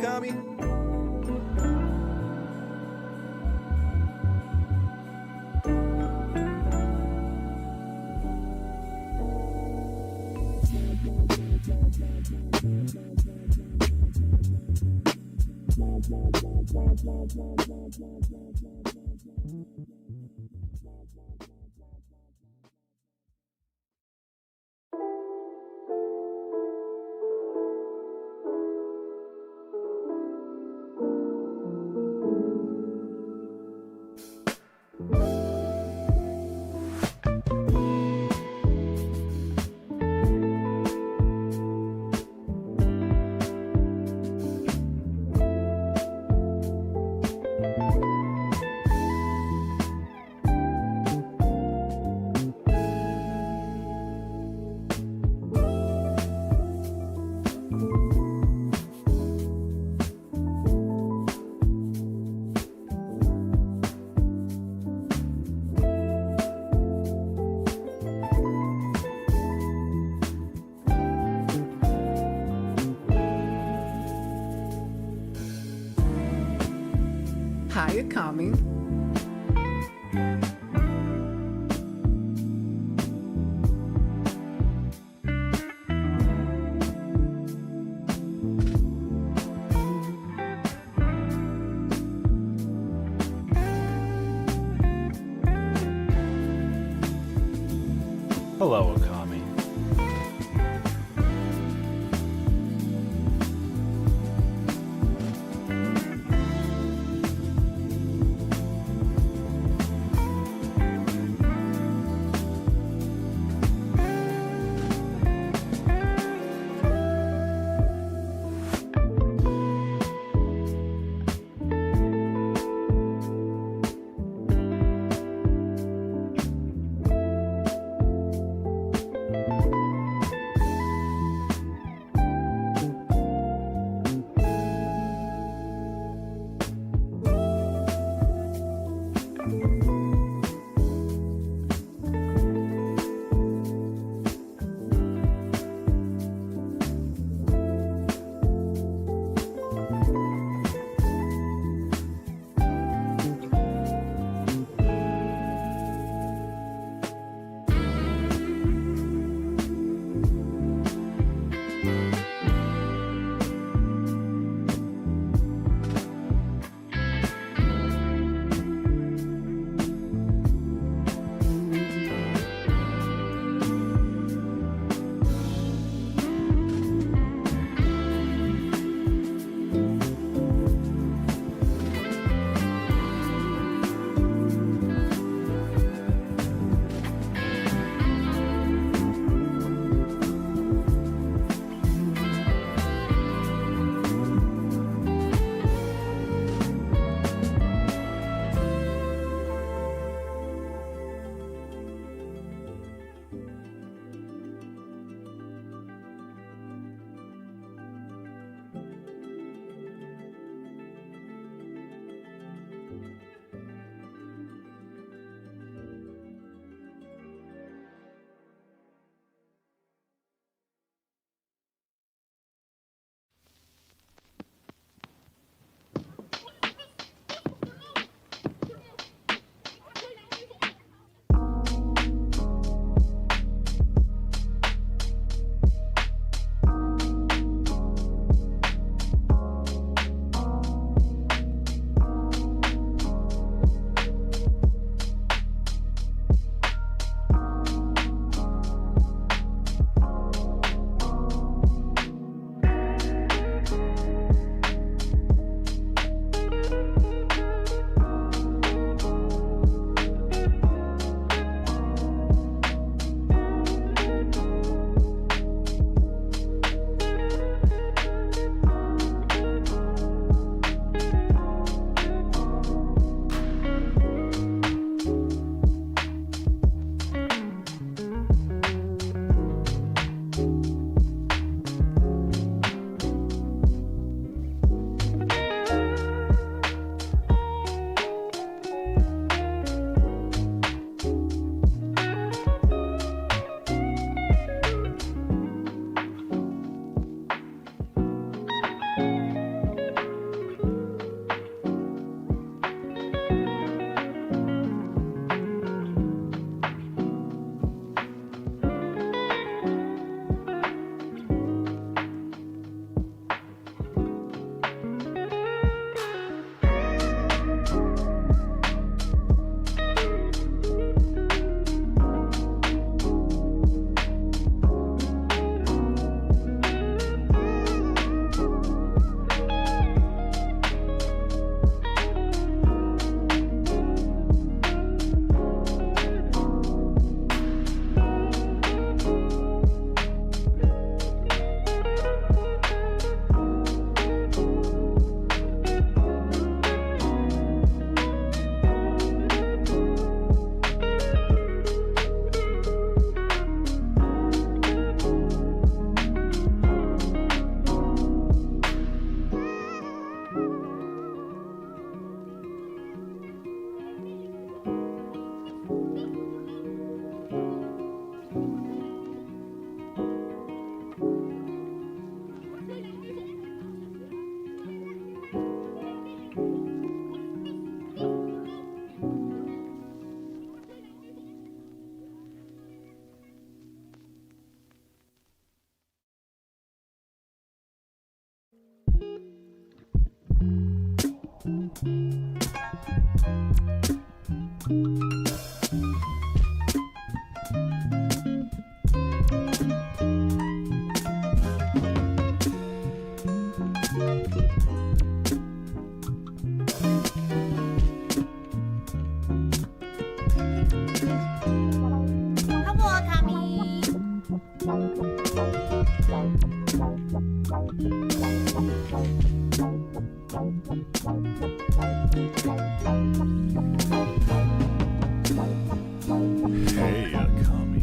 Akami. Hi, Akami. Hello, Akami. Hello, Akami. Hey, Akami.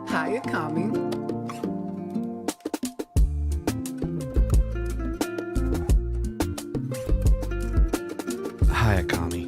Hi, Akami. Hi, Akami.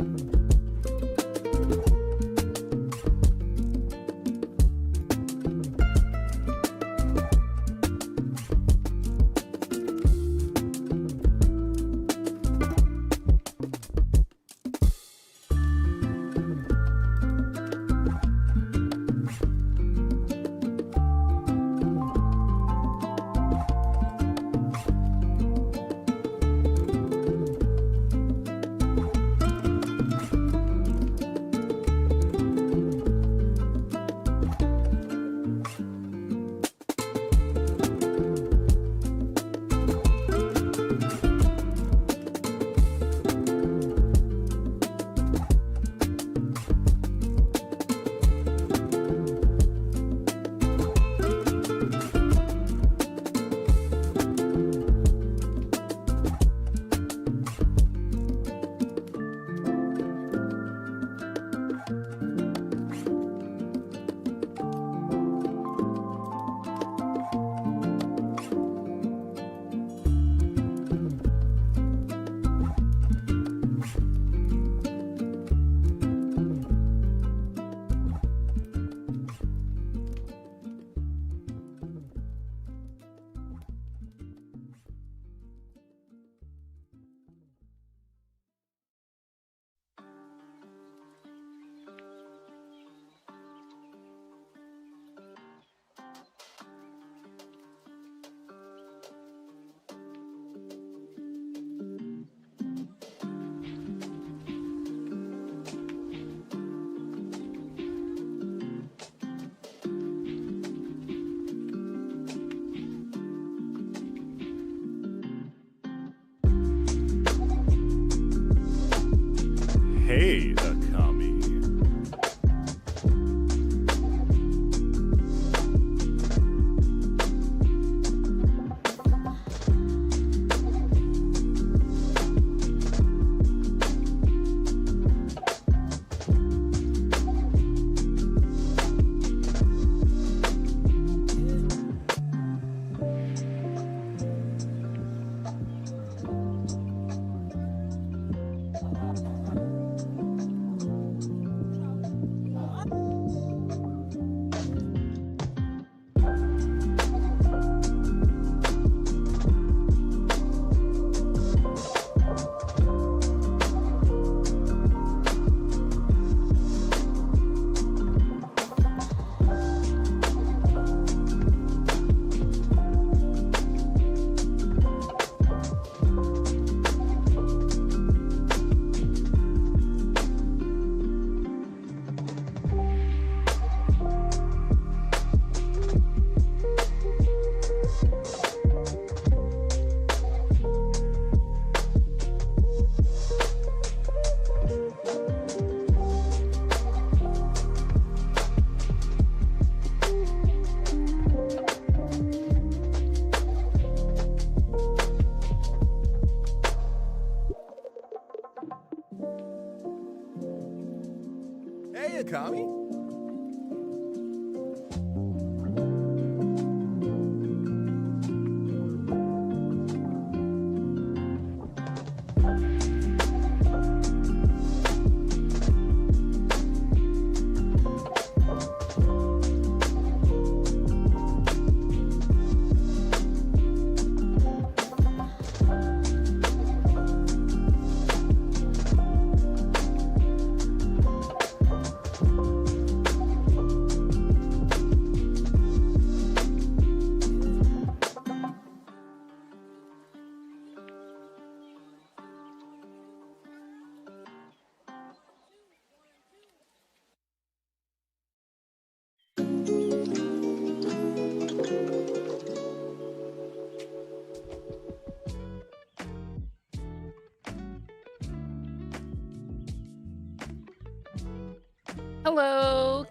Hello.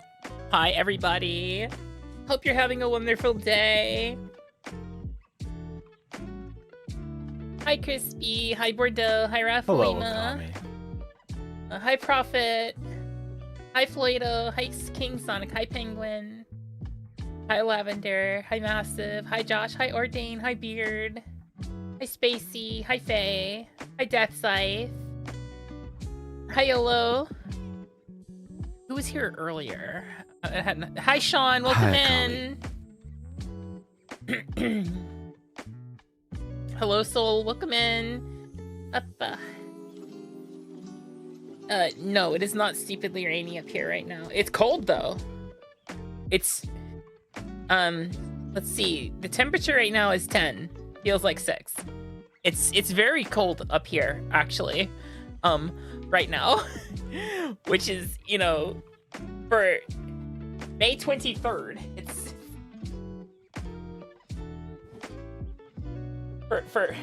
Hi, everybody. Hope you're having a wonderful day. Hi, Crispy. Hi, Bordeaux. Hi, Hello, Rafaelina. Akami. Hi, Prophet. Hi, Floido. Hi, King Sonic. Hi, Penguin. Hi, Lavender. Hi, Massive. Hi, Josh. Hi, Ordain. Hi, Beard. Hi, Spacey. Hi, Faye. Hi, Death Scythe. Hi, Yolo. Who was here earlier? Hi, Sean. Welcome in. Hello, Soul. Welcome in. Up. No, it is not stupidly rainy up here right now. It's cold though. It's let's see. The temperature right now is 10. Feels like 6. It's very cold up here actually. Right now, which is, you know, for May 23rd. It's for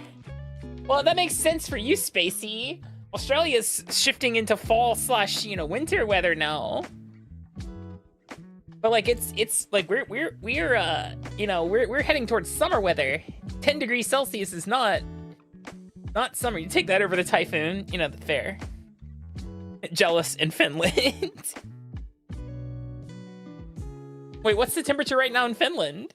well, that makes sense for you, Spacey. Australia's shifting into fall / you know, winter weather now. But like it's like we're you know, we're heading towards summer weather. 10 degrees Celsius is not summer. You take that over the typhoon, you know, the fair. Jealous in Finland. Wait, what's the temperature right now in Finland?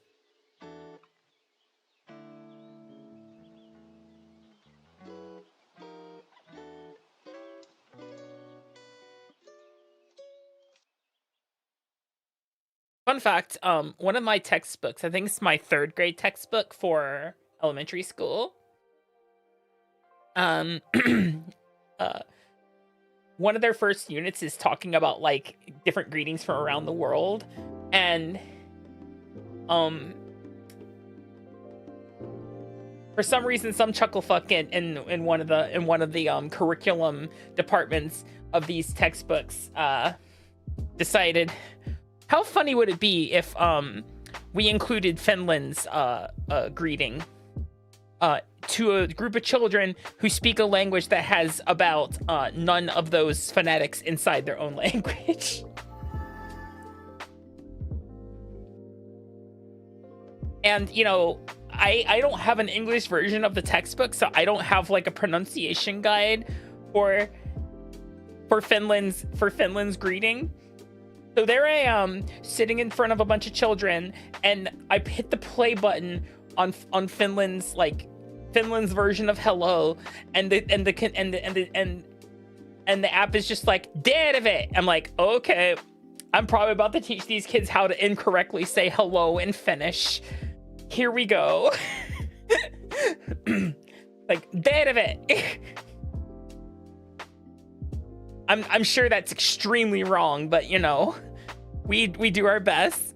Fun fact, one of my textbooks, I think it's my 3rd grade textbook for elementary school. One of their first units is talking about like different greetings from around the world, and for some reason, some chucklefuck in one of the curriculum departments of these textbooks decided, how funny would it be if we included Finland's greeting to a group of children who speak a language that has about none of those phonetics inside their own language. And, you know, I don't have an English version of the textbook, so I don't have like a pronunciation guide for Finland's greeting. So there I am, sitting in front of a bunch of children, and I hit the play button on Finland's version of hello, and the app is just like, "Terve." I'm like, okay, I'm probably about to teach these kids how to incorrectly say hello in Finnish. Here we go. Like, "Terve." I'm sure that's extremely wrong, but you know, we do our best.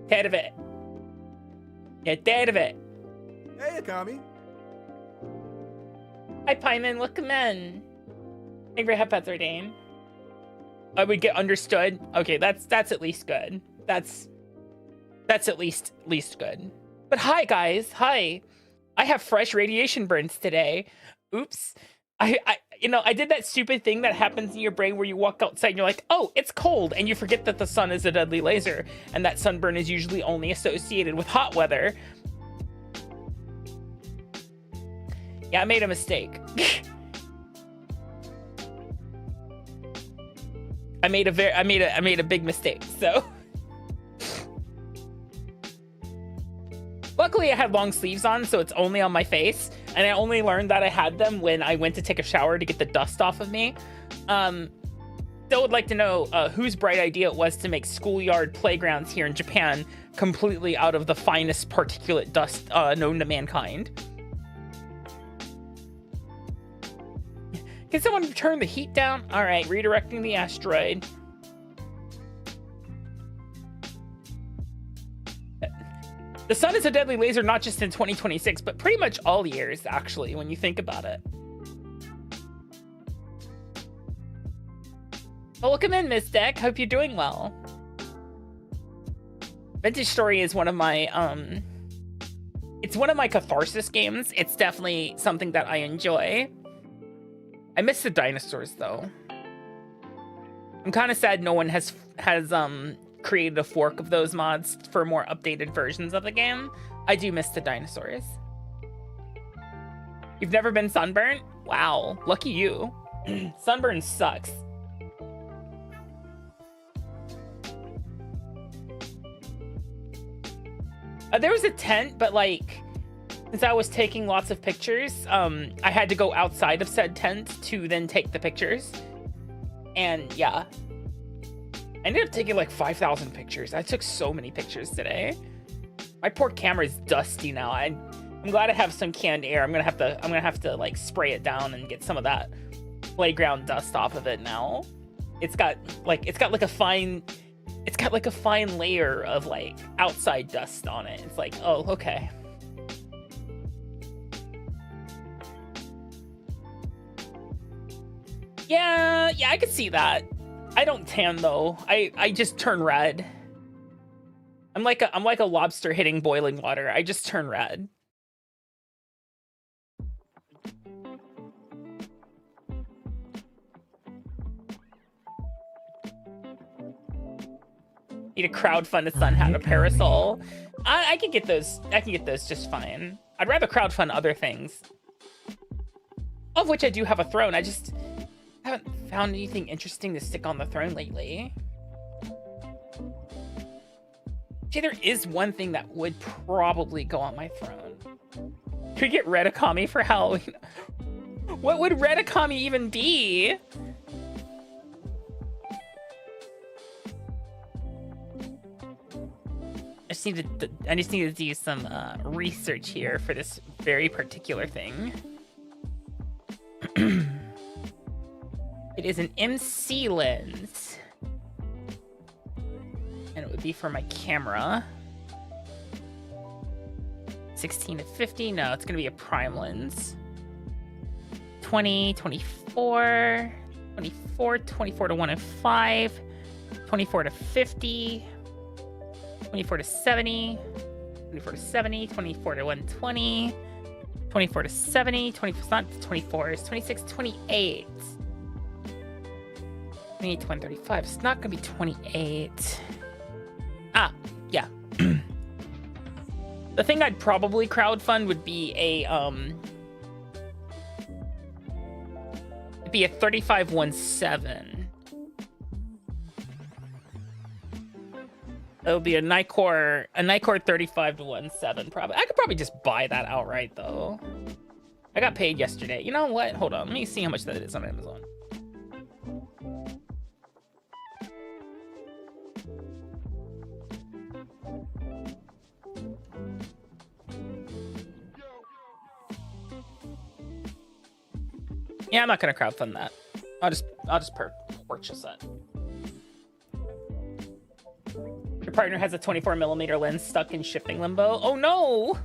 Terve. Yeah, terve. Hey, Akami. Hi, Pyman. Welcome in. Thank you for headphones, Ordain. I would get understood. Okay, that's at least good. That's at least good. But hi, guys. Hi. I have fresh radiation burns today. Oops. I did that stupid thing that happens in your brain where you walk outside and you're like, oh, it's cold, and you forget that the sun is a deadly laser, and that sunburn is usually only associated with hot weather. Yeah, I made a mistake. I made a big mistake, so. Luckily, I had long sleeves on, so it's only on my face, and I only learned that I had them when I went to take a shower to get the dust off of me. Still would like to know whose bright idea it was to make schoolyard playgrounds here in Japan completely out of the finest particulate dust known to mankind. Can someone turn the heat down? All right, redirecting the asteroid. The sun is a deadly laser not just in 2026, but pretty much all years, actually, when you think about it. Well, welcome in, Miss Deck. Hope you're doing well. Vintage Story is one of my, it's one of my catharsis games. It's definitely something that I enjoy. I miss the dinosaurs though. I'm kind of sad no one has created a fork of those mods for more updated versions of the game. I do miss the dinosaurs. You've never been sunburnt? Wow, lucky you. Sunburn sucks. There was a tent, but like, since I was taking lots of pictures, I had to go outside of said tent to then take the pictures. And yeah, I ended up taking like 5,000 pictures. I took so many pictures today. My poor camera is dusty now. I'm glad I have some canned air. I'm gonna have to like spray it down and get some of that playground dust off of it now. It's got like a fine layer of like outside dust on it. It's like, oh, okay. Yeah, I could see that. I don't tan though. I just turn red. I'm like a lobster hitting boiling water. I just turn red. Need a crowdfund a sun hat, a parasol. I can get those. I can get those just fine. I'd rather crowdfund other things, of which I do have a throne. I just haven't found anything interesting to stick on the throne lately. Okay, there is one thing that would probably go on my throne. Could we get Red Akami for Halloween? What would Red Akami even be? I just need to do some research here for this very particular thing. It is an MC lens. And it would be for my camera. 16 to 50. No, it's going to be a prime lens. 20, 24, 24, 24 to 105, 24 to 50, 24 to 70, 24 to 70, 24 to 120, 24 to 70, not 24, it's 26, 28. 28 to 135. It's not going to be 28. Ah, yeah. The thing I'd probably crowdfund would be a, it'd be a 3517. It would be a Nikor 35 to 17 probably. I could probably just buy that outright though. I got paid yesterday. You know what? Hold on. Let me see how much that is on Amazon. Yeah, I'm not gonna crowdfund that. I'll just purchase it. Your partner has a 24mm lens stuck in shipping limbo. Oh no!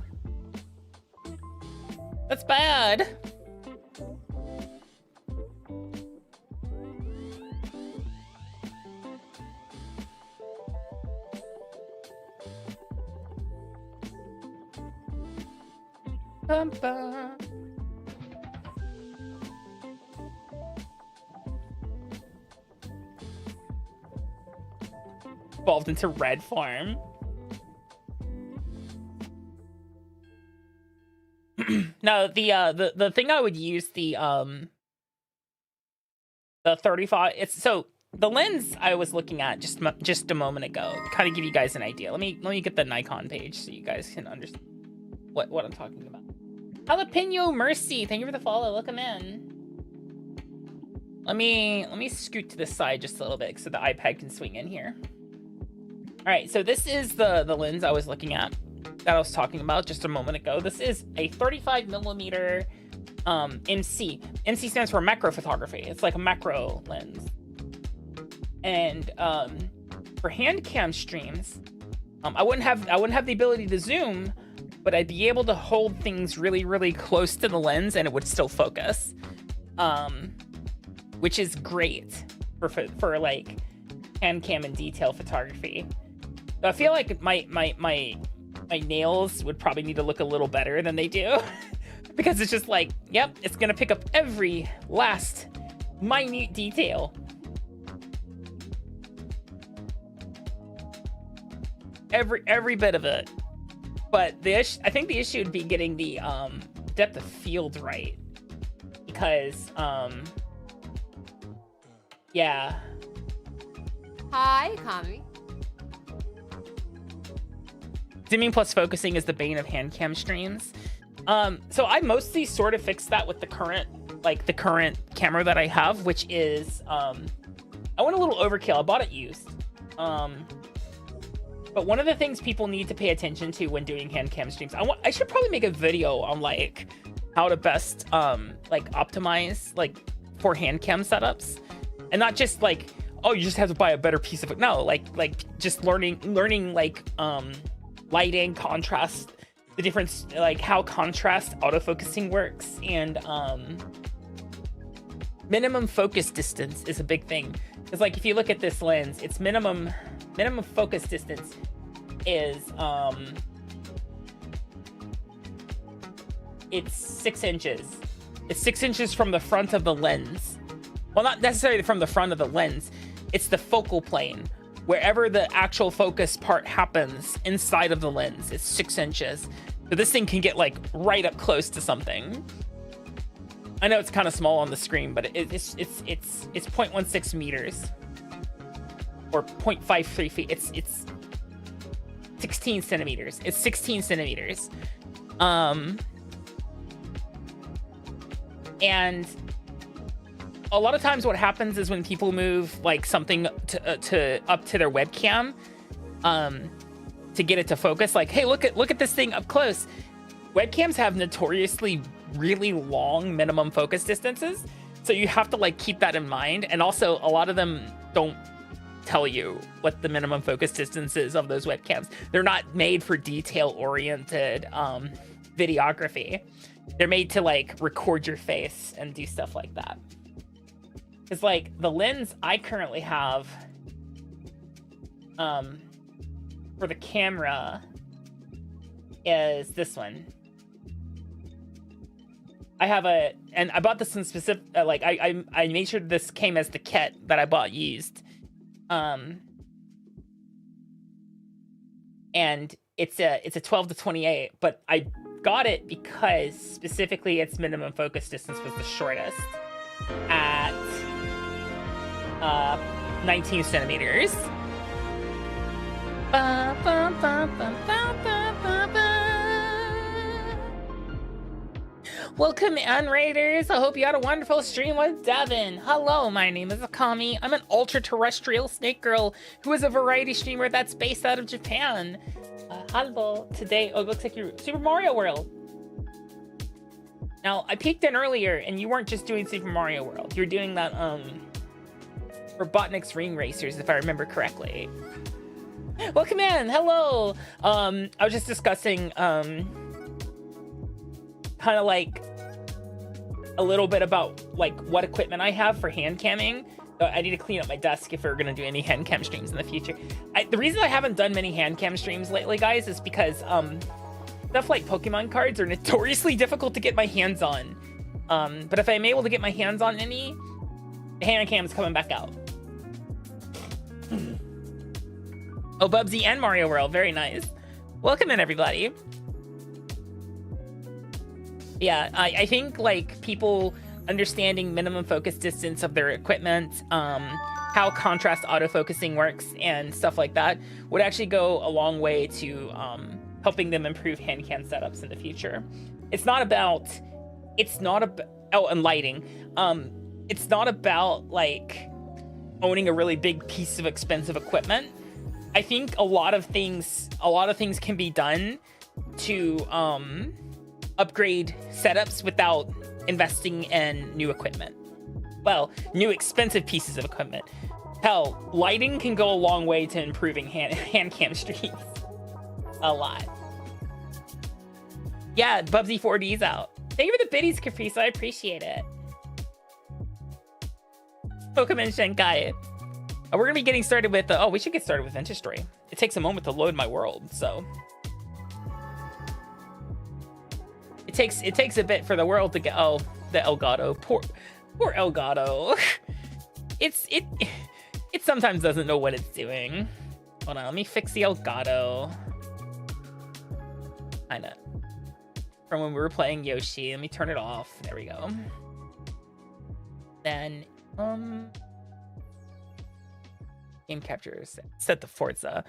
That's bad. Bum, bum. Evolved into red form. No, the thing I would use the 35. It's so the lens I was looking at just a moment ago. Kind of give you guys an idea. Let me get the Nikon page so you guys can understand what I'm talking about. Jalapeno Mercy, thank you for the follow. Welcome in. Let me scoot to the side just a little bit so the iPad can swing in here. All right, so this is the lens I was looking at that I was talking about just a moment ago. This is a 35mm MC. MC stands for macro photography. It's like a macro lens. And for hand cam streams, I wouldn't have the ability to zoom, but I'd be able to hold things really, really close to the lens and it would still focus, which is great for like hand cam and detail photography. So I feel like my nails would probably need to look a little better than they do. because it's just like, yep, it's gonna pick up every last minute detail. Every bit of it. But I think the issue would be getting the depth of field right, because yeah. Hi, Akami. Zooming plus focusing is the bane of hand cam streams. So I mostly sort of fixed that with the current camera that I have, which is I went a little overkill. I bought it used. But one of the things people need to pay attention to when doing hand cam streams, I should probably make a video on like how to best like optimize like for hand cam setups, and not just like, oh, you just have to buy a better piece of it. No, like just learning like lighting, contrast, the difference, like how contrast autofocusing works, and minimum focus distance is a big thing. Because like if you look at this lens, its minimum focus distance is it's 6 inches. It's 6 inches from the front of the lens. Well, not necessarily from the front of the lens. It's the focal plane. Wherever the actual focus part happens inside of the lens, it's 6 inches. So this thing can get like right up close to something. I know it's kind of small on the screen, but it's 0.16 meters or 0.53 feet. It's 16 centimeters. It's 16 centimeters. And a lot of times what happens is when people move like something to up to their webcam to get it to focus, like, hey, look at this thing up close. Webcams have notoriously really long minimum focus distances, so you have to like keep that in mind. And also a lot of them don't tell you what the minimum focus distance is of those webcams. They're not made for detail oriented videography. They're made to like record your face and do stuff like that. It's like the lens I currently have for the camera is this one. I have and I bought this one specific, like I made sure this came as the kit that I bought used. And it's a 12 to 28, but I got it because specifically its minimum focus distance was the shortest at 19 centimeters. Welcome in, Raiders. I hope you had a wonderful stream with Devin. Hello, my name is Akami. I'm an ultra-terrestrial snake girl who is a variety streamer that's based out of Japan. Hello. Today, it looks like you're Super Mario World. Now, I peeked in earlier, and you weren't just doing Super Mario World. You're doing that, Robotnik's Ring Racers, if I remember correctly. Welcome in. Hello. I was just discussing, kind of like a little bit about like what equipment I have for hand camming. I need to clean up my desk if we're gonna do any hand cam streams in the future. The reason I haven't done many hand cam streams lately, guys, is because stuff like Pokemon cards are notoriously difficult to get my hands on. But if I'm able to get my hands on any, the hand cam's coming back out. Oh, Bubsy and Mario World, very nice. Welcome in, everybody. Yeah, I think like people understanding minimum focus distance of their equipment, how contrast autofocusing works and stuff like that would actually go a long way to helping them improve hand cam setups in the future. It's not about, oh, and lighting. It's not about like owning a really big piece of expensive equipment. I think a lot of things can be done to upgrade setups without investing in new equipment. Well, new expensive pieces of equipment. Hell, lighting can go a long way to improving hand cam streams. A lot. Yeah, Bubsy 4D's out. Thank you for the biddies, Caprice. I appreciate it. Pokemon Shankai. We're gonna be getting started with we should get started with Vintage Story. It takes a moment to load my world, so takes a bit for the world to get. Oh, the Elgato, poor Elgato. It sometimes doesn't know what it's doing. Hold on, let me fix the Elgato. Kinda. From when we were playing Yoshi, let me turn it off. There we go. Then game captures set to Forza.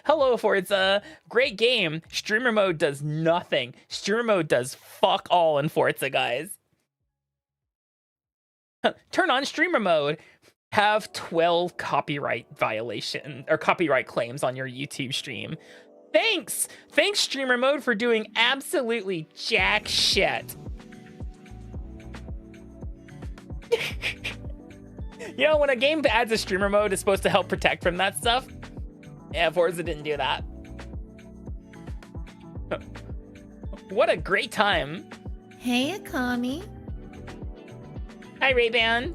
Hello, Forza. Great game. Streamer mode does nothing. Streamer mode does fuck all in Forza, guys. Turn on streamer mode. Have 12 copyright violation or copyright claims on your YouTube stream. Thanks streamer mode for doing absolutely jack shit. You know, when a game adds a streamer mode, it's supposed to help protect from that stuff. Yeah, Forza didn't do that. What a great time. Hey, Akami. Hi, Ray-Ban.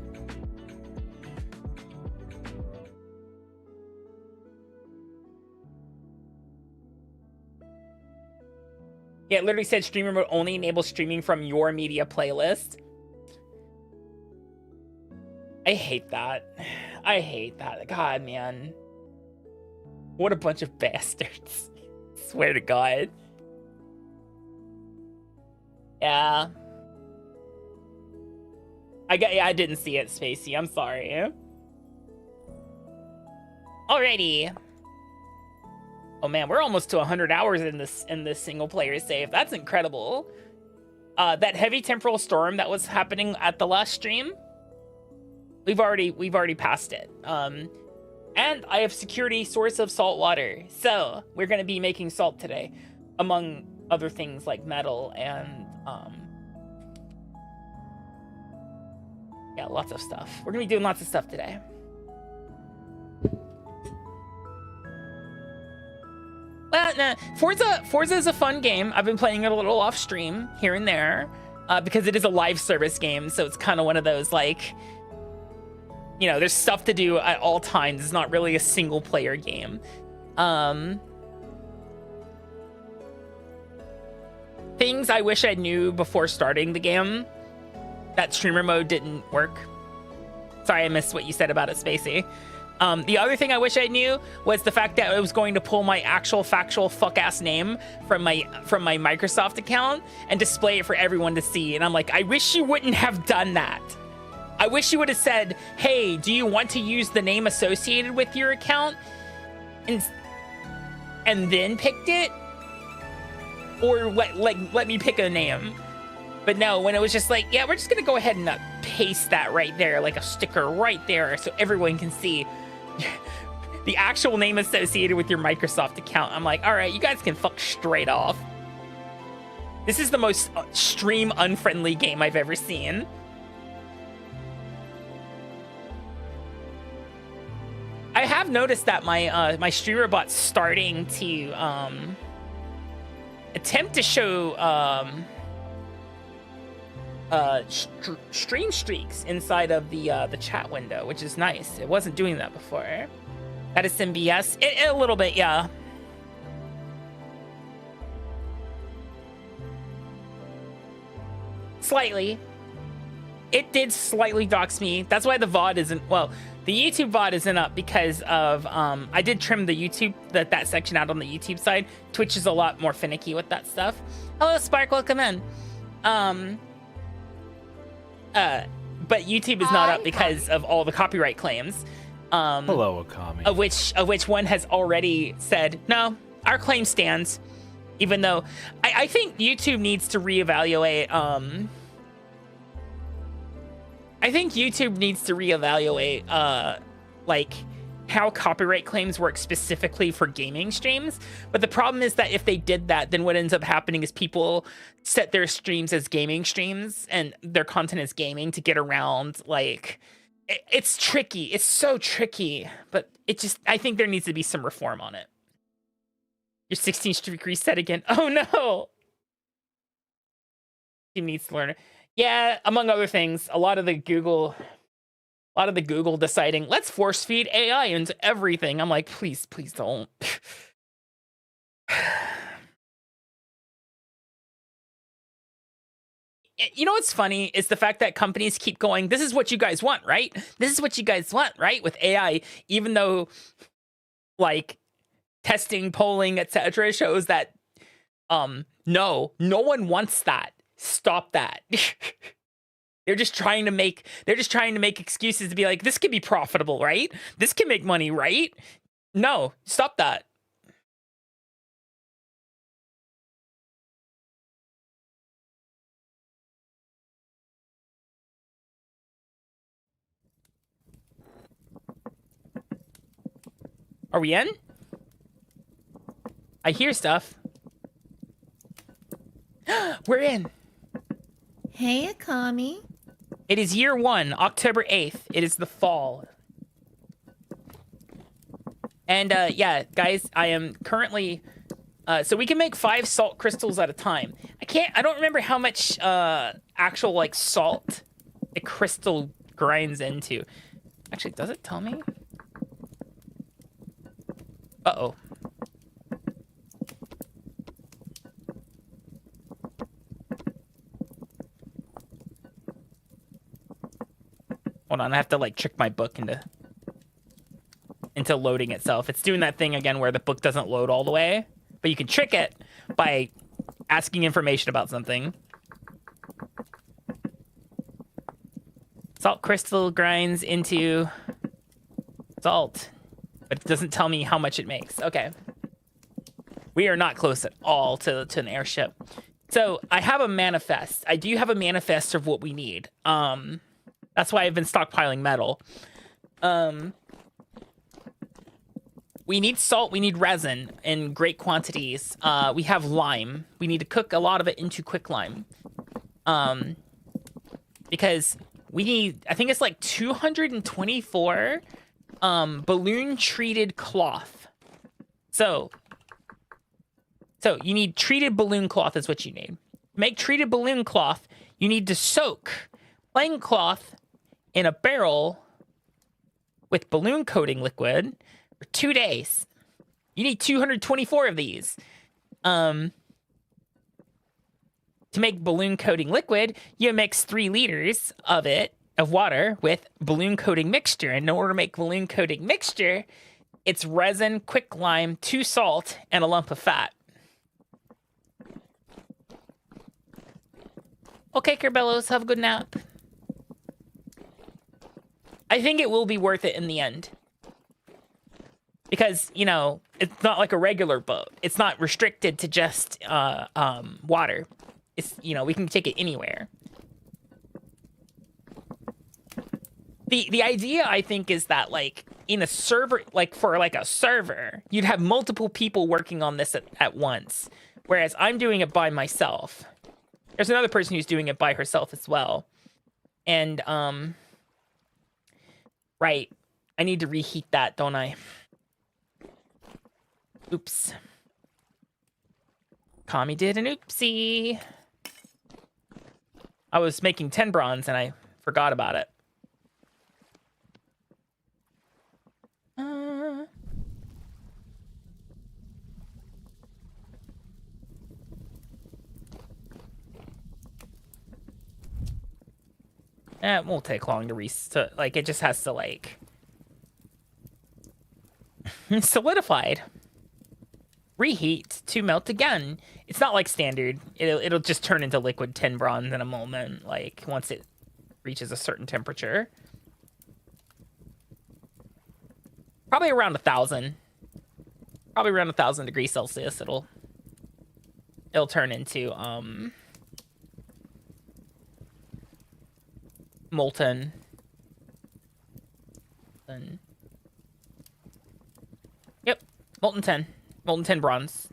Yeah, it literally said streamer mode only enables streaming from your media playlist. I hate that. I hate that. God, man. What a bunch of bastards. Swear to God. Yeah. I didn't see it, Spacey. I'm sorry. Alrighty. Oh man, we're almost to 100 hours in this single player save. That's incredible. That heavy temporal storm that was happening at the last stream, we've already passed it. And I have secured a source of salt water. So we're gonna be making salt today, among other things like metal and yeah, lots of stuff. We're gonna be doing lots of stuff today. Well, nah, Forza is a fun game. I've been playing it a little off stream here and there because it is a live service game. So it's kind of one of those, like, you know, there's stuff to do at all times. It's not really a single player game. Things I wish I knew before starting the game. That streamer mode didn't work. Sorry, I missed what you said about it, Spacey. The other thing I wish I knew was the fact that I was going to pull my actual factual fuck-ass name from my Microsoft account and display it for everyone to see. And I'm like, I wish you wouldn't have done that. I wish you would have said, hey, do you want to use the name associated with your account? And then picked it? Or let me pick a name. But no, when it was just like, yeah, we're just gonna go ahead and paste that right there, like a sticker right there, so everyone can see the actual name associated with your Microsoft account. I'm like, all right, you guys can fuck straight off. This is the most stream unfriendly game I've ever seen. I have noticed that my streamer bot's starting to attempt to show stream streaks inside of the chat window, which is nice. It wasn't doing that before. That is some BS. A little bit, yeah. Slightly. It did slightly dox me. That's why the VOD isn't, well, the YouTube VOD isn't up because of, I did trim the YouTube, that section out on the YouTube side. Twitch is a lot more finicky with that stuff. Hello, Spark, welcome in. But YouTube is not up because of all the copyright claims. Hello, Akami. Of which one has already said, no, our claim stands. Even though I think YouTube needs to reevaluate, like how copyright claims work specifically for gaming streams. But the problem is that if they did that, then what ends up happening is people set their streams as gaming streams and their content is gaming to get around, like, it's tricky. It's so tricky, but I think there needs to be some reform on it. Your 16 streak reset again. Oh no. Team needs to learn. Yeah, among other things, a lot of the Google deciding, let's force feed AI into everything. I'm like, please don't. you know what's funny is the fact that companies keep going, this is what you guys want, right? This is what you guys want, right? With AI, even though like testing, polling, etc. shows that no one wants that. Stop that. They're just trying to make excuses to be like, this could be profitable, right? This can make money, right? No, stop that. Are we in? I hear stuff. We're in. Hey, Akami. It is year 1, October 8th. It is the fall. And yeah, guys, I am currently so we can make 5 salt crystals at a time. I don't remember how much actual like salt a crystal grinds into. Actually, does it tell me? Uh-oh. Hold on, I have to like trick my book into loading itself. It's doing that thing again where the book doesn't load all the way, but you can trick it by asking information about something. Salt crystal grinds into salt, but it doesn't tell me how much it makes. Okay. We are not close at all to an airship. So I have a manifest. I do have a manifest of what we need. That's why I've been stockpiling metal. We need salt, we need resin in great quantities. We have lime. We need to cook a lot of it into quicklime. Because we need, I think it's like 224 balloon treated cloth. So you need treated balloon cloth is what you need. To make treated balloon cloth, you need to soak plain cloth in a barrel with balloon coating liquid for 2 days. You need 224 of these. To make balloon coating liquid, you mix 3 liters of water with balloon coating mixture. And in order to make balloon coating mixture, it's resin, quicklime, 2 salt, and a lump of fat. Okay, Kerbellos, have a good nap. I think it will be worth it in the end. Because, you know, it's not like a regular boat. It's not restricted to just water. It's, you know, we can take it anywhere. The idea, I think, is that, like, in a server, like, for, like, a server, you'd have multiple people working on this at once. Whereas I'm doing it by myself. There's another person who's doing it by herself as well. And, right. I need to reheat that, don't I? Oops. Kami did an oopsie. I was making 10 bronze and I forgot about it. It won't take long to like, it just has to, like... solidified. Reheat to melt again. It's not like standard. It'll just turn into liquid 10 bronze in a moment, like, once it reaches a certain temperature. Probably around 1,000. Probably around 1,000 degrees Celsius. It'll turn into, molten. Yep, molten 10. Molten 10 bronze.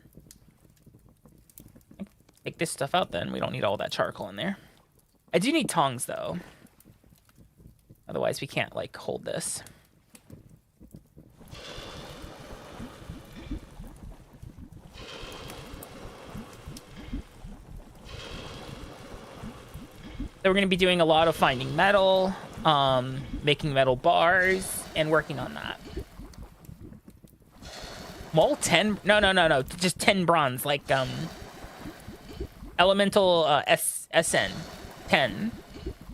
Take this stuff out then. We don't need all that charcoal in there. I do need tongs though. Otherwise we can't, like, hold this. So we're going to be doing a lot of finding metal, making metal bars, and working on that. Mole 10? No. Just 10 bronze, like, elemental SN. 10.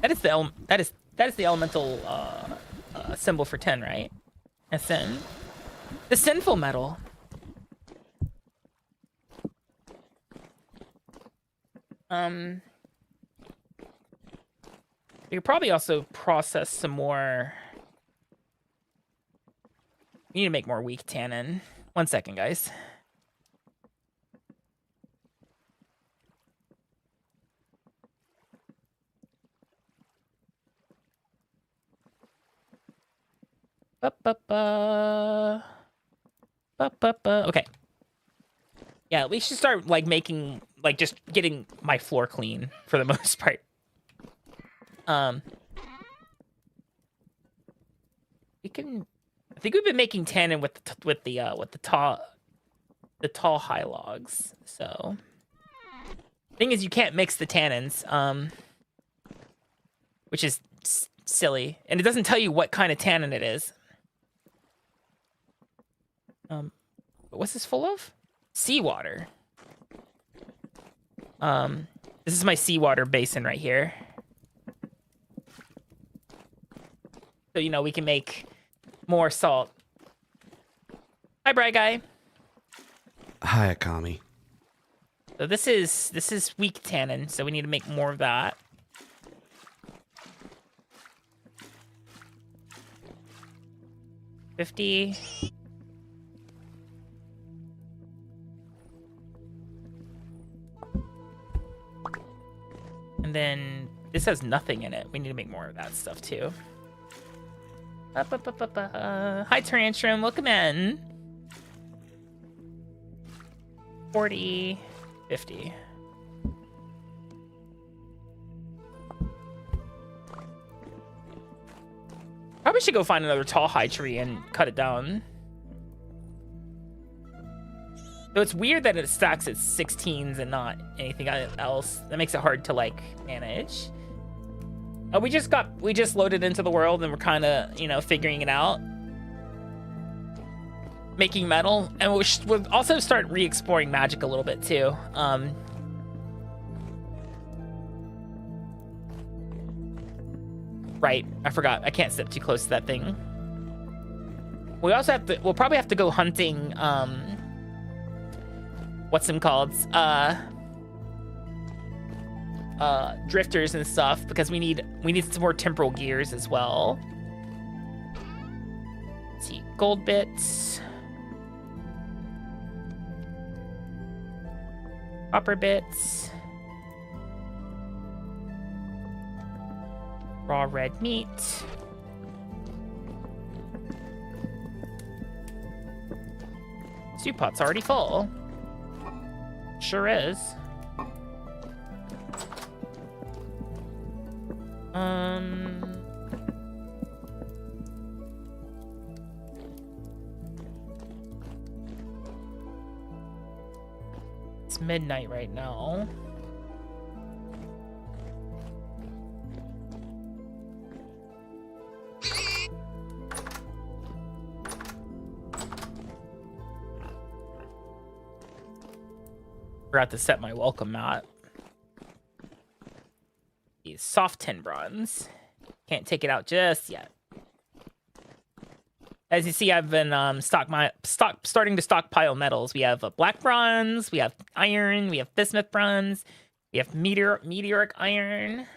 That is the elemental symbol for 10, right? SN. The sinful metal. We could probably also process some more. We need to make more weak tannin. 1 second, guys. Okay. Yeah, we should start like making like just getting my floor clean for the most part. We can. I think we've been making tannin with the tall high logs. So, thing is, you can't mix the tannins, which is silly, and it doesn't tell you what kind of tannin it is. What's this full of? Seawater. This is my seawater basin right here. So, you know, we can make more salt. Hi, Bright Guy. Hi, Akami. So this is weak tannin, so we need to make more of that. $50. And then this has nothing in it. We need to make more of that stuff too. Hi, Tarantrum. Welcome in. 40, 50. Probably should go find another tall high tree and cut it down. So it's weird that it stacks at 16s and not anything else. That makes it hard to like manage. We just loaded into the world and we're kind of, you know, figuring it out. Making metal, and we'll also start re-exploring magic a little bit too. Right, I forgot. I can't step too close to that thing. We also have to. We'll probably have to go hunting. What's them called? Drifters and stuff, because we need some more temporal gears as well. Let's see, gold bits, copper bits, raw red meat, soup pot's already full. Sure is. It's midnight right now. Forgot to set my welcome mat. These soft tin bronze. Can't take it out just yet. As you see, I've been starting to stockpile metals. We have black bronze, we have iron, we have bismuth bronze, we have meteoric iron.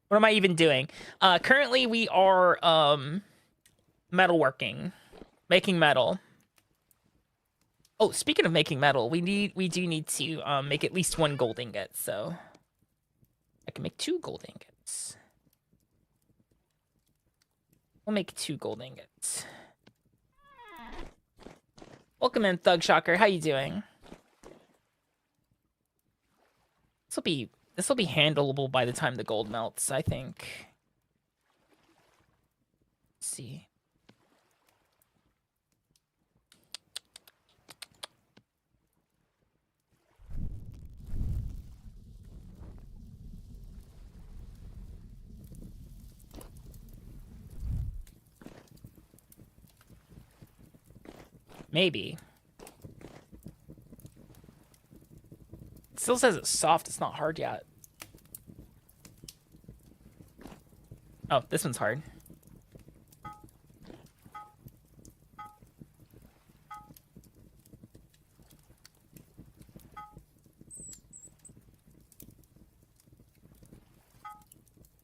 What am I even doing? Currently, we are metalworking, making metal. Oh, speaking of making metal, we do need to make at least 1 gold ingot. So I can make 2 gold ingots. We'll make 2 gold ingots. Welcome in, Thug Shocker. How you doing? This will be handleable by the time the gold melts, I think. Let's see. Maybe. It still says it's soft. It's not hard yet. Oh, this one's hard.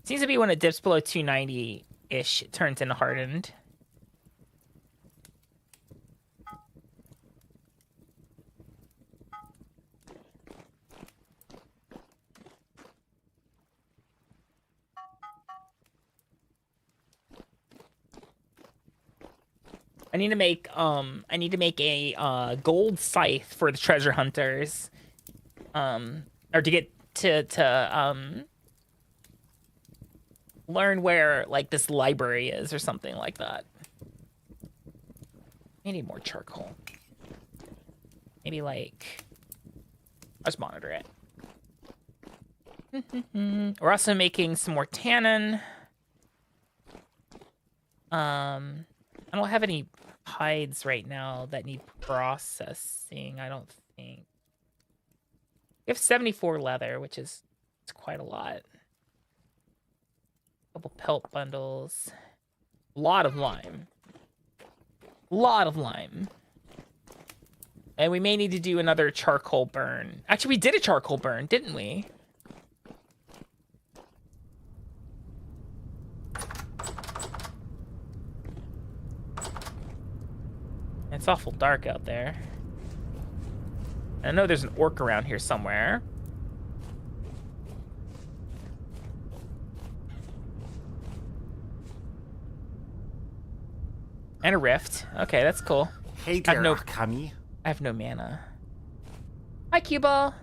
Seems to be when it dips below 290-ish, it turns into hardened. I need to make a gold scythe for the treasure hunters. Or to get to learn where like this library is or something like that. I need more charcoal. Maybe like let's monitor it. We're also making some more tannin. I don't have any hides right now that need processing, I don't think. We have 74 leather, which is it's quite a lot. Couple pelt bundles. Lot of lime. Lot of lime. And we may need to do another charcoal burn. Actually, we did a charcoal burn, didn't we? It's awful dark out there. I know there's an orc around here somewhere. And a rift. Okay, that's cool. Hey there, Akami. I have no mana. Hi, cue ball.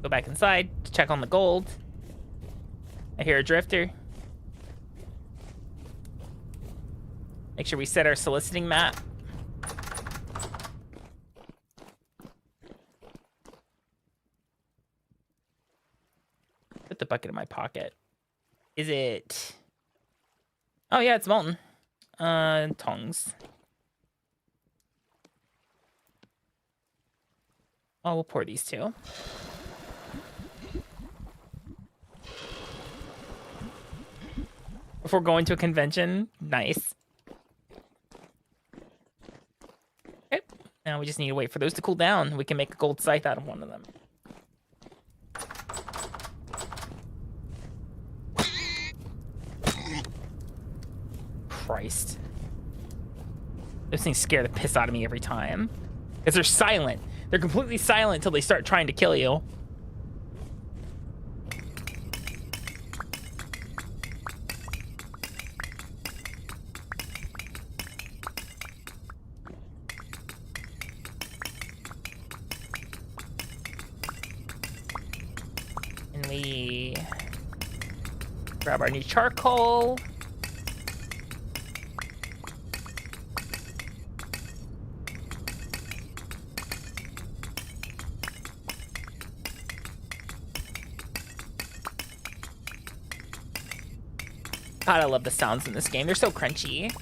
Go back inside to check on the gold. I hear a drifter. Make sure we set our soliciting map. Put the bucket in my pocket. Is it? Oh yeah, it's molten. Tongs. Oh, we'll pour these two. Before going to a convention. Nice. Okay. Now we just need to wait for those to cool down. We can make a gold scythe out of one of them. Christ. Those things scare the piss out of me every time. Because they're silent. They're completely silent until they start trying to kill you. And we grab our new charcoal. God, I love the sounds in this game. They're so crunchy.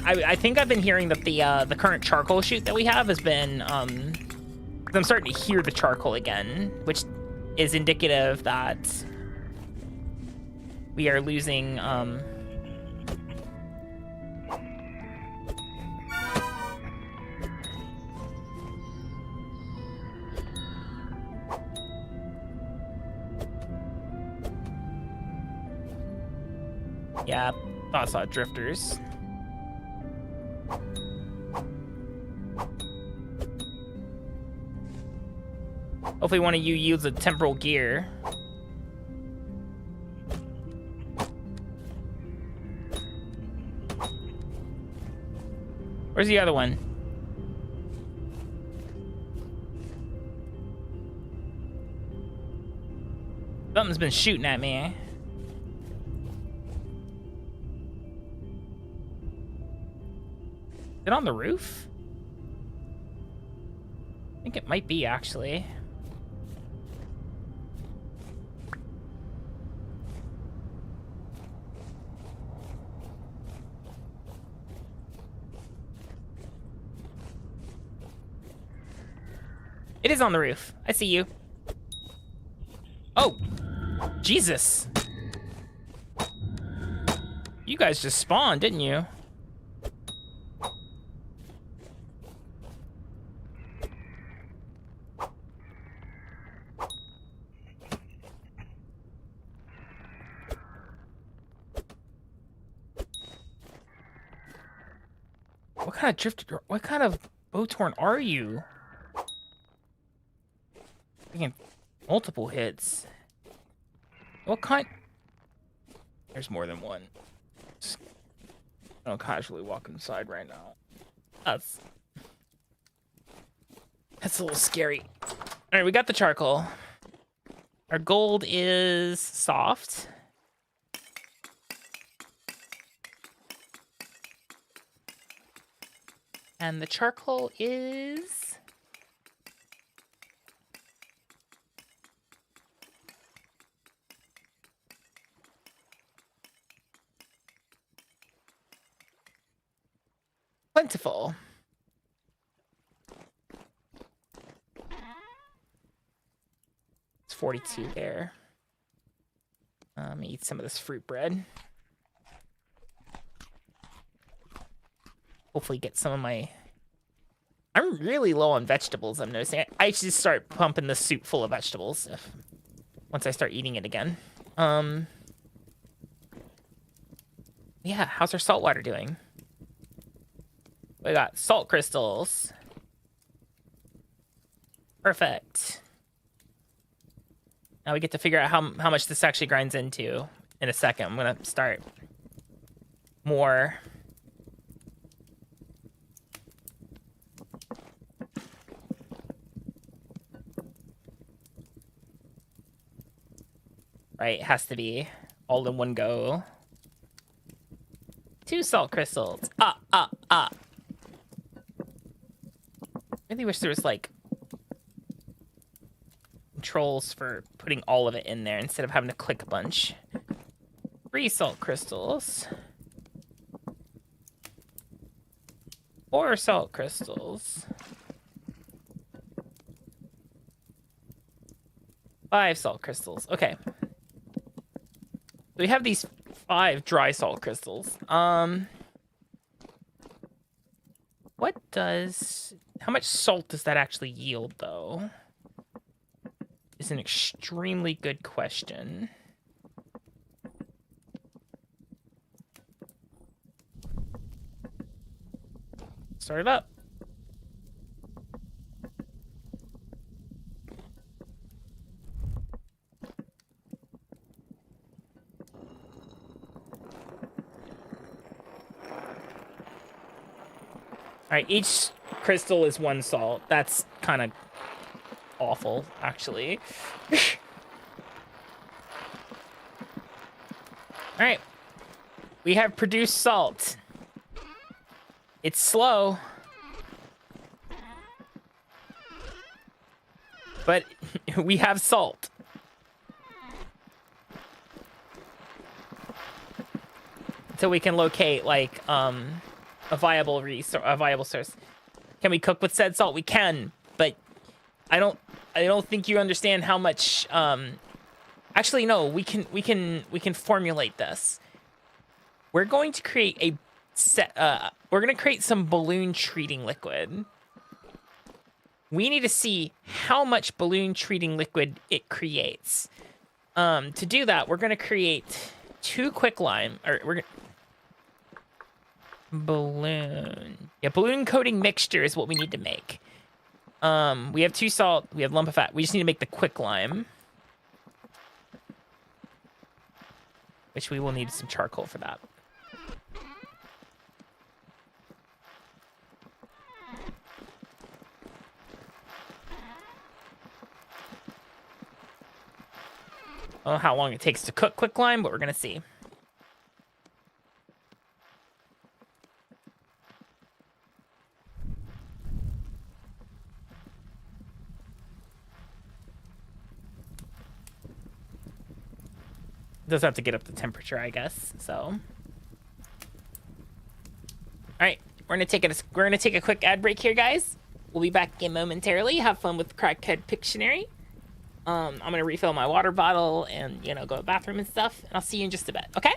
I think I've been hearing that the current charcoal chute that we have has been I'm starting to hear the charcoal again, which is indicative that we are losing yeah, thought I saw drifters. Hopefully one of you yields a temporal gear. Where's the other one? Something's been shooting at me. Is it on the roof? I think it might be, actually. It is on the roof. I see you. Oh, Jesus. You guys just spawned, didn't you? What kind of drifter? What kind of Botorn are you? Taking multiple hits. What kind? There's more than one. I'll casually walk inside right now. That's a little scary. All right, we got the charcoal. Our gold is soft. And the charcoal is plentiful. It's 42 there. Let me eat some of this fruit bread. Hopefully get some of my... I'm really low on vegetables, I'm noticing. I should just start pumping the soup full of vegetables once I start eating it again. Yeah, how's our salt water doing? We got salt crystals. Perfect. Now we get to figure out how much this actually grinds into in a second. I'm gonna start more. Right, it has to be all in one go. 2 salt crystals. Really wish there was like controls for putting all of it in there instead of having to click a bunch. 3 salt crystals. 4 salt crystals. 5 salt crystals. Okay. So we have these 5 dry salt crystals. How much salt does that actually yield, though? Is an extremely good question. Start it up. All right, each crystal is 1 salt. That's kind of awful, actually. All right. We have produced salt. It's slow. But we have salt. So we can locate, like, a viable source. Can we cook with said salt? We can, but I don't think you understand how much. Actually, no. We can formulate this. We're going to create a set. We're going to create some balloon treating liquid. We need to see how much balloon treating liquid it creates. To do that, we're going to create 2 quicklime, or we're gonna. Balloon. Yeah, balloon coating mixture is what we need to make. We have 2 salt. We have lump of fat. We just need to make the quicklime. Which we will need some charcoal for that. I don't know how long it takes to cook quicklime, but we're gonna see. Does have to get up the temperature, I guess. So, all right, we're gonna take a quick ad break here, guys. We'll be back in momentarily. Have fun with Crackhead Pictionary. I'm gonna refill my water bottle and go to the bathroom and stuff. And I'll see you in just a bit. Okay.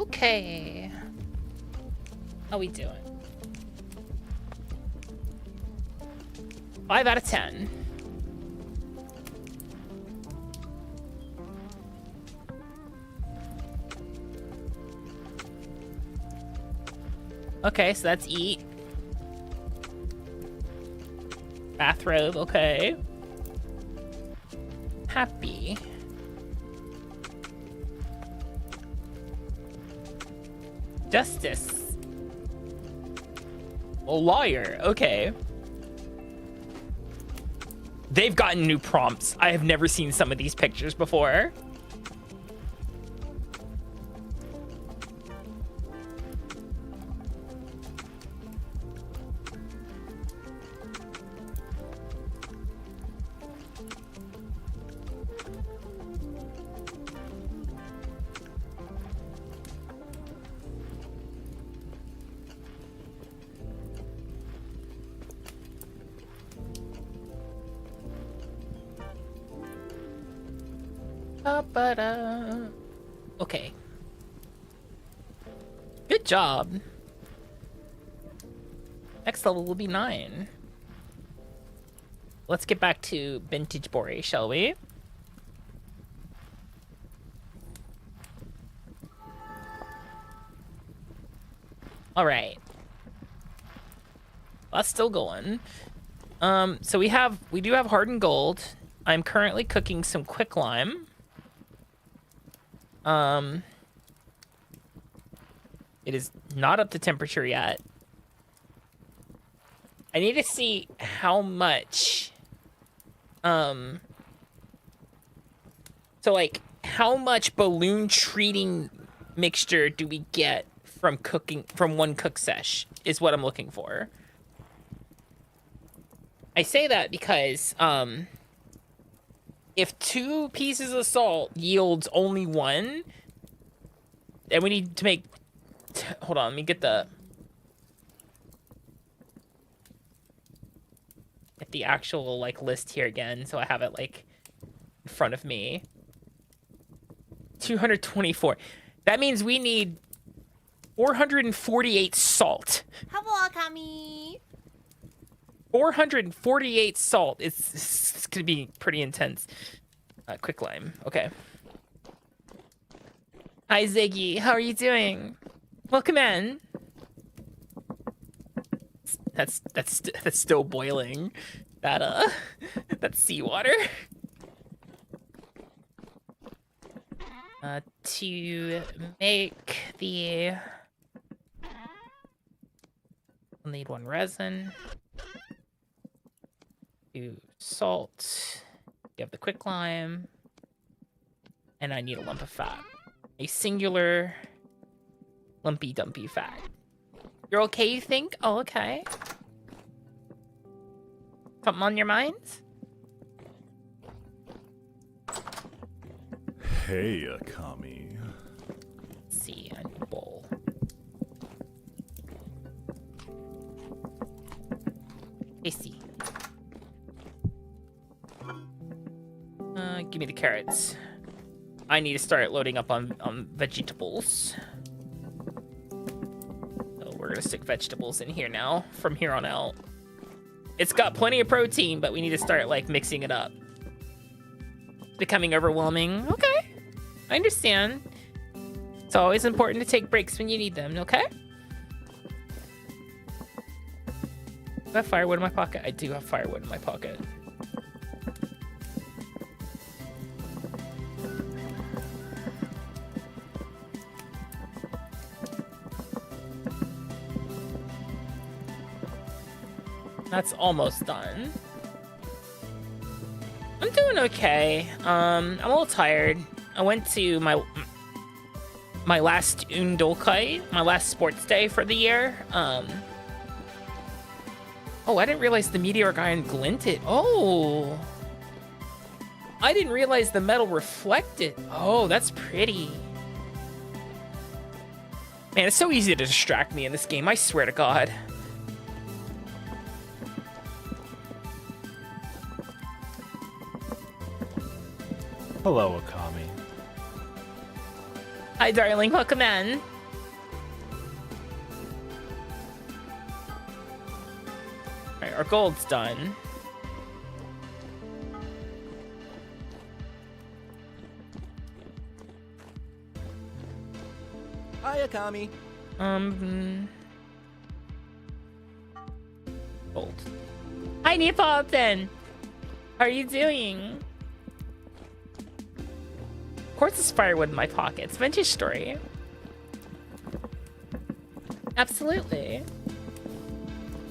Okay. How we doing? 5 out of 10. Okay, so that's eat. Bathrobe, okay. Happy. Justice. A lawyer, okay. They've gotten new prompts. I have never seen some of these pictures before. Okay. Good job. Next level will be 9. Let's get back to Vintage Bore, shall we? All right. That's still going. So we do have hardened gold. I'm currently cooking some quicklime. It is not up to temperature yet. I need to see how much, so like how much balloon treating mixture do we get from cooking, from one cook sesh is what I'm looking for. I say that because, if 2 pieces of salt yields only 1, then we need to make... Hold on, let me get the actual, like, list here again, so I have it, like, in front of me. 224. That means we need 448 salt. Hello, Akami. 448 salt. It's gonna be pretty intense. Quicklime. Okay. Hi, Ziggy. How are you doing? Welcome in. That's still boiling. That's seawater. To make the... We'll need 1 resin. 2 salt. You have the quicklime. And I need a lump of fat. A singular lumpy dumpy fat. You're okay, you think? Oh, okay. Something on your mind? Hey, Akami. Let's see, I need a bowl. Tasty. Give me the carrots. I need to start loading up on vegetables. So we're gonna stick vegetables in here now, from here on out. It's got plenty of protein, but we need to start, like, mixing it up. It's becoming overwhelming. Okay, I understand. It's always important to take breaks when you need them, okay? Do I have firewood in my pocket? I do have firewood in my pocket. That's almost done. I'm doing okay. I'm a little tired. I went to my last undolkai, my last sports day for the year. Oh, I didn't realize the meteor iron glinted. Oh, I didn't realize the metal reflected. Oh, that's pretty. Man, it's so easy to distract me in this game, I swear to God. Hello, Akami. Hi, darling. Welcome in. our gold's done. Hi, Akami. Gold. Hi, Neapolitan. How are you doing? Of course, there's firewood in my pockets. Vintage story. Absolutely.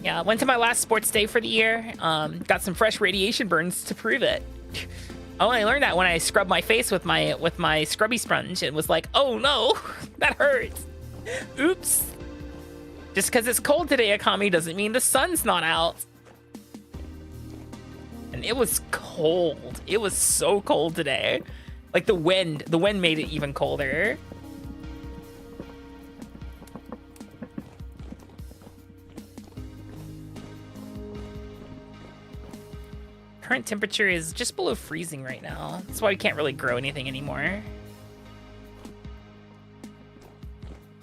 Yeah, went to my last sports day for the year. Got some fresh radiation burns to prove it. I only learned that when I scrubbed my face with my scrubby sponge and was like, oh no, that hurts. Oops. Just because it's cold today, Akami, doesn't mean the sun's not out. And it was cold. It was so cold today. Like the wind made it even colder. Current temperature is just below freezing right now. That's why we can't really grow anything anymore.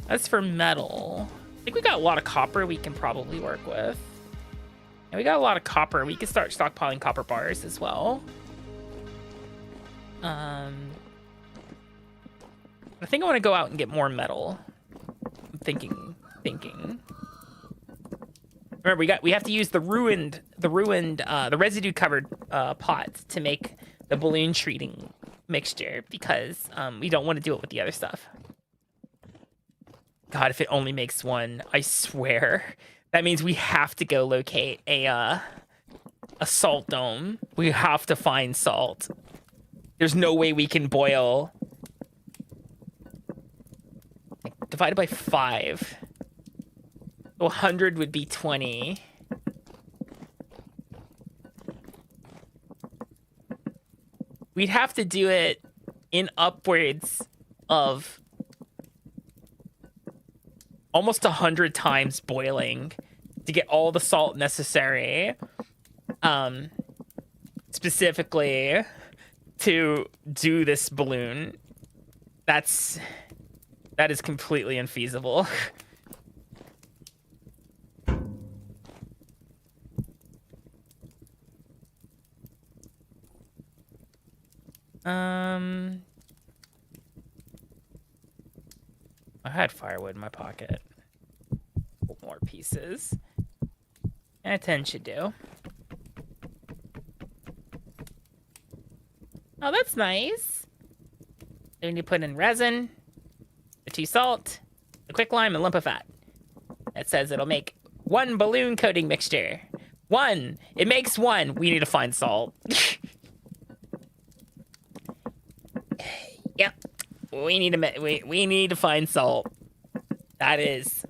As for metal, I think we got a lot of copper we can probably work with. And we got a lot of copper. We can start stockpiling copper bars as well. I think I want to go out and get more metal. I'm thinking. Remember, we have to use the residue covered pot to make the balloon treating mixture because we don't want to do it with the other stuff. God, if it only makes one, I swear. That means we have to go locate a salt dome. We have to find salt. There's no way we can boil. Divided by 5. So 100 would be 20. We'd have to do it in upwards of almost 100 times boiling to get all the salt necessary, specifically to do this balloon. That is completely unfeasible. I had firewood in my pocket. More pieces. And a 10 should do. Oh, that's nice. Then you put in resin, the 2 salt, the quicklime, and a lump of fat. It says it'll make 1 balloon coating mixture. 1. It makes 1. We need to find salt. Yep. We need to find salt. That's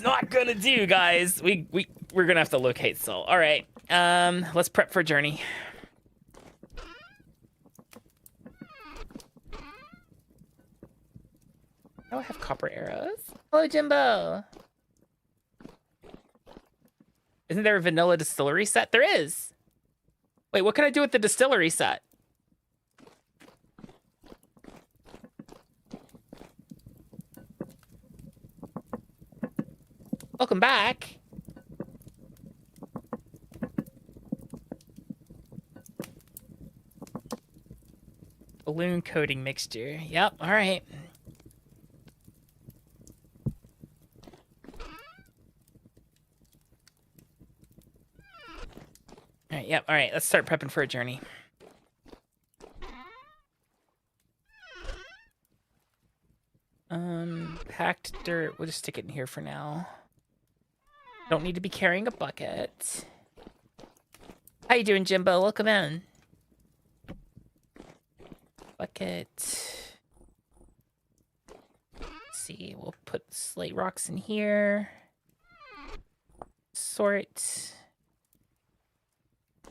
not gonna do, guys. We're gonna have to locate salt. All right. Let's prep for journey. Oh, I have copper arrows. Hello, Jimbo. Isn't there a vanilla distillery set? There is. Wait, what can I do with the distillery set? Welcome back. Balloon coating mixture. Yep, all right. All right, yep, all right. Let's start prepping for a journey. Packed dirt. We'll just stick it in here for now. Don't need to be carrying a bucket. How you doing, Jimbo? Welcome in. Bucket. Let's see. We'll put slate rocks in here. Sort.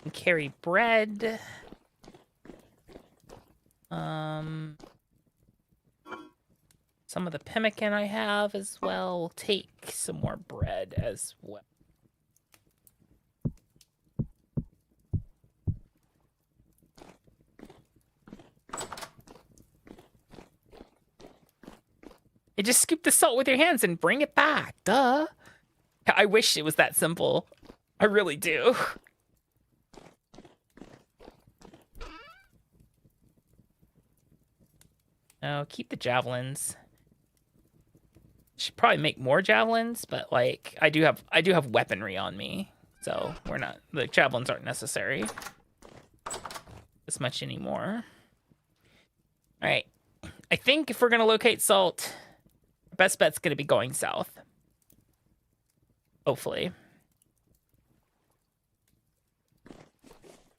And carry bread. Some of the pemmican I have as well. We'll take some more bread as well. You just scoop the salt with your hands and bring it back. Duh. I wish it was that simple. I really do. No, keep the javelins. Should probably make more javelins, but like I do have weaponry on me, so the javelins aren't necessary as much anymore. All right, I think if we're gonna locate salt, our best bet's gonna be going south. Hopefully,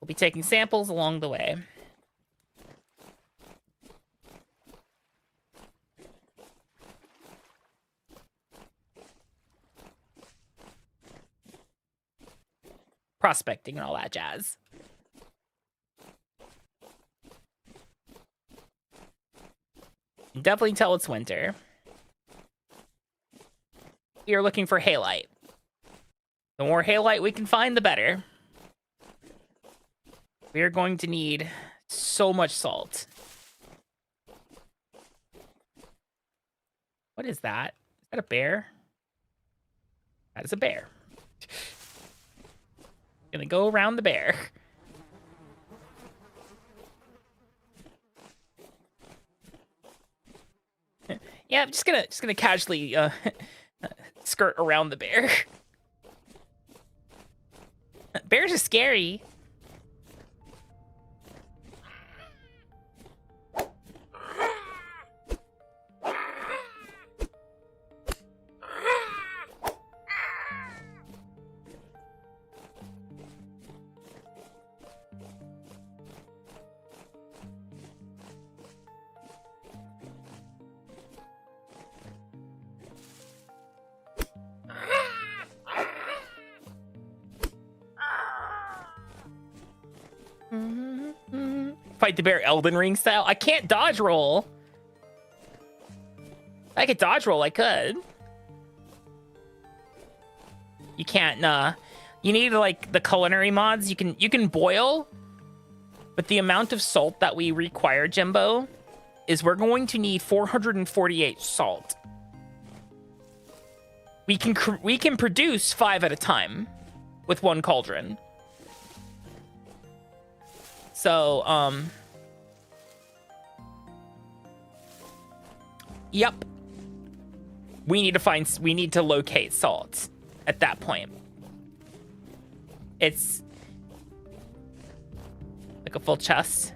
we'll be taking samples along the way. Prospecting and all that jazz. Definitely tell it's winter. We are looking for halite. The more halite we can find, the better. We are going to need so much salt. What is that? Is that a bear? That is a bear. Gonna go around the bear. Yeah, I'm just gonna casually skirt around the bear. Bears are scary. Fight the bear Elden Ring style. I can't dodge roll. I could dodge roll. I could. You can't. Nah. You need like the culinary mods. You can boil, but the amount of salt that we require, Jimbo, is we're going to need 448 salt. We can produce 5 at a time with 1 cauldron. So, yep. We need to locate salt at that point. It's like a full chest.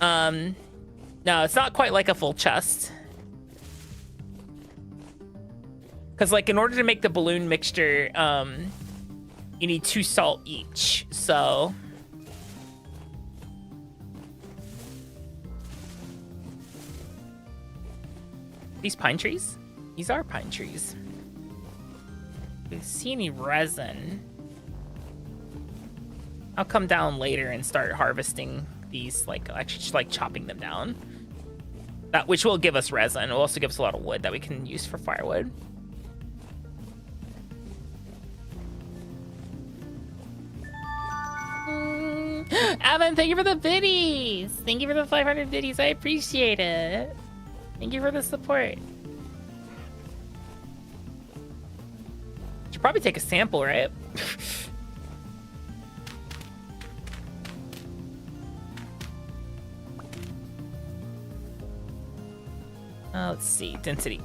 No, it's not quite like a full chest. Because, like, in order to make the balloon mixture, you need 2 salt each, so... These pine trees? These are pine trees. Do you see any resin? I'll come down later and start harvesting these, like, actually just, like, chopping them down. That, which will give us resin. It will also give us a lot of wood that we can use for firewood. Evan, thank you for the biddies. Thank you for the 500 biddies. I appreciate it. Thank you for the support. Should probably take a sample, right? Let's see. Density.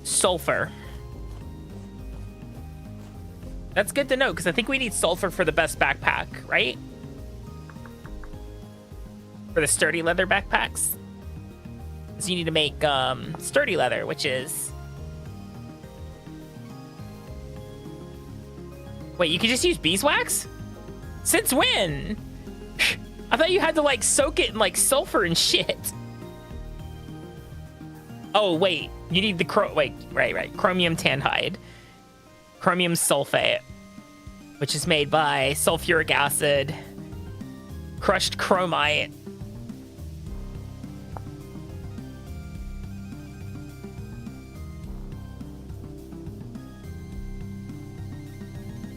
Sulfur. That's good to know, because I think we need sulfur for the best backpack, right? For the sturdy leather backpacks. So you need to make sturdy leather, which is... Wait, you can just use beeswax? Since when? I thought you had to, like, soak it in, like, sulfur and shit. Oh, wait. You need the wait, right. Chromium tanhide. Chromium sulfate, which is made by sulfuric acid, crushed chromite,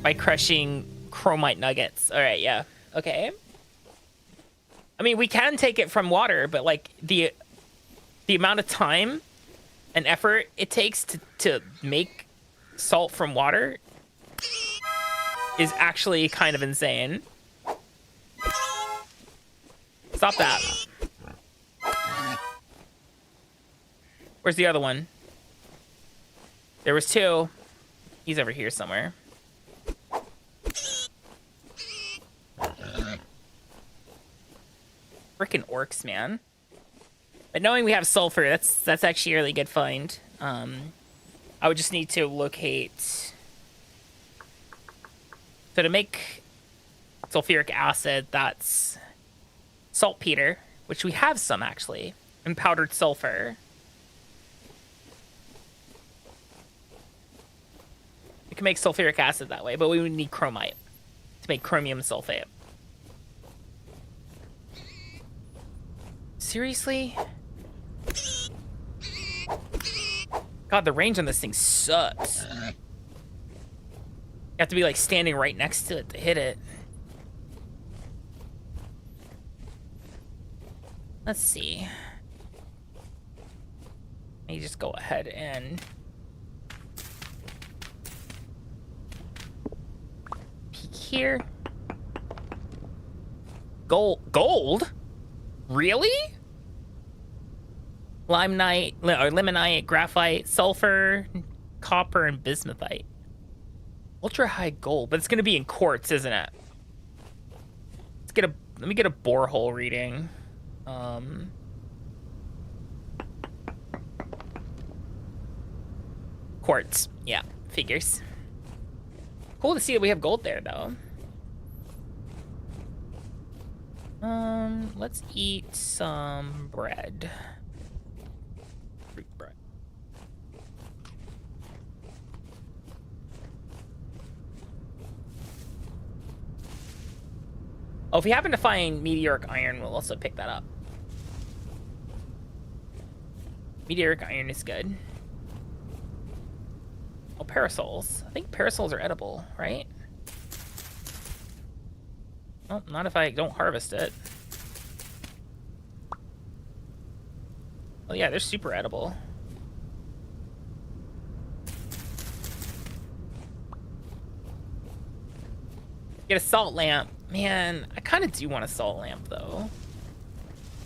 by crushing chromite nuggets. All right, yeah, okay. I mean, we can take it from water, but like the amount of time and effort it takes to make salt from water is actually kind of insane. Stop that. Where's the other one? There was two. He's over here somewhere. Frickin' orcs, man. But knowing we have sulfur, that's actually a really good find. I would just need to locate. So to make sulfuric acid, that's saltpeter, which we have some actually, and powdered sulfur. We can make sulfuric acid that way, but we would need chromite to make chromium sulfate. Seriously? God, the range on this thing sucks. You have to be like standing right next to it to hit it. Let's see. Let me just go ahead and peek here. Gold? Really? Limonite, graphite, sulfur, copper, and bismuthite. Ultra high gold, but it's gonna be in quartz, isn't it? Let me get a borehole reading. Quartz, yeah, figures. Cool to see that we have gold there, though. Let's eat some bread. Fruit bread. Oh, if we happen to find meteoric iron, we'll also pick that up. Meteoric iron is good. Oh, parasols. I think parasols are edible, right? Well, not if I don't harvest it. Oh yeah, they're super edible. Get a salt lamp. Man, I kind of do want a salt lamp, though.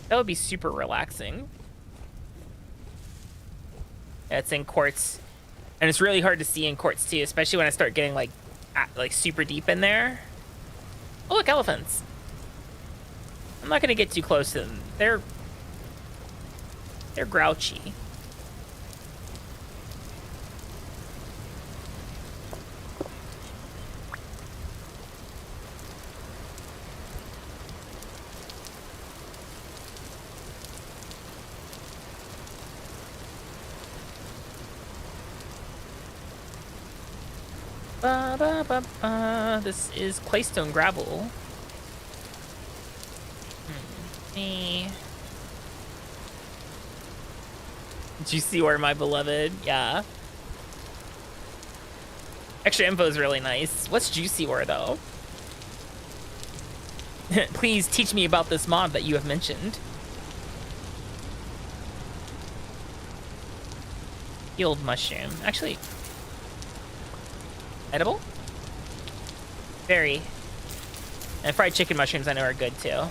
That would be super relaxing. Yeah, it's in quartz. And it's really hard to see in quartz, too, especially when I start getting, like super deep in there. Oh, look, elephants. I'm not going to get too close to them. They're grouchy. This is claystone gravel. Did you see where my beloved? Yeah. Extra info is really nice. What's juicy ore though? Please teach me about this mod that you have mentioned. Healed mushroom. Actually, edible? Very. And fried chicken mushrooms I know are good too.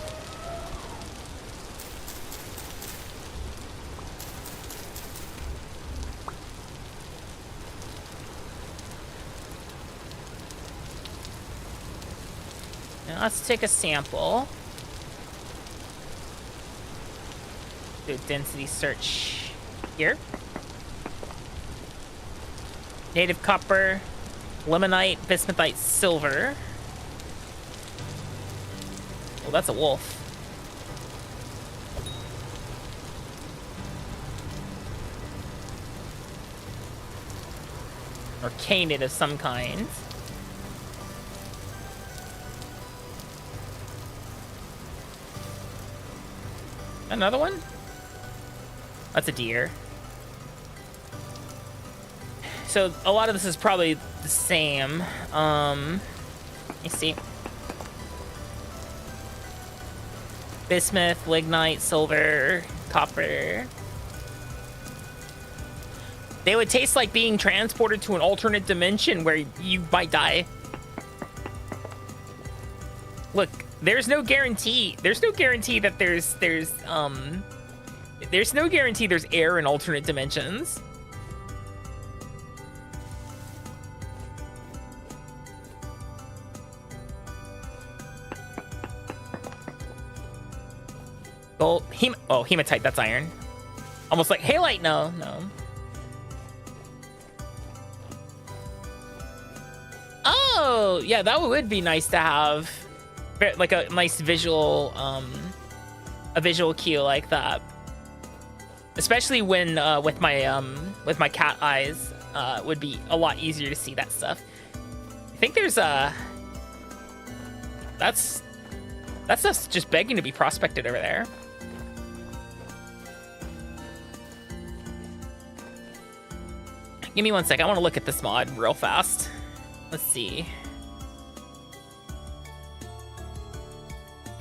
Now let's take a sample. Do a density search here. Native copper, limonite, bismuthite, silver. Oh, that's a wolf. Or canid of some kind. Another one? That's a deer. So a lot of this is probably the same. Let me see. Bismuth, lignite, silver, copper. They would taste like being transported to an alternate dimension where you might die. Look, there's no guarantee. There's no guarantee that there's no guarantee there's air in alternate dimensions. Gold, hematite, that's iron. Almost like halite, no. Oh, yeah, that would be nice to have, like a nice visual cue like that. Especially when with my cat eyes, would be a lot easier to see that stuff. I think there's that's just begging to be prospected over there. Give me 1 sec. I want to look at this mod real fast. Let's see.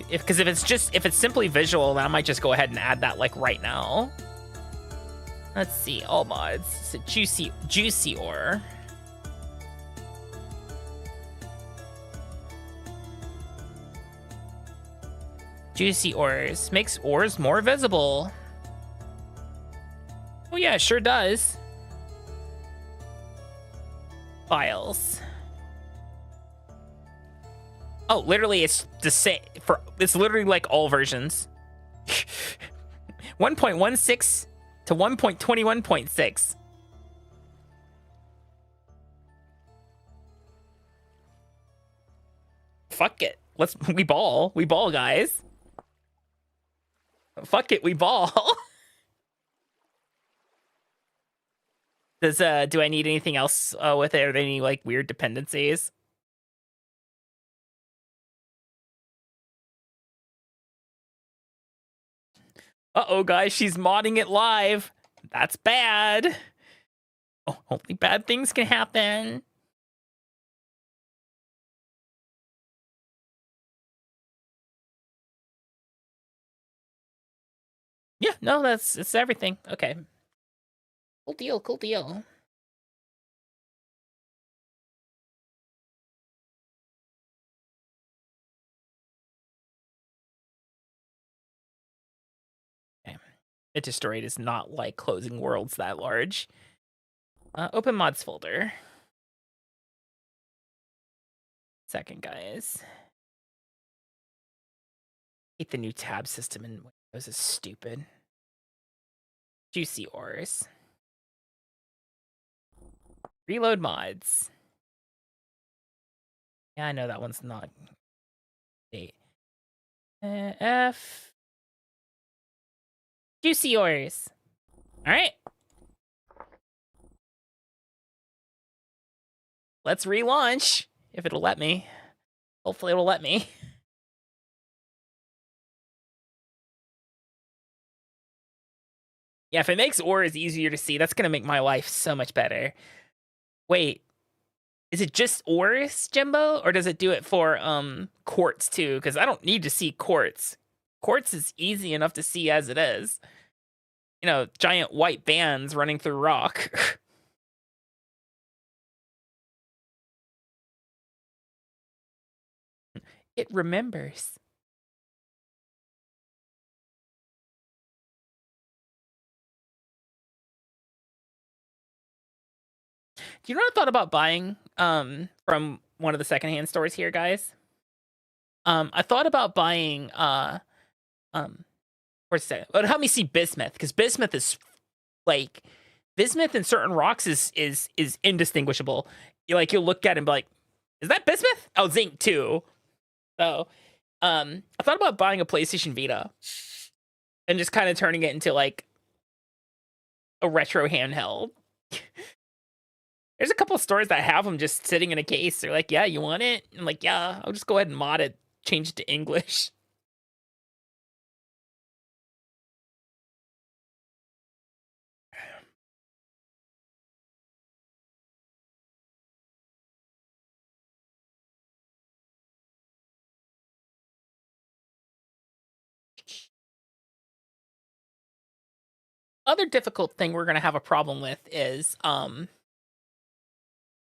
Because if it's simply visual, then I might just go ahead and add that like right now. Let's see, all mods. It's a juicy ore. Juicy ores makes ores more visible. Oh yeah, it sure does. Files. Oh, literally, it's the same for. It's literally like all versions. 1.16 to 1.21.6. Fuck it. We ball, guys. Fuck it, we ball. Do I need anything else with it? Are there any like weird dependencies? Uh-oh, guys, she's modding it live. That's bad. Oh, only bad things can happen. Yeah, no, it's everything. Okay. Cool deal, cool deal. Okay. It is not like closing worlds that large. Open mods folder. Second, guys. Hate the new tab system in Windows is stupid. Juicy ores. Reload mods. Yeah, I know that one's not. Date. F. Juicy ores. All right. Let's relaunch if it'll let me. Hopefully it'll let me. Yeah, if it makes ores easier to see, that's gonna make my life so much better. Wait, is it just ores, Jimbo, or does it do it for quartz too? Because I don't need to see quartz. Quartz is easy enough to see as it is. You know, giant white bands running through rock. It remembers. Do you know what I thought about buying from one of the secondhand stores here, guys? I thought about buying where's it? Well, help me see bismuth, because bismuth is like bismuth in certain rocks is indistinguishable. You'll look at it and be like, is that bismuth? Oh, zinc too. So I thought about buying a PlayStation Vita and just kind of turning it into like a retro handheld. There's a couple of stores that have them just sitting in a case. They're like, yeah, you want it? I'm like, yeah, I'll just go ahead and mod it, change it to English. other difficult thing we're gonna have a problem with is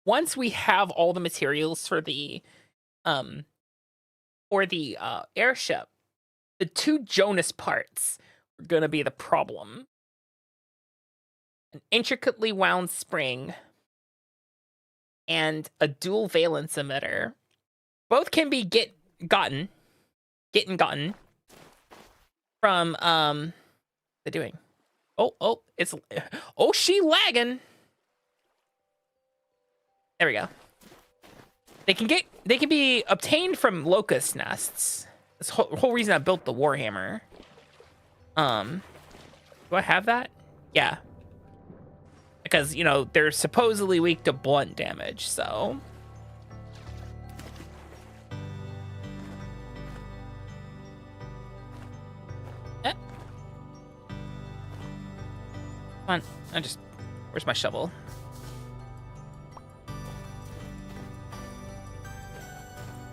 once we have all the materials for the airship, the 2 Jonas parts are gonna be the problem. An intricately wound spring and a dual valence emitter. Both can be gotten from they're doing. She lagging. There we go. They can be obtained from locust nests. That's the whole reason I built the Warhammer. Do I have that? Yeah. Because, you know, they're supposedly weak to blunt damage, so. Come on, where's my shovel?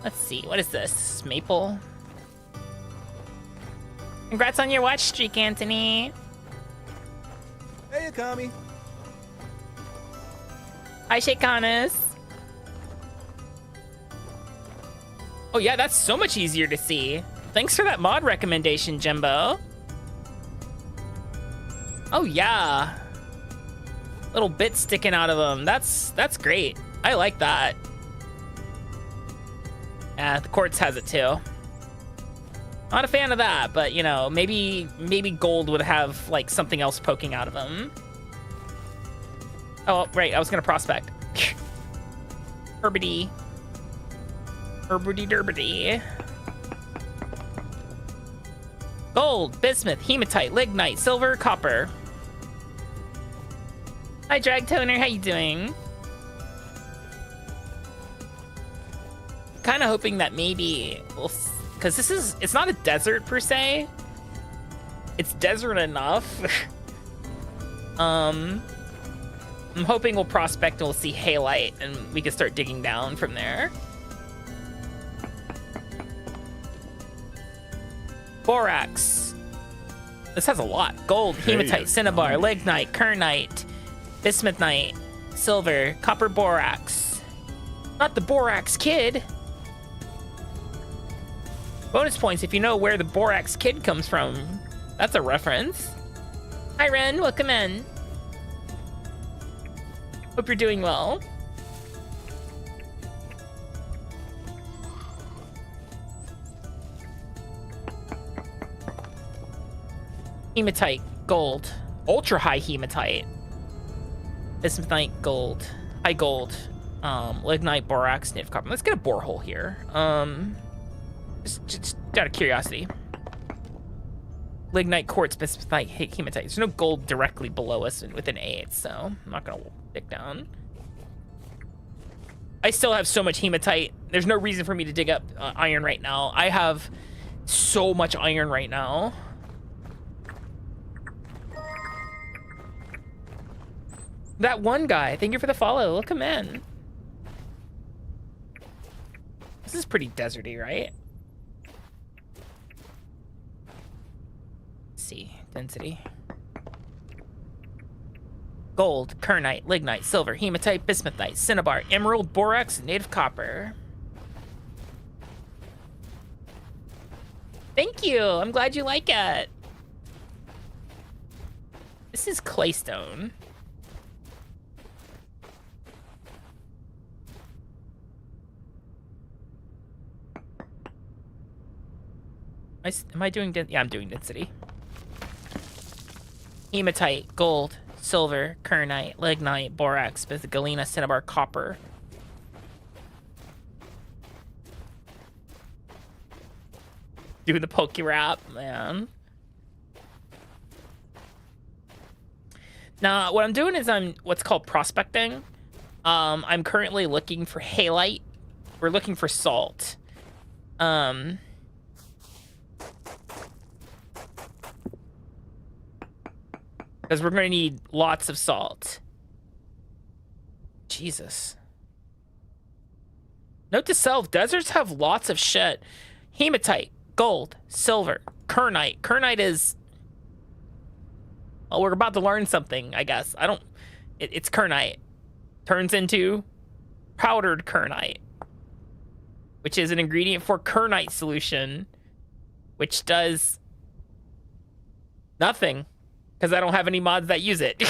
Let's see, what is this? This is maple. Congrats on your watch streak, Anthony. Hey, Akami. Hi, Shakeanis. Oh yeah, that's so much easier to see. Thanks for that mod recommendation, Jimbo. Oh yeah. Little bits sticking out of them. That's great. I like that. Yeah, the quartz has it too. Not a fan of that, but you know, maybe gold would have like something else poking out of them. Oh, right, I was gonna prospect. Herbity. Herbity derbity. Gold, bismuth, hematite, lignite, silver, copper. Hi, Drag Toner, how you doing? Kind of hoping that maybe we'll, because it's not a desert per se. It's desert enough. I'm hoping we'll prospect and we'll see halite and we can start digging down from there. Borax. This has a lot. Gold, hematite, cinnabar, lignite, kernite, bismuthnite, silver, copper borax. Not the borax kid. Bonus points if you know where the borax kid comes from. That's a reference. Hi, Ren. Welcome in. Hope you're doing well. Hematite, gold. Ultra high hematite. Bismuthnite, gold. High gold. Lignite, borax, native copper. Let's get a borehole here. Just out of curiosity. Lignite, quartz, bismuthnite, hematite. There's no gold directly below us within 8, so I'm not gonna dig down. I still have so much hematite. There's no reason for me to dig up iron right now. I have so much iron right now. That one guy, thank you for the follow. Welcome in. This is pretty deserty, right? Let's see, density. Gold, kernite, lignite, silver, hematite, bismuthnite, cinnabar, emerald, borax, native copper. Thank you. I'm glad you like it. This is claystone. Am I doing density? Yeah, I'm doing density. Hematite, gold, silver, kernite, lignite, borax, galena, cinnabar, copper. Doing the pokey rap, man. Now, what I'm doing is I'm what's called prospecting. I'm currently looking for halite. We're looking for salt. Because we're going to need lots of salt. Jesus. Note to self, deserts have lots of shit. Hematite, gold, silver, kernite. Kernite is Well, we're about to learn something, I guess. It's kernite. Turns into powdered kernite, which is an ingredient for kernite solution, which does nothing because I don't have any mods that use it.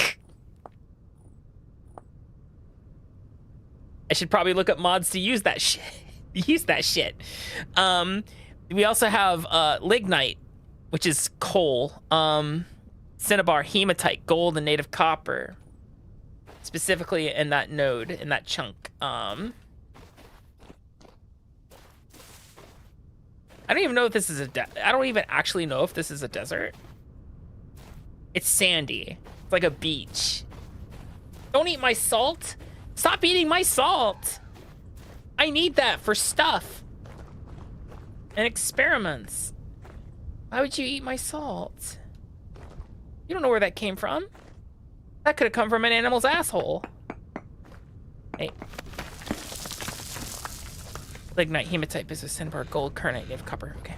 I should probably look up mods to use that shit. We also have lignite, which is coal, cinnabar, hematite, gold, and native copper, specifically in that node, in that chunk. I don't even know if this is I don't even actually know if this is a desert. It's sandy. It's like a beach. Don't eat my salt. Stop eating my salt. I need that for stuff and experiments. Why would you eat my salt? You don't know where that came from. That could have come from an animal's asshole. Hey. Lignite, hematite, business, cinnabar, gold, kernite, native copper. Okay.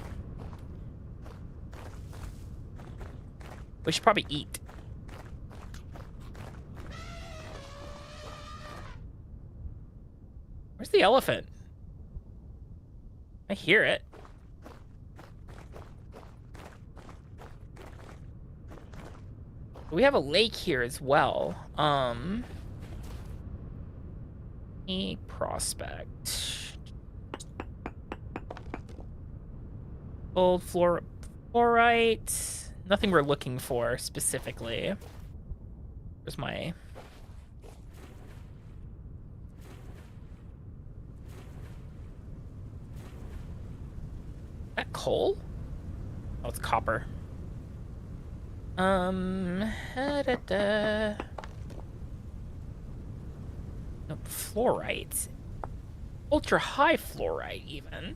We should probably eat. Where's the elephant? I hear it. We have a lake here as well. A prospect. Gold, fluorite. Nothing we're looking for specifically. Where's my... that coal? Oh, it's copper. No, fluorite. Ultra high fluorite even.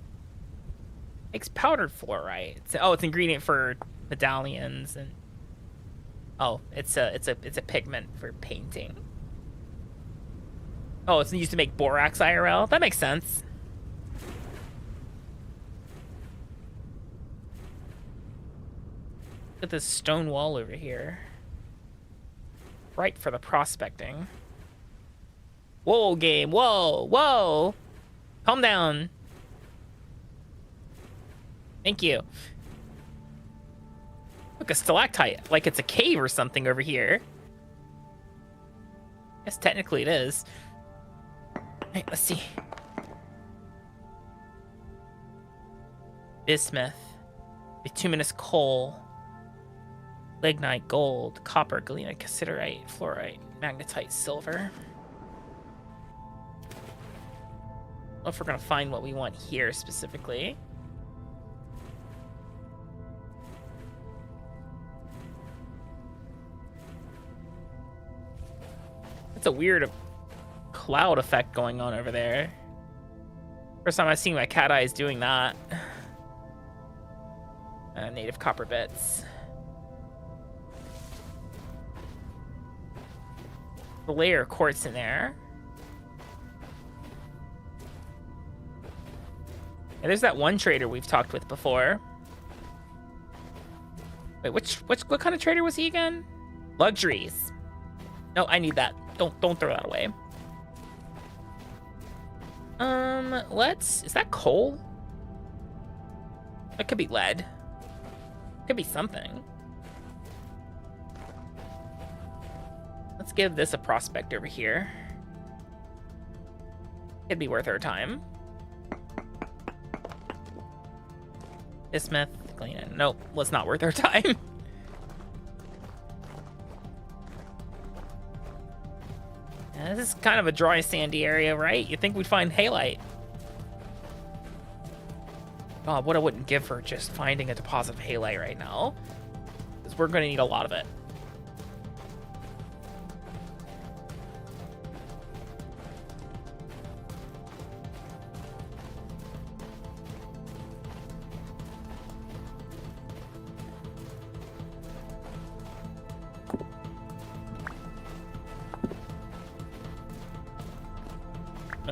Makes powdered fluorite. Oh, it's an ingredient for medallions and it's a pigment for painting. Oh, it's used to make borax IRL. That makes sense. Look at this stone wall over here. Right for the prospecting. Whoa, game. Whoa, whoa. Calm down. Thank you. Look, a stalactite. Like it's a cave or something over here. Yes, technically it is. Alright, let's see. Bismuth. Bituminous coal. Lignite, gold, copper, galena, cassiterite, fluorite, magnetite, silver. I don't know if we're gonna find what we want here specifically. It's a weird cloud effect going on over there. First time I've seen my cat eyes doing that. Native copper bits. The layer of quartz in there. And there's that one trader we've talked with before. Wait, what kind of trader was he again? Luxuries. No, I need that. Don't throw that away. Is that coal? That could be lead. Could be something. Let's give this a prospect over here. It'd be worth our time. Bismuth, galena. Nope, well, it's not worth our time. Yeah, this is kind of a dry, sandy area, right? You'd think we'd find halite. Oh, what I wouldn't give for just finding a deposit of halite right now. Because we're going to need a lot of it.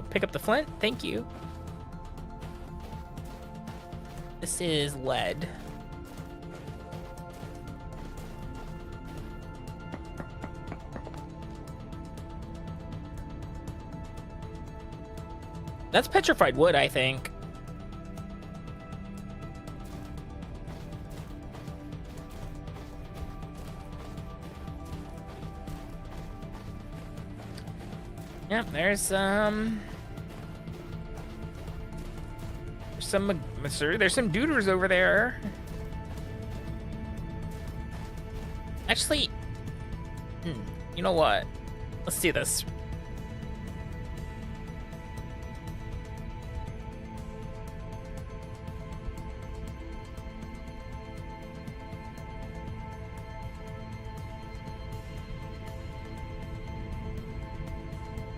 Pick up the flint, thank you. This is lead. That's petrified wood, I think. Yeah, there's some duders over there. Actually, you know what? Let's see this.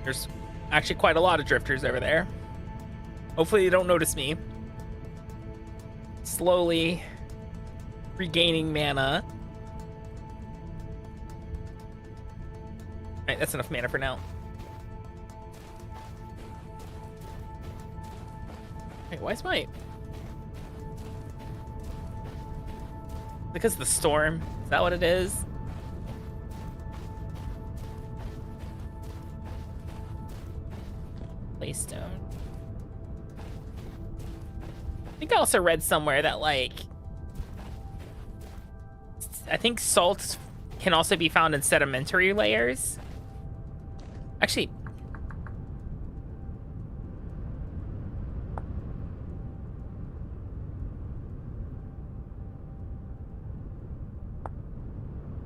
There's actually quite a lot of drifters over there. Hopefully they don't notice me. Slowly regaining mana. Alright, that's enough mana for now. Wait, why is my... Because of the storm? Is that what it is? Stone. I think I also read somewhere that, like, I think salts can also be found in sedimentary layers. Actually,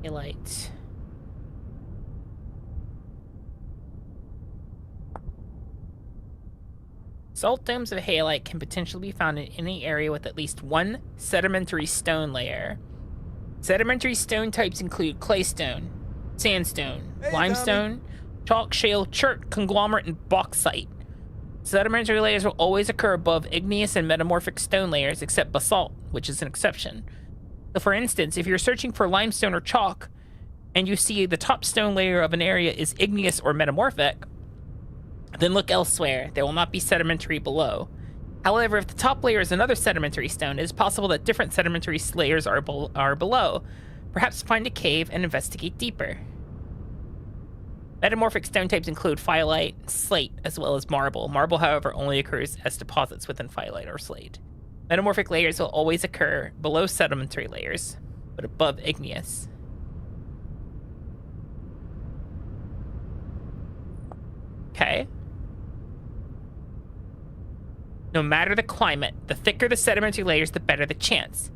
highlight. Salt domes of halite can potentially be found in any area with at least one sedimentary stone layer. Sedimentary stone types include claystone, sandstone, limestone, chalk, shale, chert, conglomerate, and bauxite. Sedimentary layers will always occur above igneous and metamorphic stone layers, except basalt, which is an exception. So for instance, if you're searching for limestone or chalk, and you see the top stone layer of an area is igneous or metamorphic, then look elsewhere. There will not be sedimentary below. However, if the top layer is another sedimentary stone, it is possible that different sedimentary layers are below. Perhaps find a cave and investigate deeper. Metamorphic stone types include phyllite, slate, as well as marble. Marble, however, only occurs as deposits within phyllite or slate. Metamorphic layers will always occur below sedimentary layers, but above igneous. Okay. No matter the climate, the thicker the sedimentary layers, the better the chance.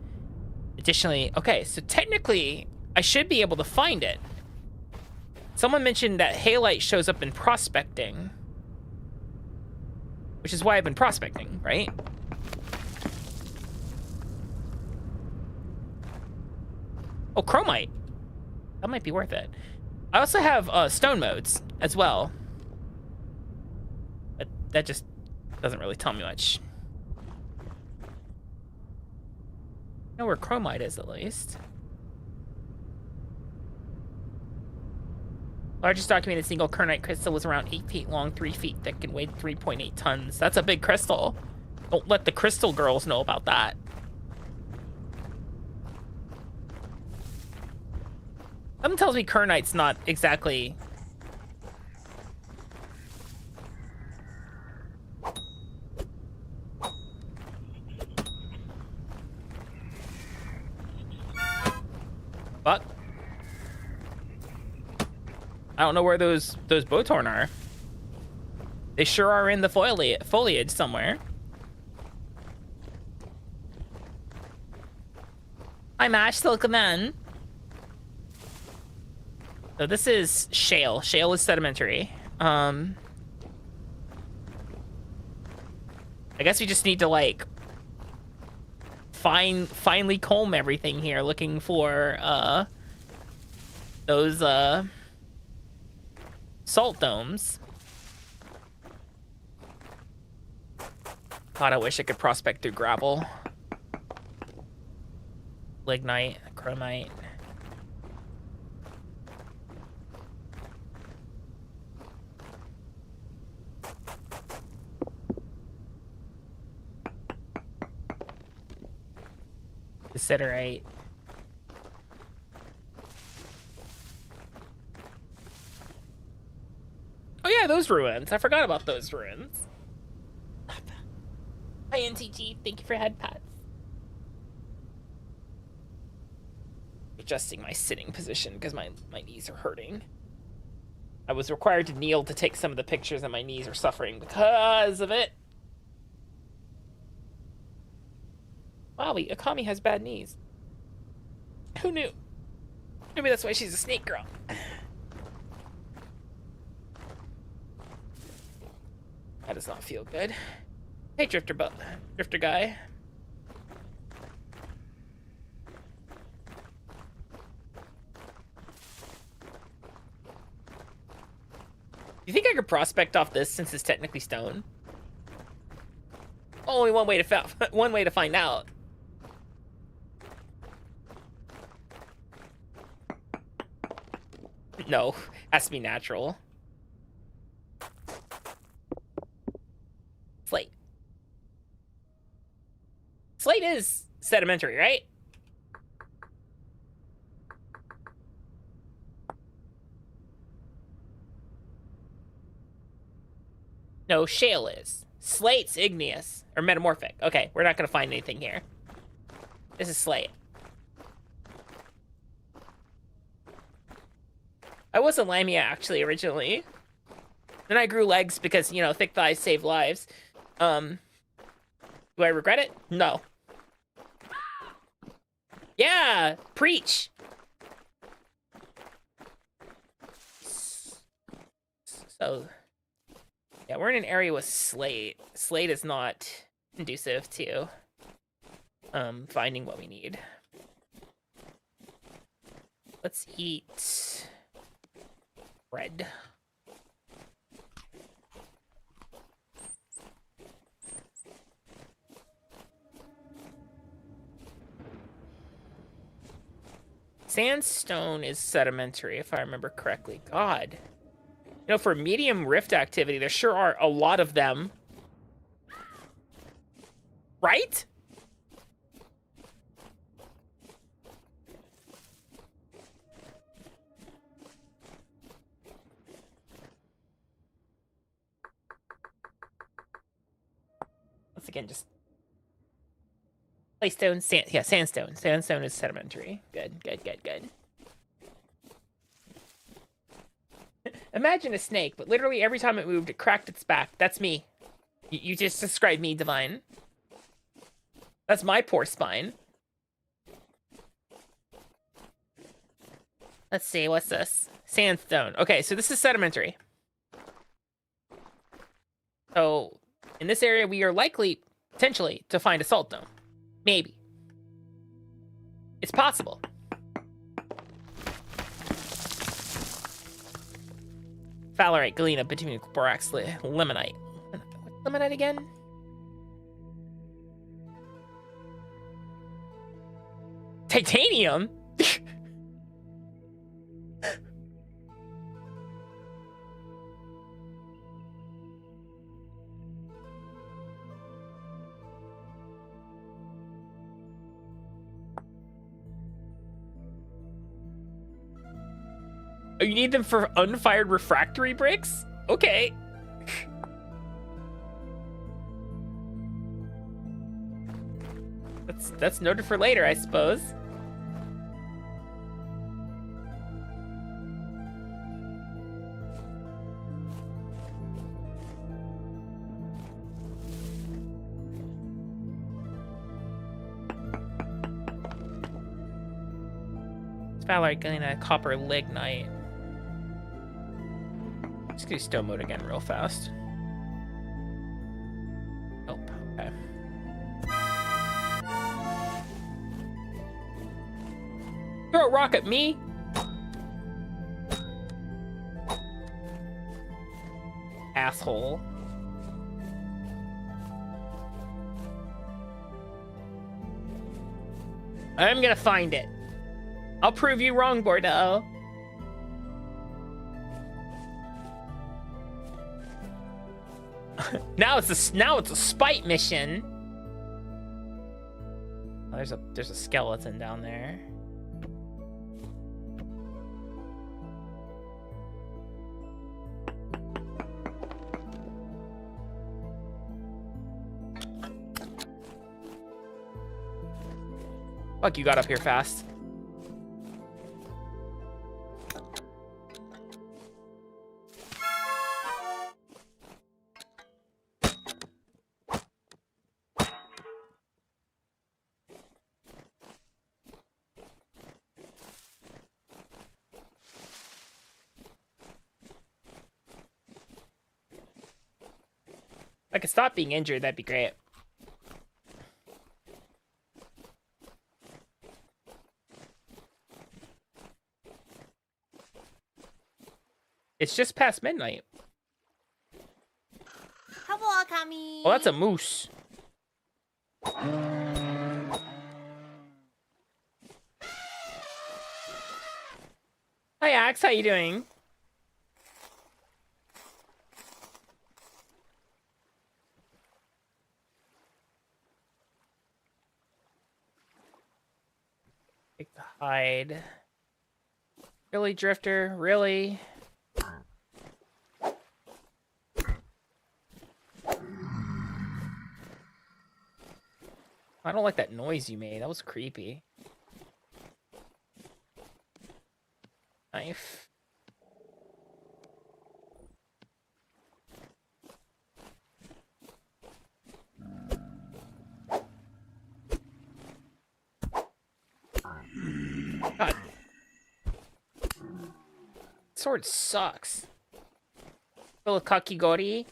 Additionally, okay, so technically, I should be able to find it. Someone mentioned that halite shows up in prospecting, which is why I've been prospecting, right? Oh, chromite. That might be worth it. I also have stone modes as well. But that just doesn't really tell me much. I know where chromite is, at least. Largest documented single kernite crystal was around 8 feet long, 3 feet thick, and weighed 3.8 tons. That's a big crystal. Don't let the crystal girls know about that. Something tells me kernite's not exactly... Fuck. I don't know where those Botorn are. They sure are in the foliage somewhere. Hi, Mash. Still come in. So this is shale. Shale is sedimentary. I guess we just need to, like, finely comb everything here, looking for those salt domes. God, I wish I could prospect through gravel. Lignite, chromite. Considerate. Oh yeah, those ruins. I forgot about those ruins. Hi, NTG. Thank you for head pats. Adjusting my sitting position because my knees are hurting. I was required to kneel to take some of the pictures and my knees are suffering because of it. Wow, Akami has bad knees. Who knew? Maybe that's why she's a snake girl. That does not feel good. Hey, drifter guy. You think I could prospect off this since it's technically stone? Only one way to find out. No, has to be natural. Slate. Slate is sedimentary, right? No, shale is. Slate's igneous or metamorphic. Okay, we're not gonna find anything here. This is slate. I was a lamia actually originally. Then I grew legs because, you know, thick thighs save lives. Do I regret it? No. Yeah, preach. So, yeah, we're in an area with slate. Slate is not conducive to finding what we need. Let's eat bread. Sandstone is sedimentary, if I remember correctly. God. You know, for medium rift activity, there sure are a lot of them. Right? Once again, just claystone, sand. Yeah, sandstone. Sandstone is sedimentary. Good, good, good, good. Imagine a snake, but literally every time it moved, it cracked its back. That's me. You just described me, Divine. That's my poor spine. Let's see, what's this? Sandstone. Okay, so this is sedimentary. So, in this area, we are likely, potentially, to find a salt dome. Maybe. It's possible. Valerite, galena, bitumen, borax, limonite. What's limonite again? Titanium? Oh, you need them for unfired refractory bricks? Okay. That's noted for later, I suppose. Valerite, galena, copper, lignite. Let's do stone mode again real fast. Nope. Okay. Throw a rock at me. Asshole. I'm gonna find it. I'll prove you wrong, Bordeaux. now it's a spite mission. Oh, there's a skeleton down there. Fuck, you got up here fast. If I could stop being injured, that'd be great. It's just past midnight. Hello, Akami. Oh, that's a moose. Hi, Axe. How you doing? Take the hide. Really, Drifter? Really? I don't like that noise you made. That was creepy. Knife. God. Sword sucks. Full of kakigori.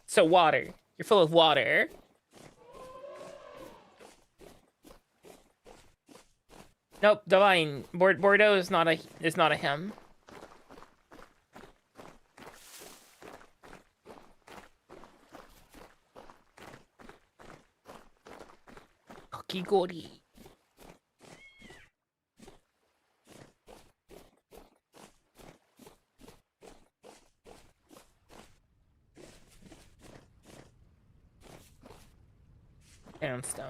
So water. You're full of water. Nope, Divine. Bordeaux is not a him. Kakigori. Sandstone.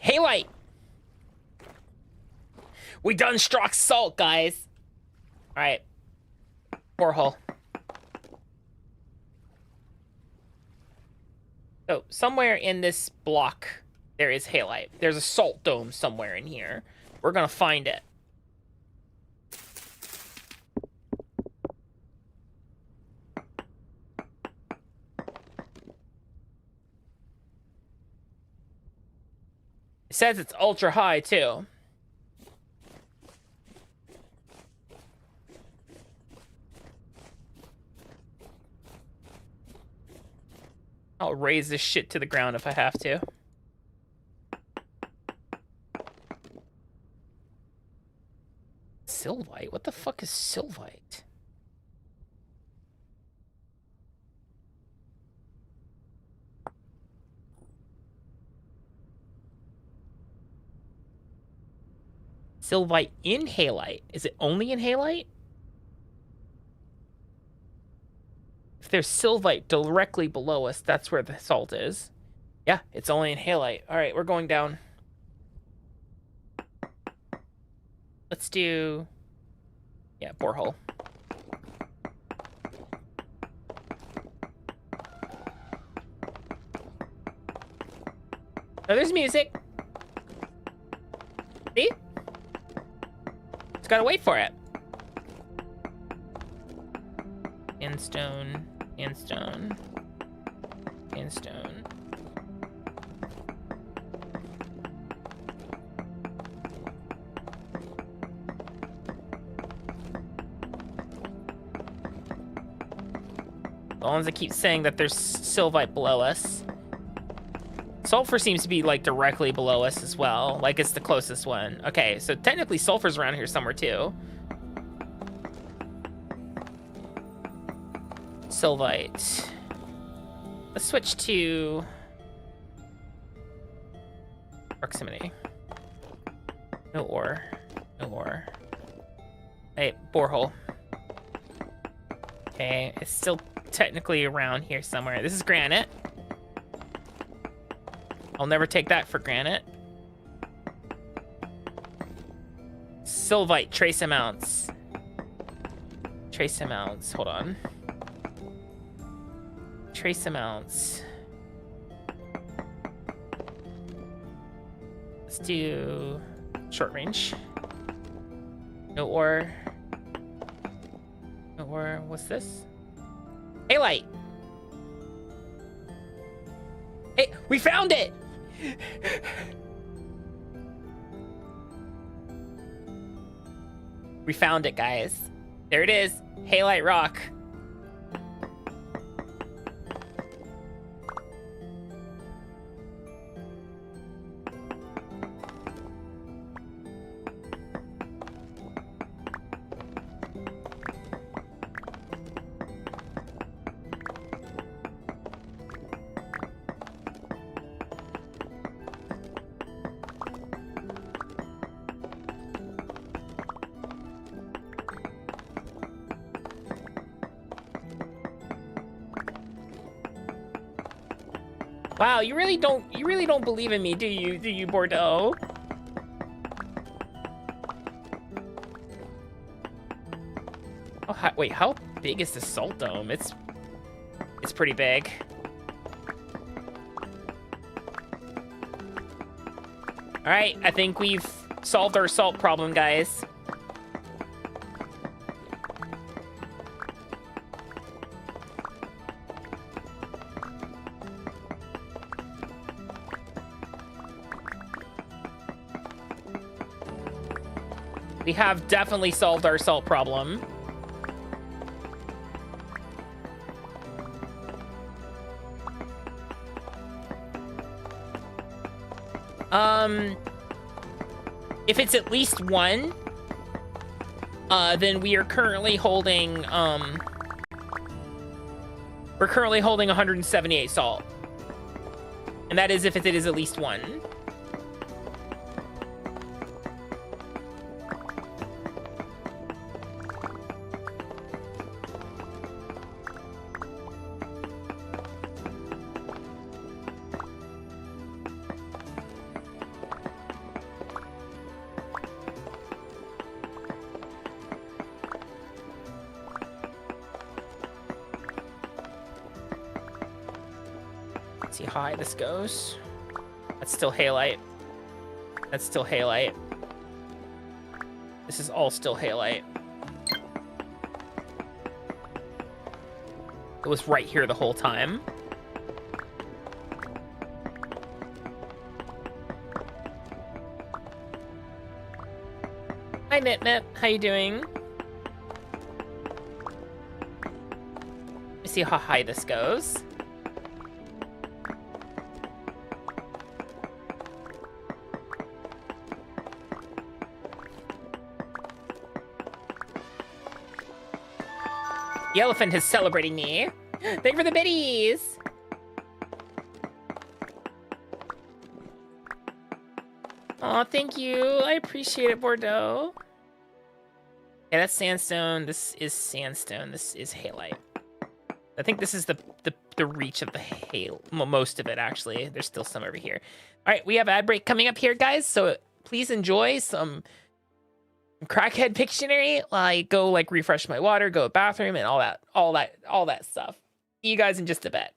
Halite! We done struck salt, guys. Alright. Borehole. So, somewhere in this block, there is halite. There's a salt dome somewhere in here. We're gonna find it. It says it's ultra high, too. I'll raise this shit to the ground if I have to. Sylvite? What the fuck is Sylvite? Sylvite in halite. Is it only in halite? If there's sylvite directly below us, that's where the salt is. Yeah, it's only in halite. All right, we're going down. Let's do... yeah, borehole. Oh, there's music. See? Just gotta wait for it. And stone, and stone, and stone. The ones that keep saying that there's sylvite below us. Sulfur seems to be, like, directly below us as well. Like, it's the closest one. Okay, so technically sulfur's around here somewhere, too. Sylvite. Let's switch to... proximity. No ore. No ore. Hey, borehole. Okay, it's still technically around here somewhere. This is granite. I'll never take that for granted. Sylvite, trace amounts. Trace amounts. Hold on. Trace amounts. Let's do short range. No ore. No ore. What's this? Halite. Hey, we found it! We found it, guys. There it is. Halite rock. Wow, you really don't believe in me, do you, Bordeaux? Oh, wait, how big is the salt dome? It's pretty big. All right, I think we've solved our salt problem, guys. We have definitely solved our salt problem. If it's at least one, then we are currently holding, we're currently holding 178 salt. And that is if it is at least one. See how high this goes. That's still halite. That's still halite. This is all still halite. It was right here the whole time. Hi, Nip Nip. How you doing? Let's see how high this goes. The elephant is celebrating me. Thank you for the biddies. Aw, thank you. I appreciate it, Bordeaux. Yeah, that's sandstone. This is sandstone. This is halite. I think this is the reach of the hail. Well, most of it, actually. There's still some over here. All right, we have ad break coming up here, guys. So please enjoy some Crackhead Pictionary. Like, go like refresh my water, go to the bathroom, and all that stuff. See you guys in just a bit.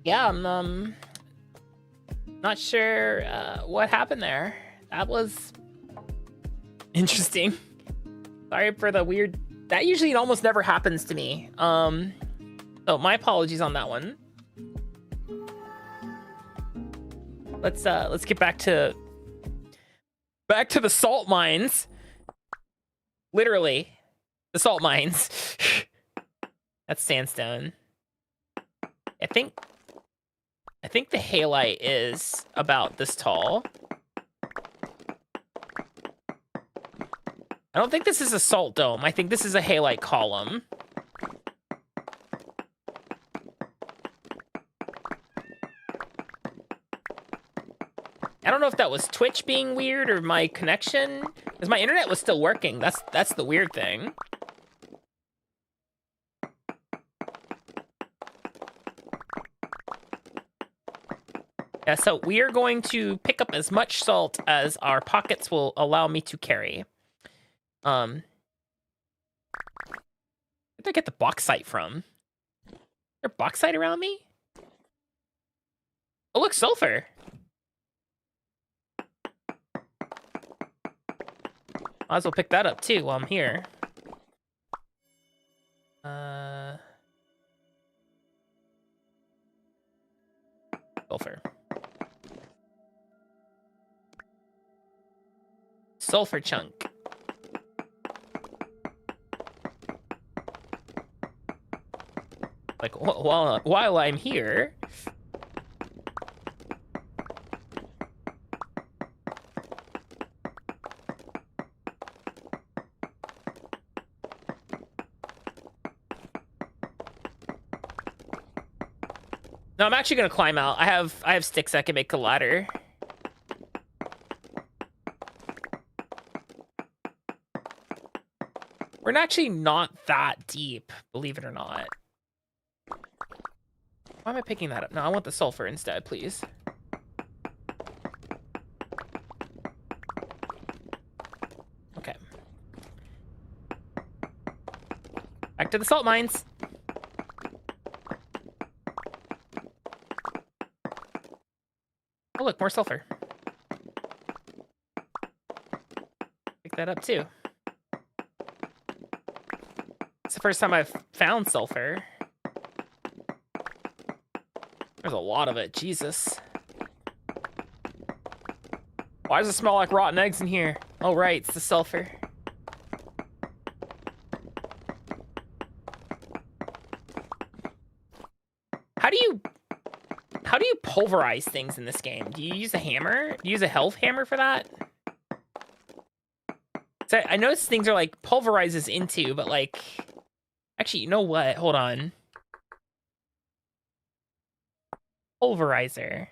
Yeah, I'm not sure what happened there. That was interesting. Sorry for the weird. That usually almost never happens to me. So my apologies on that one. Let's get back to the salt mines. Literally, the salt mines. That's sandstone. I think the halite is about this tall. I don't think this is a salt dome. I think this is a halite column. I don't know if that was Twitch being weird or my connection, because my internet was still working. That's the weird thing. Yeah, so we are going to pick up as much salt as our pockets will allow me to carry. Where did I get the bauxite from? Is there bauxite around me? Oh, look, sulfur. Might as well pick that up too while I'm here. Sulfur. Sulfur chunk. Like while I'm here. No, I'm actually gonna climb out. I have sticks that can make a ladder. We're actually not that deep, believe it or not. Why am I picking that up? No, I want the sulfur instead, please. Okay. Back to the salt mines. Oh, look, more sulfur. Pick that up, too. It's the first time I've found sulfur. There's a lot of it, Jesus. Why does it smell like rotten eggs in here? Oh, right, it's the sulfur. How do you pulverize things in this game? Do you use a hammer? Do you use a health hammer for that? So I notice things are like pulverizes into, but like, actually, you know what? Hold on. Pulverizer.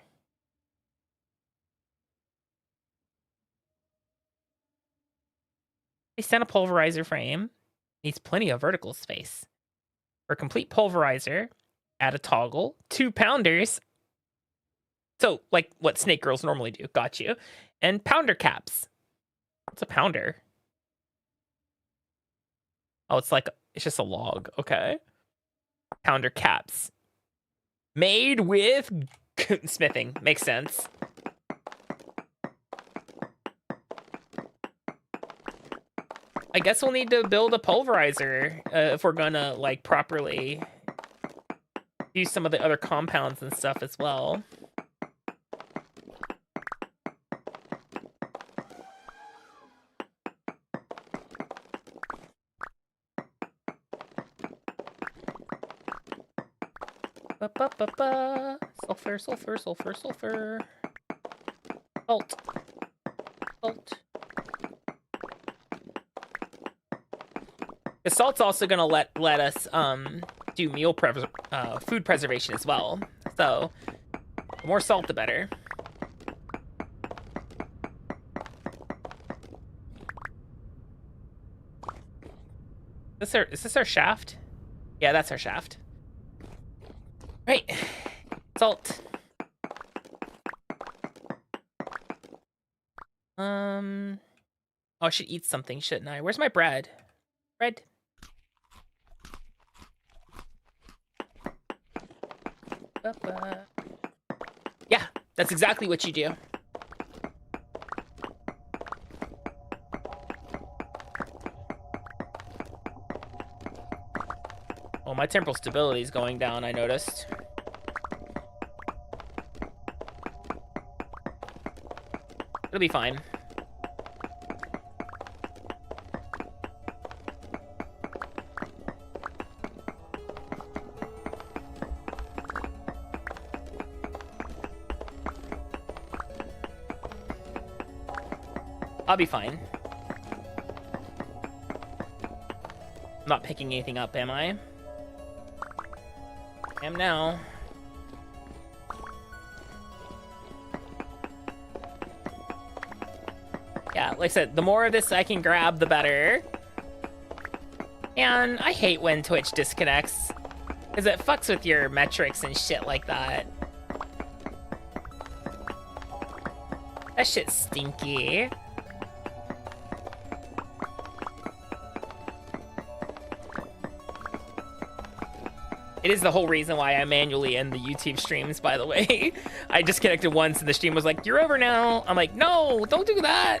They sent a pulverizer frame. Needs plenty of vertical space. For a complete pulverizer, add a toggle, 2 pounders. So, like what snake girls normally do. Got you. And pounder caps. What's a pounder? Oh, it's just a log. Okay. Pounder caps. Made with smithing. Makes sense. I guess we'll need to build a pulverizer if we're gonna, like, properly use some of the other compounds and stuff as well. Sulfur, sulfur, sulfur, sulfur. Salt. Salt. The salt's also gonna let us do food preservation as well. So the more salt, the better. Is this our shaft? Yeah, that's our shaft. Right. Salt. Oh, I should eat something, shouldn't I? Where's my bread? Bread. Yeah, that's exactly what you do. Oh, my temporal stability is going down, I noticed. It'll be fine. I'll be fine. I'm not picking anything up, am I? I am now. Yeah, like I said, the more of this I can grab, the better. And I hate when Twitch disconnects, because it fucks with your metrics and shit like that. That shit's stinky. It is the whole reason why I manually end the YouTube streams, by the way. I disconnected once and the stream was like, "You're over now." I'm like, no, don't do that.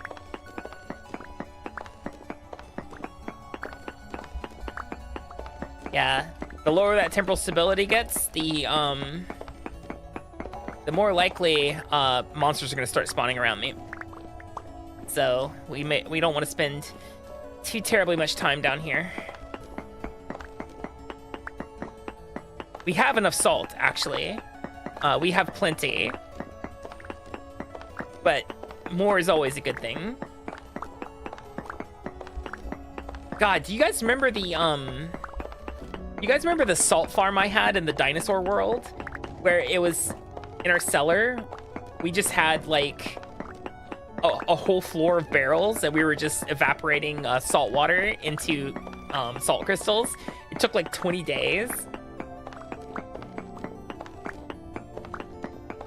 Yeah, the lower that temporal stability gets, the more likely monsters are gonna start spawning around me. So we don't want to spend too terribly much time down here. We have enough salt, actually. We have plenty. But more is always a good thing. God, do you guys remember the, you guys remember the salt farm I had in the dinosaur world? Where it was in our cellar, we just had, like, a whole floor of barrels, and we were just evaporating salt water into salt crystals. It took, like, 20 days.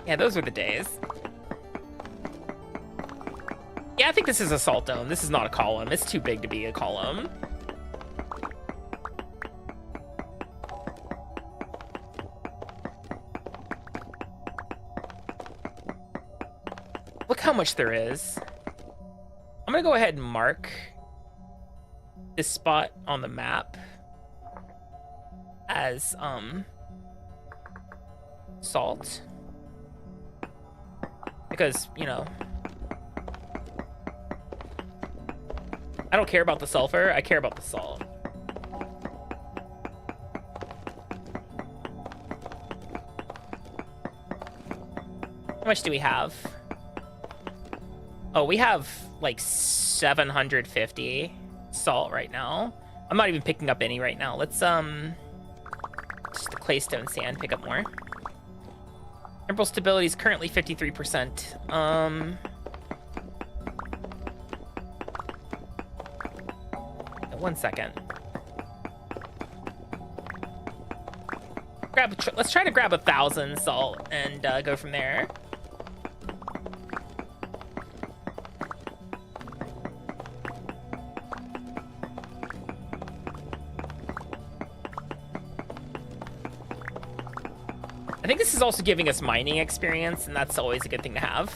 Yeah, those were the days. Yeah, I think this is a salt dome. This is not a column. It's too big to be a column. Look how much there is. I'm gonna go ahead and mark this spot on the map as salt. Because, you know, I don't care about the sulfur, I care about the salt. How much do we have? Oh, we have like 750 salt right now. I'm not even picking up any right now. Let's just the claystone sand, pick up more. Temporal stability is currently 53%. 1 second. Let's try to grab 1,000 salt and go from there. I think this is also giving us mining experience, and that's always a good thing to have.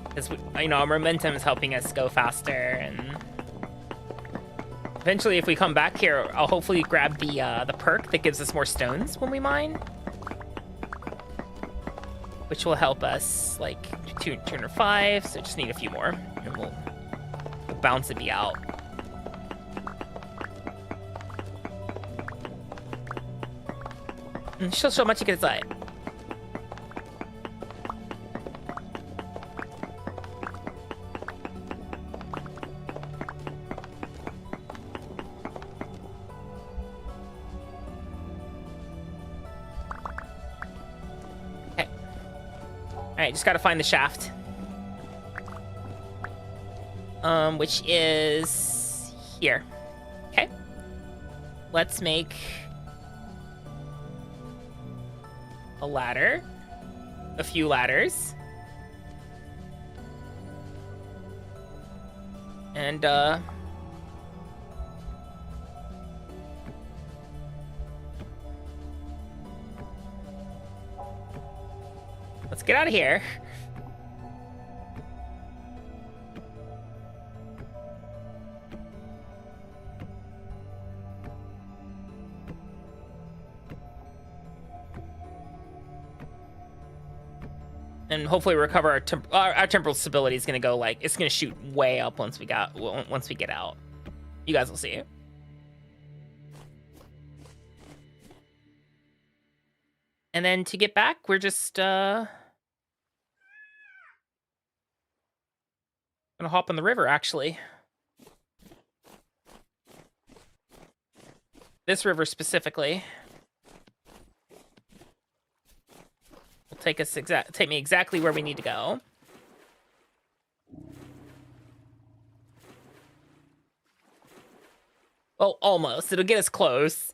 Because, you know, our momentum is helping us go faster, and eventually if we come back here, I'll hopefully grab the perk that gives us more stones when we mine. Which will help us, like, 205, so just need a few more, and we'll bounce it out. She'll show much you get inside. Alright, just gotta find the shaft. Which is here. Okay. Let's make a ladder, a few ladders. And, let's get out of here. And hopefully recover our temporal stability is gonna go like it's gonna shoot way up once we get out. You guys will see. And then to get back, we're just gonna hop on the river. Actually, this river specifically. Take me exactly where we need to go. Well, almost. It'll get us close.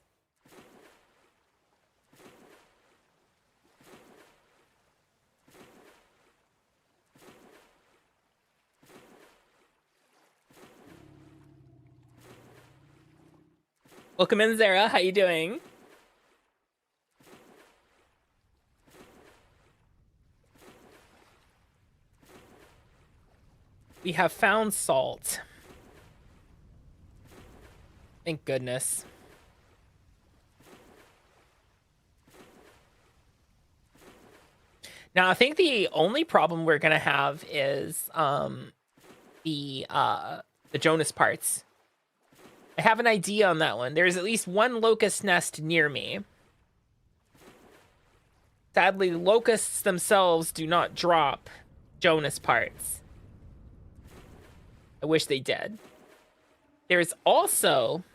Welcome in, Zara. How you doing? We have found salt. Thank goodness. Now, I think the only problem we're gonna have is the Jonas parts. I have an idea on that one. There's at least one locust nest near me. Sadly, locusts themselves do not drop Jonas parts. I wish they did. There's also,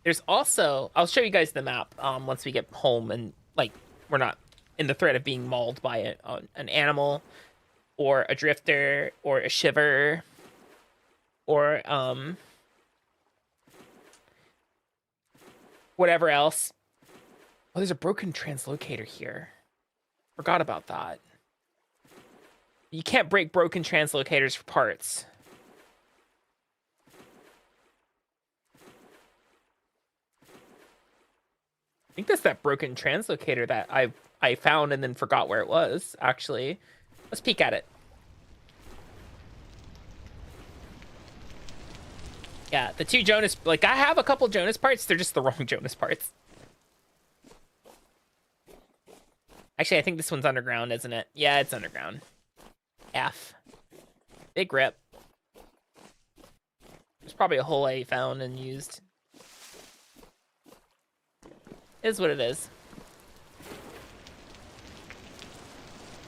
I'll show you guys the map once we get home and like we're not in the threat of being mauled by an animal or a drifter or a shiver or whatever else. Oh, there's a broken translocator here. Forgot about that. You can't break broken translocators for parts. I think that's that broken translocator that I found and then forgot where it was, actually. Let's peek at it. Yeah, the two Jonas... Like, I have a couple Jonas parts. They're just the wrong Jonas parts. Actually, I think this one's underground, isn't it? Yeah, it's underground. F. Big rip. There's probably a hole I found and used. It is what it is.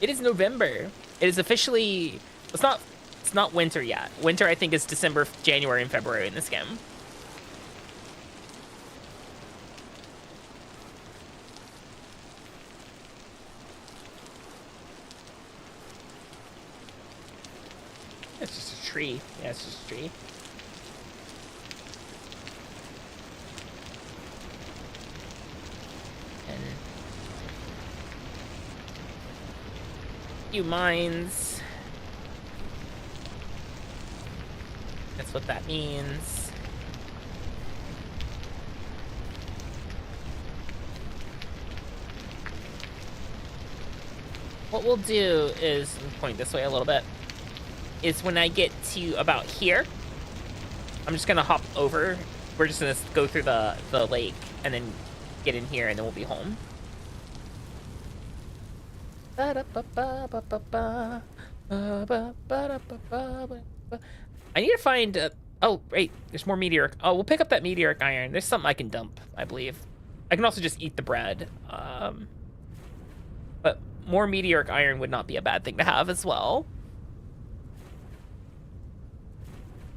It is November. It is officially... It's not winter yet. Winter, I think, is December, January, and February in this game. It's just a tree. Yeah, it's just a tree. And a few mines. That's what that means. What we'll do is, let me point this way a little bit, is when I get to about here, I'm just gonna hop over. We're just gonna go through the lake and then get in here and then we'll be home. I need to find oh wait, there's more meteoric. Oh, we'll pick up that meteoric iron. There's something I can dump, I believe. I can also just eat the bread. But more meteoric iron would not be a bad thing to have as well.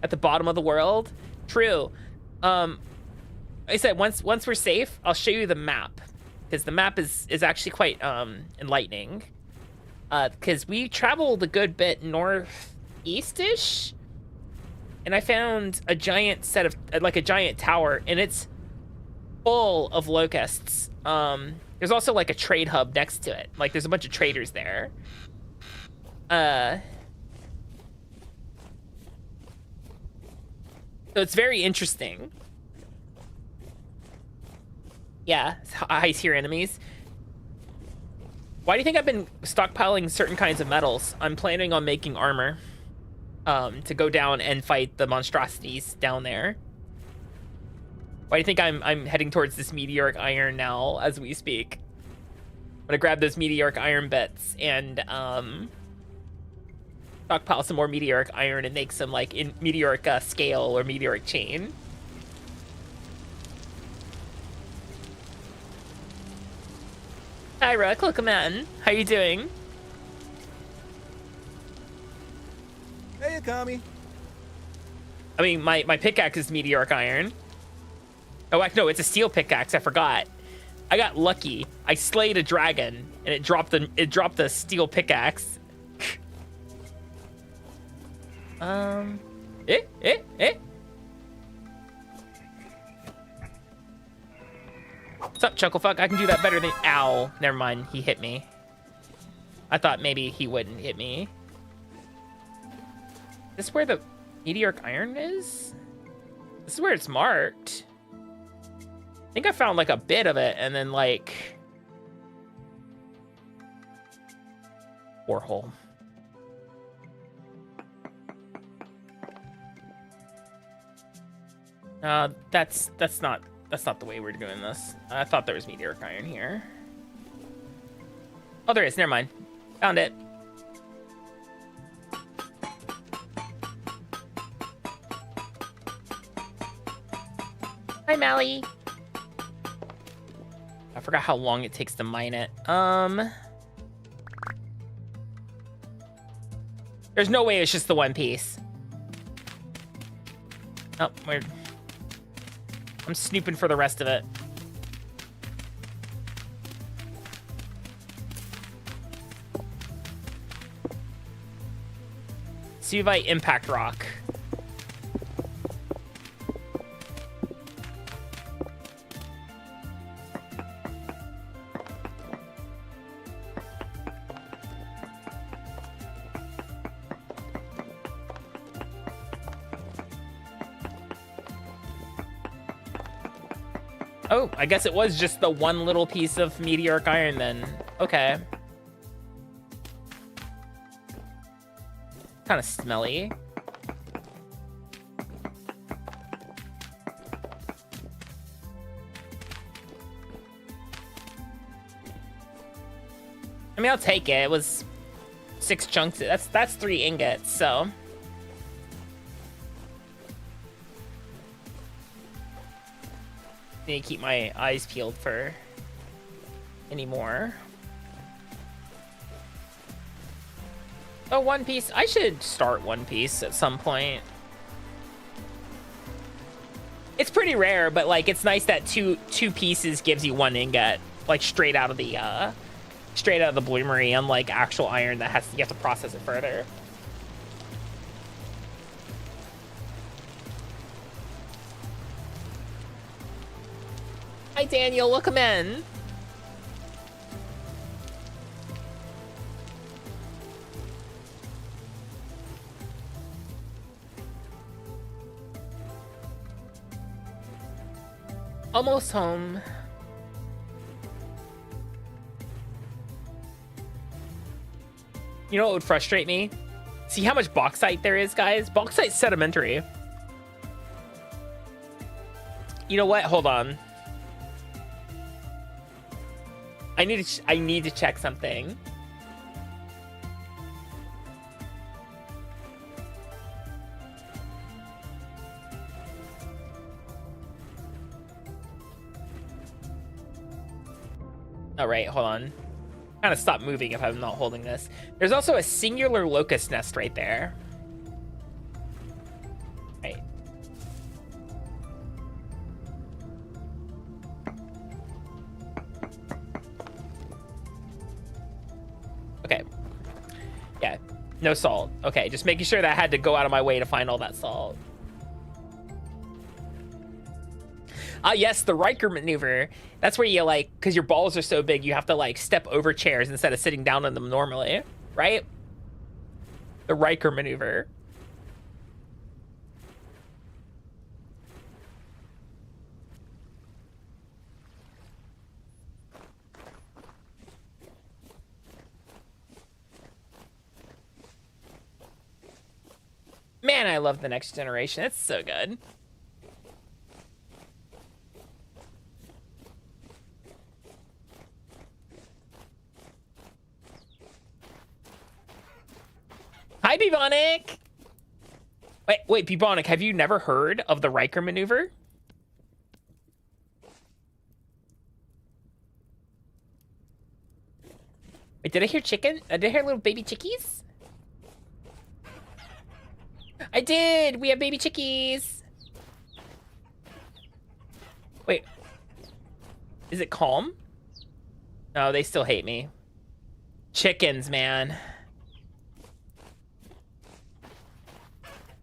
At the bottom of the world? True. Like I said, once we're safe, I'll show you the map. Because the map is actually quite enlightening. Because we traveled a good bit northeast-ish. And I found a giant set of, like a giant tower, and it's full of locusts. There's also like a trade hub next to it. Like there's a bunch of traders there. So it's very interesting. Yeah, ice here enemies. Why do you think I've been stockpiling certain kinds of metals? I'm planning on making armor to go down and fight the monstrosities down there. Why do you think I'm heading towards this meteoric iron now as we speak? I'm gonna grab those meteoric iron bits and stockpile some more meteoric iron and make some like meteoric scale or meteoric chain. Hi, Rook, welcome in. How you doing? Hey, Akami. I mean, my pickaxe is meteoric iron. Oh, no, it's a steel pickaxe. I forgot. I got lucky. I slayed a dragon, and it dropped the steel pickaxe. What's up, Chucklefuck? I can do that better than... Ow. Never mind. He hit me. I thought maybe he wouldn't hit me. Is this where the meteoric iron is? This is where it's marked. I think I found like a bit of it and then like... borehole. That's not the way we're doing this. I thought there was meteoric iron here. Oh, there is. Never mind. Found it. Hi, Mally. I forgot how long it takes to mine it. There's no way it's just the one piece. Oh, weird. I'm snooping for the rest of it. Suvite impact rock. Oh, I guess it was just the one little piece of meteoric iron then. Okay. Kind of smelly. I mean, I'll take it. It was 6 chunks. That's 3 ingots, so... Need to keep my eyes peeled for any more. Oh, One Piece. I should start One Piece at some point. It's pretty rare, but like it's nice that two pieces gives you 1 ingot, like straight out of the bloomery, unlike actual iron that you have to process it further. Hi, Daniel. Welcome in. Almost home. You know what would frustrate me? See how much bauxite there is, guys? Bauxite's sedimentary. You know what? Hold on. I need to check something. All right, hold on. Kind of stop moving if I'm not holding this. There's also a singular locust nest right there. Right. Okay. Yeah, no salt. Okay, just making sure that I had to go out of my way to find all that salt. Ah, yes, the Riker maneuver. That's where you like, because your balls are so big, you have to like step over chairs instead of sitting down on them normally, right? The Riker maneuver. Man, I love the next generation. It's so good. Hi, Bubonic. Wait, Bubonic, have you never heard of the Riker maneuver? Wait, did I hear chicken? Did I hear little baby chickies? I did! We have baby chickies! Wait. Is it calm? No, they still hate me. Chickens, man.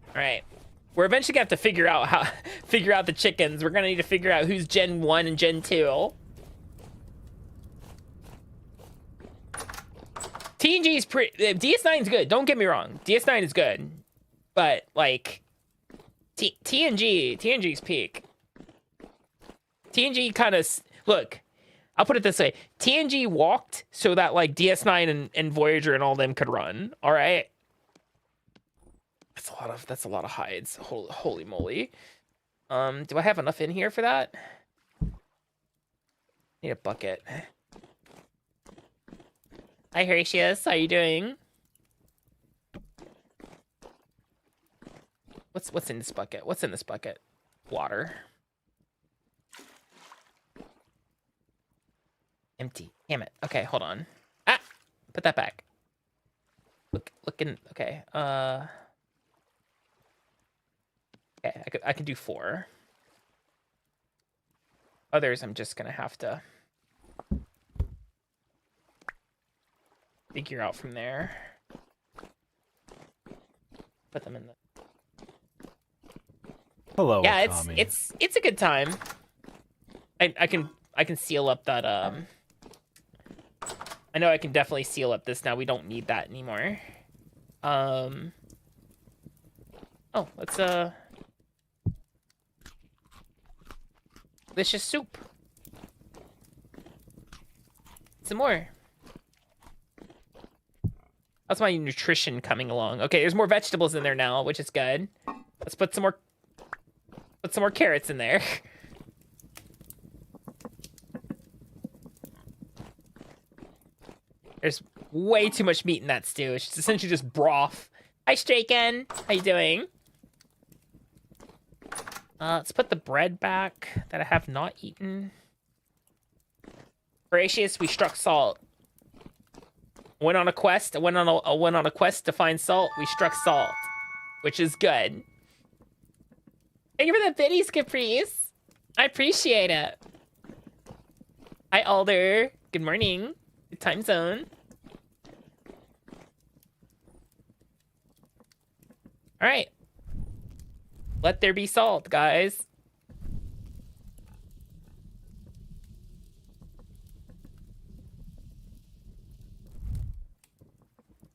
Alright. We're eventually gonna have to figure out the chickens. We're gonna need to figure out who's Gen 1 and Gen 2. TNG is pretty... DS9 is good, don't get me wrong. DS9 is good. But, like... TNG's peak. TNG kind of... Look, I'll put it this way. TNG walked so that, like, DS9 and Voyager and all them could run. Alright? That's a lot of hides. Holy moly. Do I have enough in here for that? Need a bucket. Hi, Horatius. How you doing? What's in this bucket? What's in this bucket? Water. Empty. Damn it. Okay, hold on. Ah! Put that back. Look in... Okay. Okay, I can do 4. Others, I'm just gonna have to figure out from there. Put them in the... Hello, yeah, Akami. it's a good time. I can seal up that I know I can definitely seal up this now. We don't need that anymore. Oh, let's delicious soup. Some more. That's my nutrition coming along. Okay, there's more vegetables in there now, which is good. Let's put some more carrots in there. There's way too much meat in that stew. It's essentially just broth. Hi, Straken. How you doing? Let's put the bread back that I have not eaten. Horatius, we struck salt. Went on a quest. I went on a quest to find salt. We struck salt, which is good. Thank you for the biddies, Caprice. I appreciate it. Hi, Alder. Good morning. Good time zone. All right. Let there be salt, guys.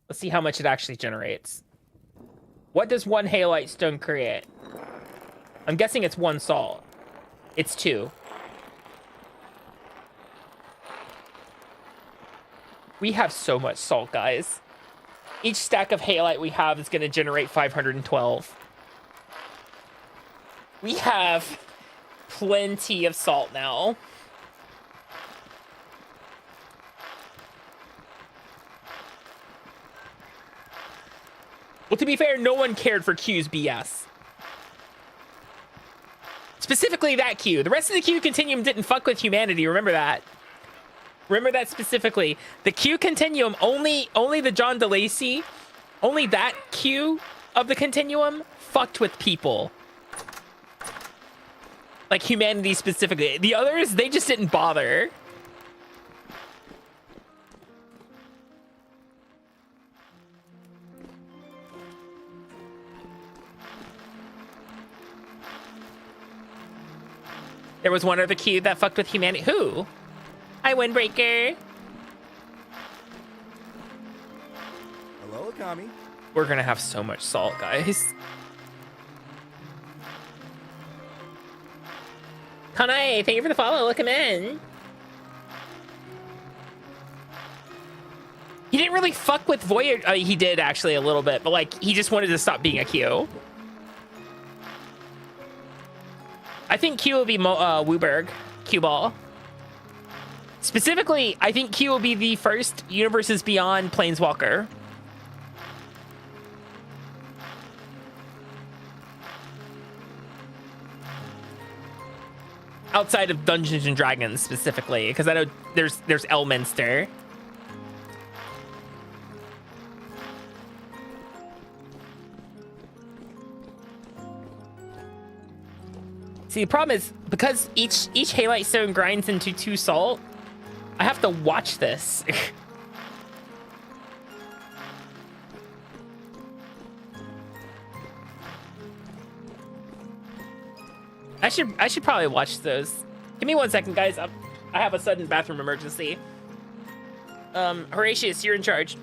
Let's see how much it actually generates. What does 1 halite stone create? I'm guessing it's 1 salt. It's 2. We have so much salt, guys. Each stack of halite we have is going to generate 512. We have plenty of salt now. Well, to be fair, no one cared for Q's BS. Specifically that Q. The rest of the Q continuum didn't fuck with humanity. Remember that. Remember that specifically. The Q continuum, only the John DeLacy, only that Q of the continuum fucked with people. Like humanity specifically. The others, they just didn't bother. There was one other Q that fucked with humanity. Who? Hi, Windbreaker. Hello, Akami. We're gonna have so much salt, guys. Kanai, thank you for the follow. Welcome in. He didn't really fuck with Voyager. He did actually a little bit, but like he just wanted to stop being a Q. I think Q will be Wooberg, Q ball. Specifically, I think Q will be the first Universes Beyond Planeswalker. Outside of Dungeons and Dragons specifically, because I know there's Elminster. See, the problem is because each Halite Stone grinds into 2 salt, I have to watch this. I should probably watch those. Give me 1 second, guys. I have a sudden bathroom emergency. Horatius, you're in charge.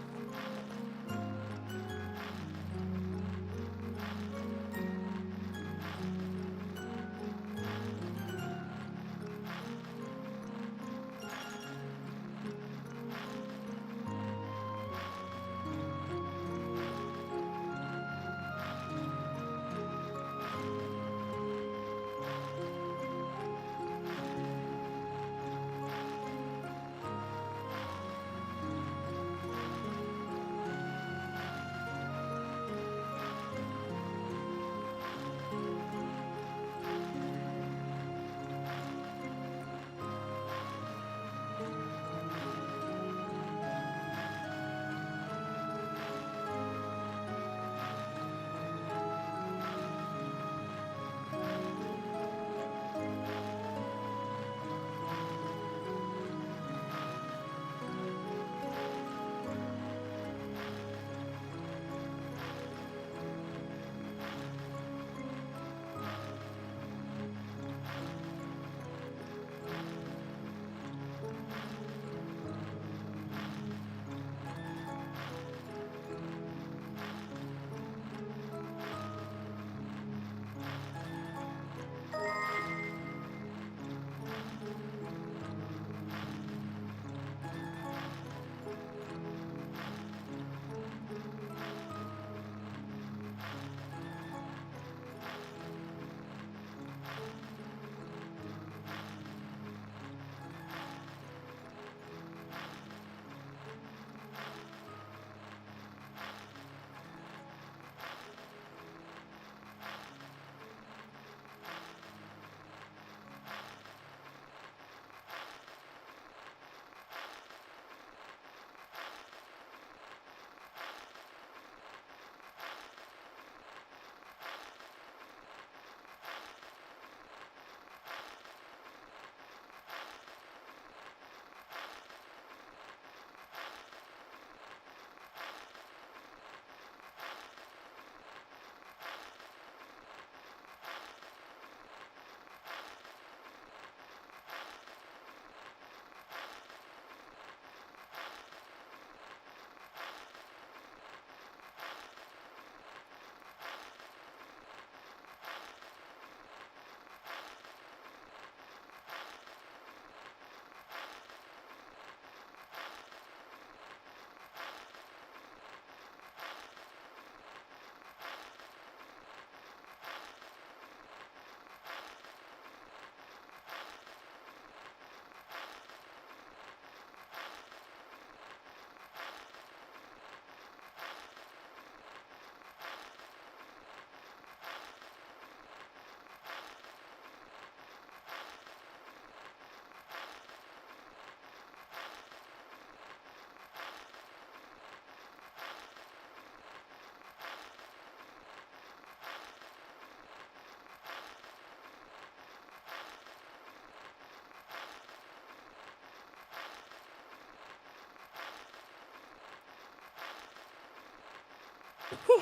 Whew.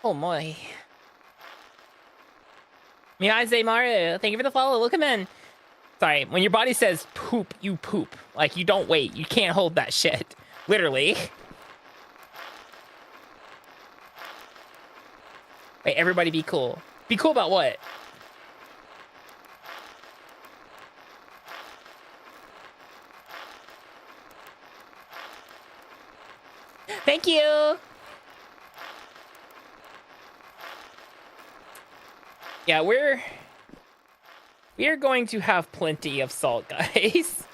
Oh my. Miyazaki Maru, thank you for the follow. Look him in. Sorry, when your body says poop, you poop. Like, you don't wait. You can't hold that shit. Literally. Wait, everybody be cool. Be cool about what? Thank you. Yeah, we are going to have plenty of salt, guys.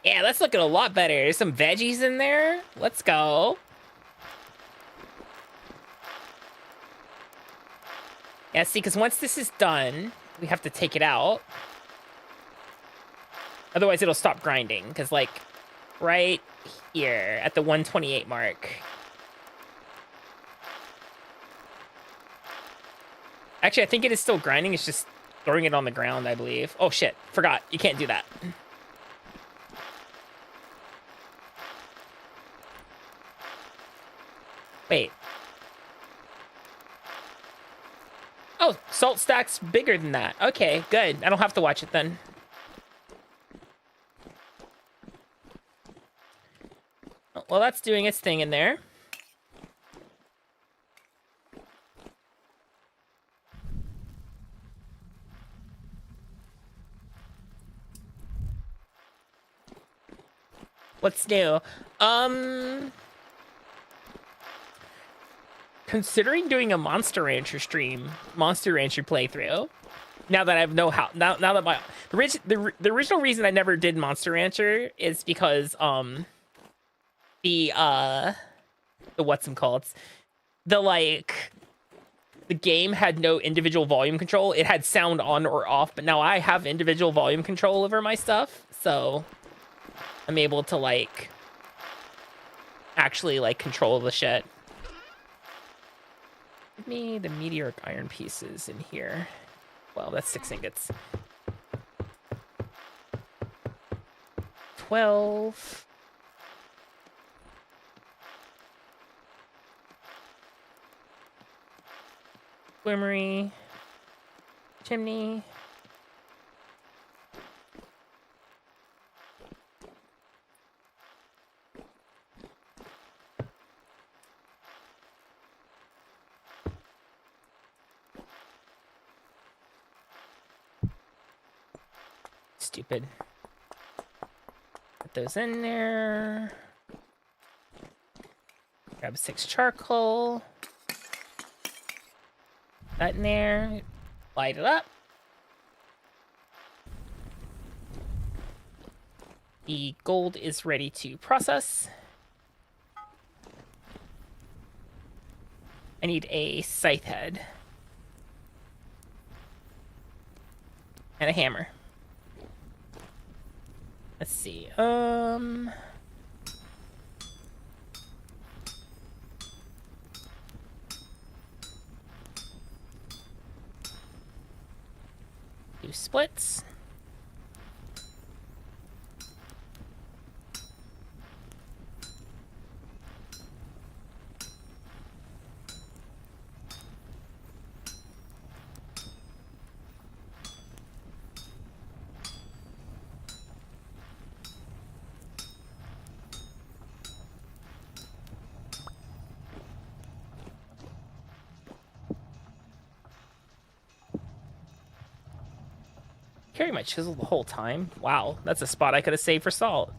Yeah, that's looking a lot better. There's some veggies in there. Let's go. Yeah, see, because once this is done, we have to take it out. Otherwise, it'll stop grinding. Because, like, right here at the 128 mark. Actually, I think it is still grinding. It's just throwing it on the ground, I believe. Oh, shit. Forgot. You can't do that. Wait. Oh, salt stack's bigger than that. Okay, good. I don't have to watch it then. Well, that's doing its thing in there. What's new? Considering doing a Monster Rancher playthrough. Now that I know how, now that the original reason I never did Monster Rancher is because the what's them called, the game had no individual volume control. It had sound on or off, but now I have individual volume control over my stuff, so I'm able to actually control the shit. Give me the meteoric iron pieces in here. Well, that's 6 ingots. 12. Swimmery. Chimney. Stupid. Put those in there. Grab 6 charcoal. That in there. Light it up. The gold is ready to process. I need a scythe head. And a hammer. Let's see. Do splits. Carry my chisel the whole time? Wow, that's a spot I could have saved for salt.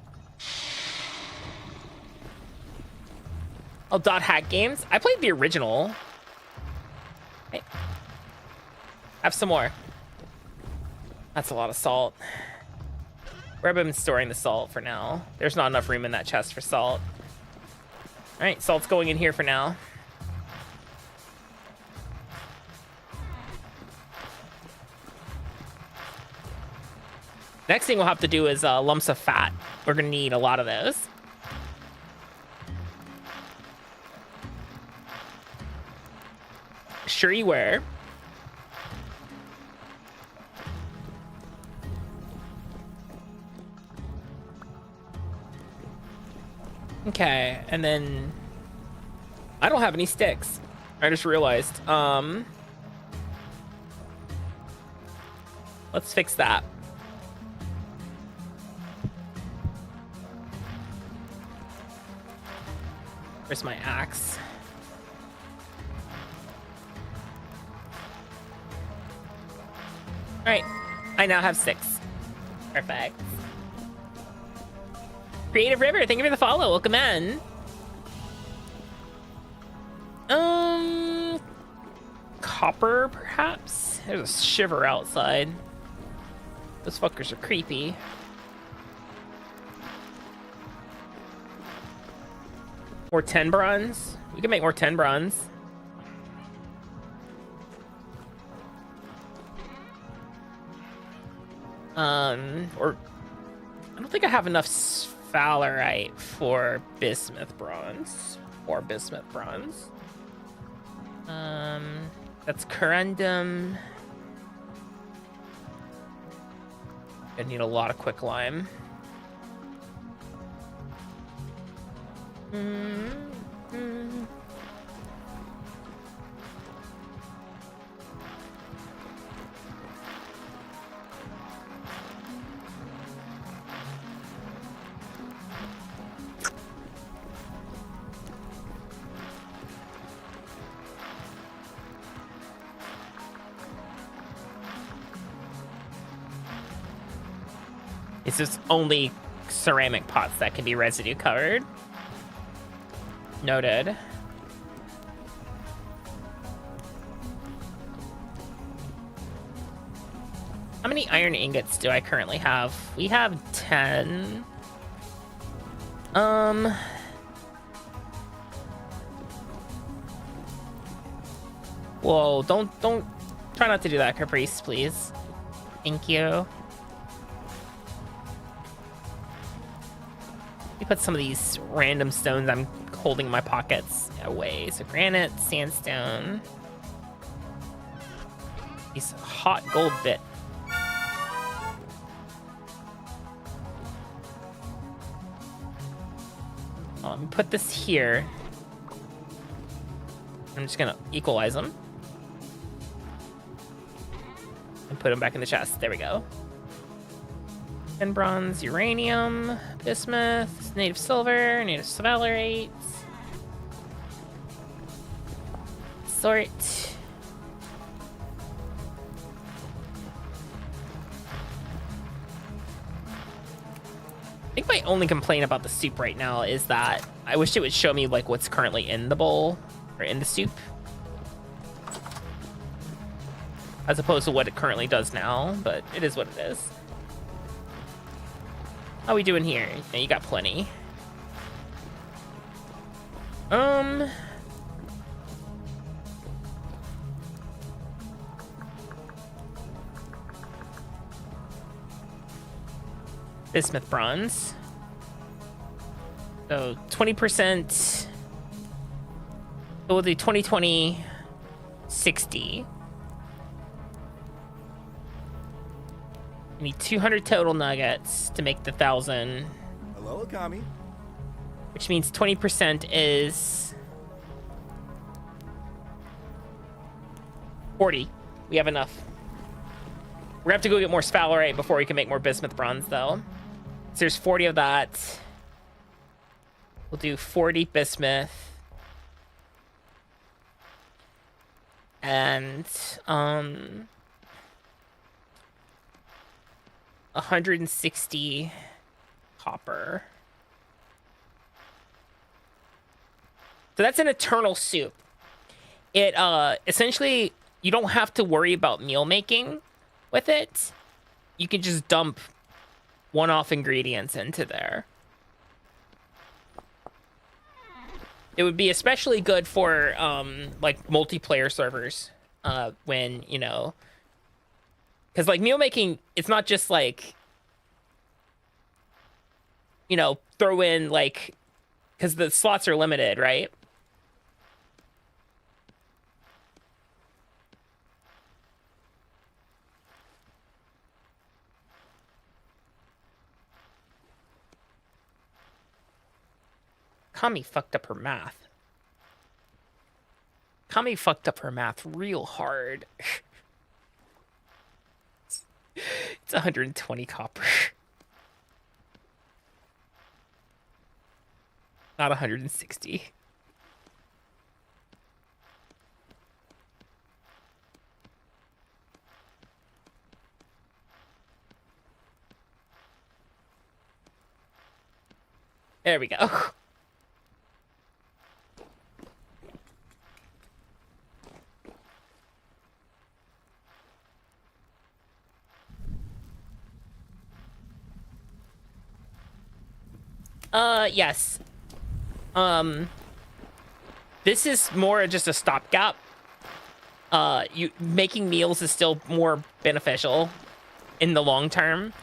Oh, Dot Hack Games? I played the original. Hey. Have some more. That's a lot of salt. Where have I been storing the salt for now? There's not enough room in that chest for salt. Alright, salt's going in here for now. Next thing we'll have to do is lumps of fat. We're gonna need a lot of those. Sure you were. Okay, and then I don't have any sticks. I just realized. Let's fix that. Where's my axe? All right, I now have 6. Perfect. Creative River, thank you for the follow. Welcome in. Copper, perhaps? There's a shiver outside. Those fuckers are creepy. More 10 bronze? We can make more 10 bronze. Or I don't think I have enough sphalerite for bismuth bronze. Or bismuth bronze. That's corundum. I need a lot of quicklime. It's just only ceramic pots that can be residue covered. Noted. How many iron ingots do I currently have? We have 10. Whoa, don't try not to do that, Caprice, please. Thank you. Put some of these random stones I'm holding in my pockets away. So granite, sandstone. These hot gold bit. Put this here. I'm just gonna equalize them. And put them back in the chest. There we go. And bronze, uranium, bismuth, native silver, native sphalerite. Sort. I think my only complaint about the soup right now is that I wish it would show me like what's currently in the bowl or in the soup, as opposed to what it currently does now, but it is what it is. How we doing here? Yeah, you got plenty. Bismuth bronze. So 20%. So we'll do 2020 60. We need 200 total nuggets to make the 1,000. Hello, Akami. Which means 20% is 40. We have enough. We're gonna have to go get more sphalerite before we can make more bismuth bronze, though. So there's 40 of that. We'll do 40 bismuth. And 160 copper. So that's an eternal soup. It essentially, you don't have to worry about meal making with it. You can just dump one-off ingredients into there. It would be especially good for like multiplayer servers when, you know, because like meal making, it's not just like, you know, throw in like, because the slots are limited, right? Kami fucked up her math. Kami fucked up her math real hard. It's 120 copper. Not 160. There we go. Yes. This is more just a stopgap. Making meals is still more beneficial in the long term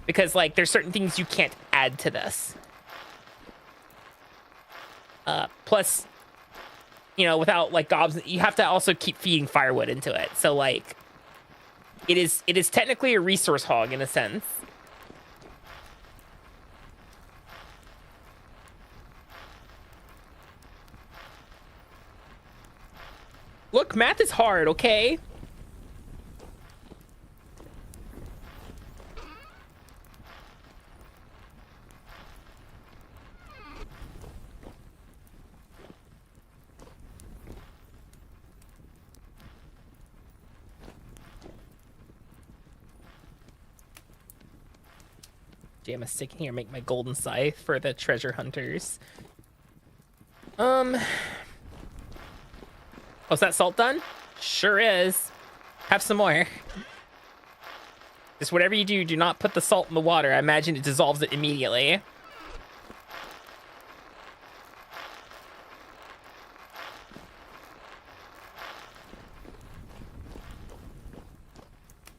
because like there's certain things you can't add to this. Plus, you know, without like gobs, you have to also keep feeding firewood into it. So like, it is technically a resource hog in a sense. Look, math is hard, okay? Damn, I'm sticking here, make my golden scythe for the treasure hunters. Oh, is that salt done? Sure is. Have some more. Just whatever you do, do not put the salt in the water. I imagine it dissolves it immediately.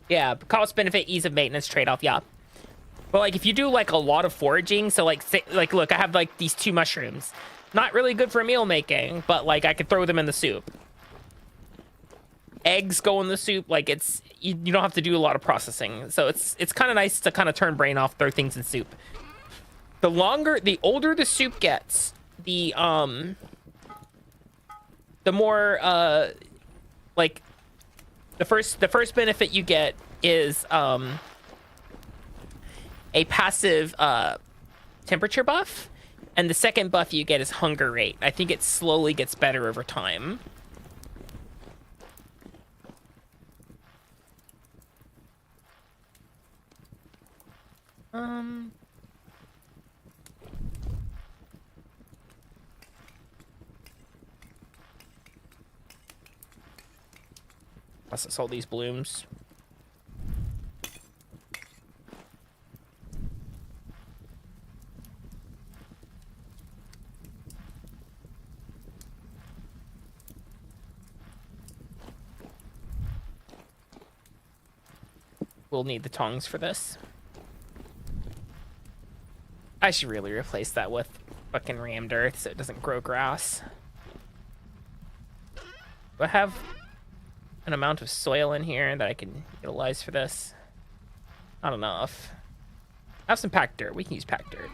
Yeah, cost benefit, ease of maintenance trade-off, yeah. But like if you do like a lot of foraging, so like say, like look, I have like these 2 mushrooms. Not really good for meal making, but like I could throw them in the soup. Eggs go in the soup, like it's you don't have to do a lot of processing. So it's kind of nice to kind of turn brain off, throw things in soup. The older the soup gets, the more like the first benefit you get is a passive temperature buff, and the second buff you get is hunger rate. I think it slowly gets better over time. Process all these blooms. We'll need the tongs for this. I should really replace that with fucking rammed earth so it doesn't grow grass. Do I have an amount of soil in here that I can utilize for this? Not enough. I have some packed dirt. We can use packed dirt.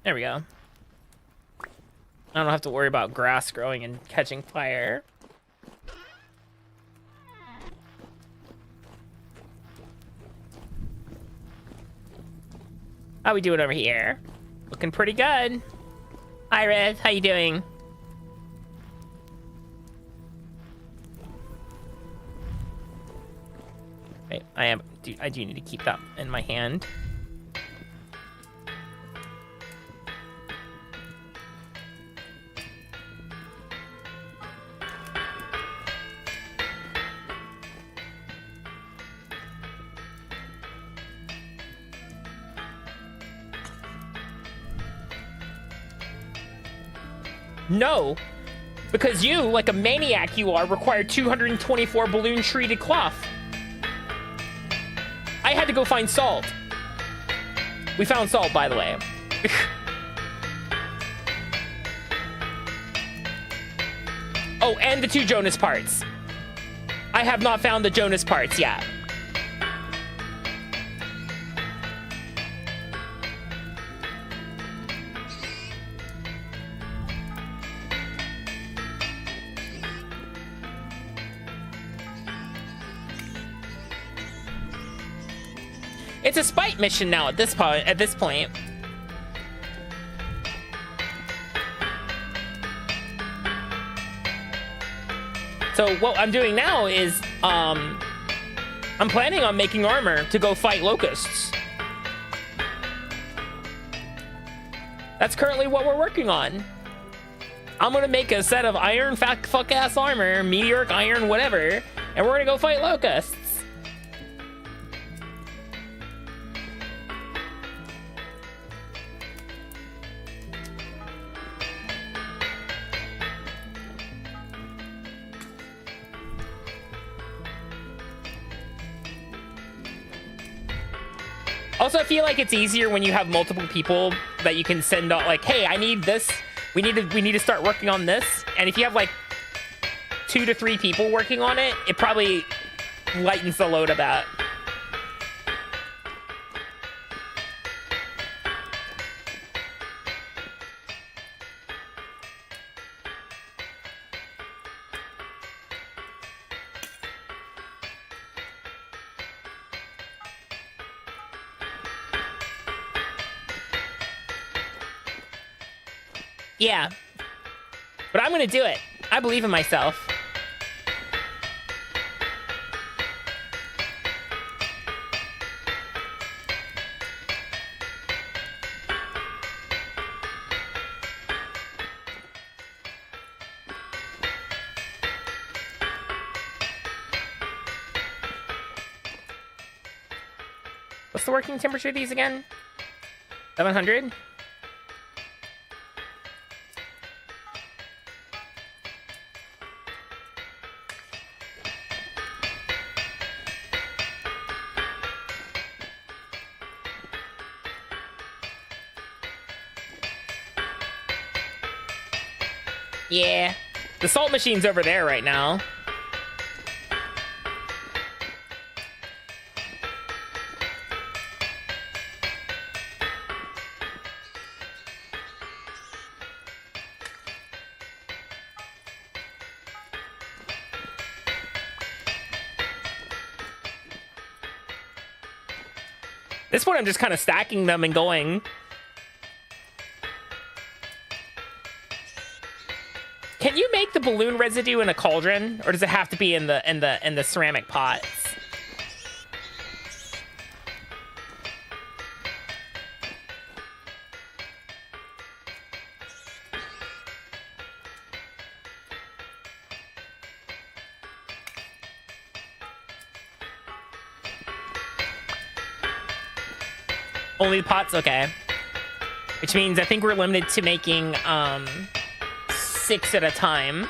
There we go. I don't have to worry about grass growing and catching fire. How we doing over here? Looking pretty good. Hi, Red. How you doing? Wait, I do need to keep that in my hand. No, because you, like a maniac you are, require 224 balloon treated cloth. I had to go find salt. We found salt, by the way. Oh, and the 2 Jonas parts. I have not found the Jonas parts yet. It's a spite mission now at this point. So what I'm doing now is I'm planning on making armor to go fight locusts. That's currently what we're working on. I'm gonna make a set of iron fuck ass armor, meteoric iron, whatever, and we're gonna go fight locusts. Also, I feel like it's easier when you have multiple people that you can send out, like, hey, I need this. We need to start working on this. And if you have like 2 to 3 people working on it, it probably lightens the load a bit. Yeah, but I'm gonna do it. I believe in myself. What's the working temperature of these again? 700? Yeah, the salt machine's over there right now. At this point, I'm just kind of stacking them and going. Can you make the balloon residue in a cauldron, or does it have to be in the ceramic pots? Only the pots, okay. Which means I think we're limited to making 6 at a time.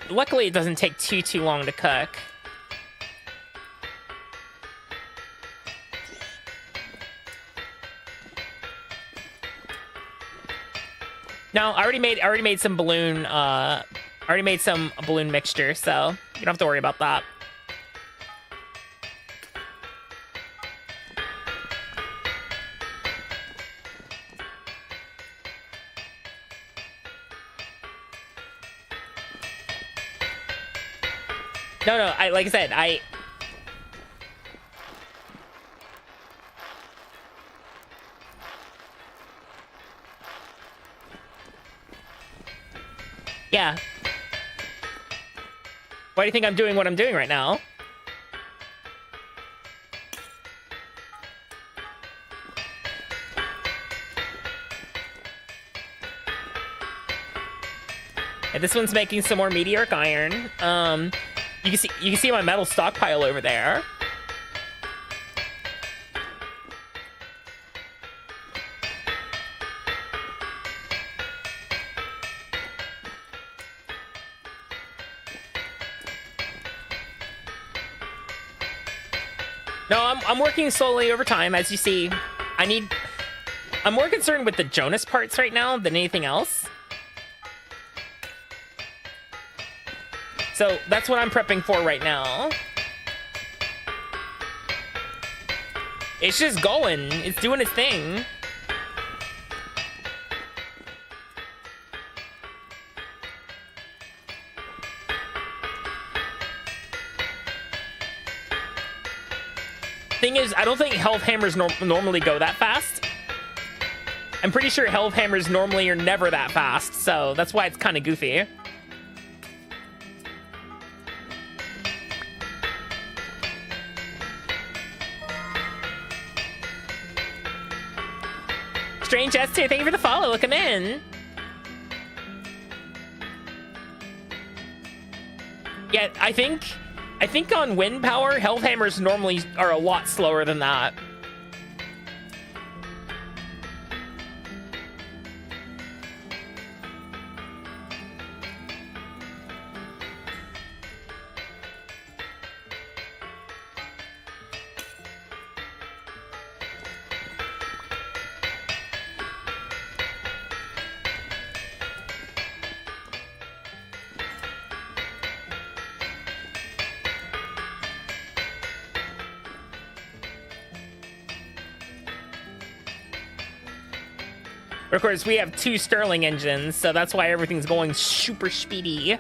Luckily, it doesn't take too long to cook. No, I already made some balloon. Already made some balloon mixture, so you don't have to worry about that. No, like I said, yeah. Why do you think I'm doing what I'm doing right now? And this one's making some more meteoric iron. You can see my metal stockpile over there. No, I'm working slowly over time, as you see. I'm more concerned with the Jonas parts right now than anything else. So that's what I'm prepping for right now. It's just going. It's doing its thing. Thing is, I don't think health hammers normally go that fast. I'm pretty sure health hammers normally are never that fast, so that's why it's kind of goofy. Strange S2, thank you for the follow. Welcome in. Yeah, I think on wind power, health hammers normally are a lot slower than that. Of course, we have 2 Stirling engines, so that's why everything's going super speedy.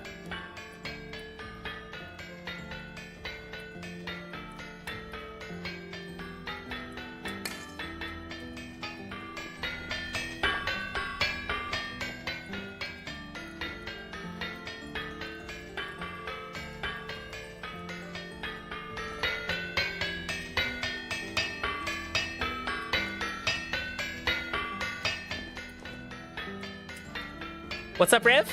What's up, Rev?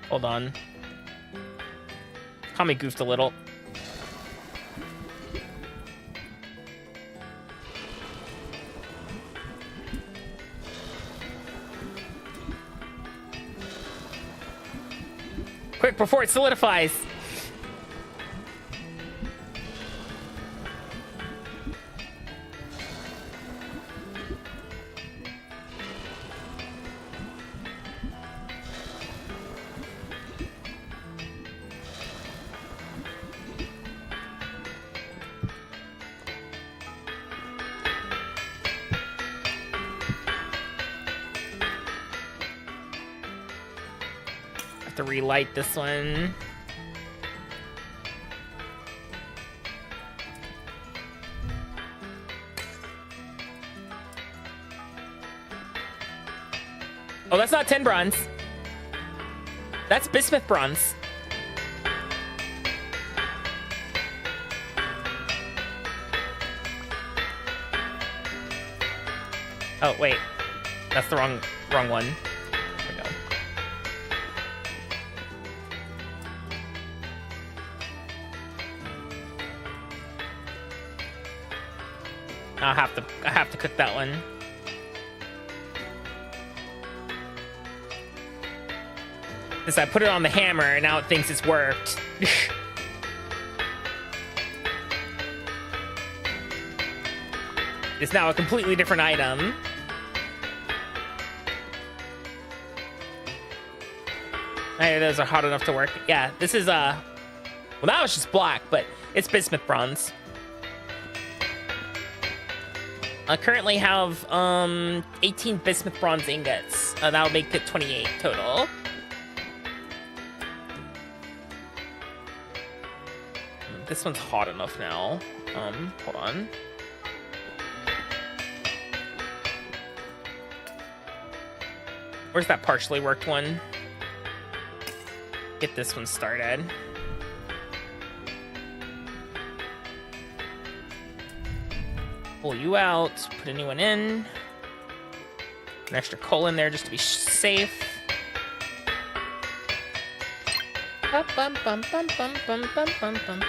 Hold on. Tommy goofed a little. Quick, before it solidifies. To relight this one. Oh, that's not 10 bronze. That's bismuth bronze. Oh, wait. That's the wrong one. I have to cook that one. Since I put it on the hammer and now it thinks it's worked. It's now a completely different item. Hey, those are hot enough to work. Yeah, this is well, that was just black, but it's bismuth bronze. I currently have 18 bismuth bronze ingots. That'll make it 28 total. This one's hot enough now. Hold on. Where's that partially worked one? Get this one started. Pull you out, put a new one in. An extra coal in there just to be safe. Bum, bum, bum, bum, bum, bum, bum, bum, bum.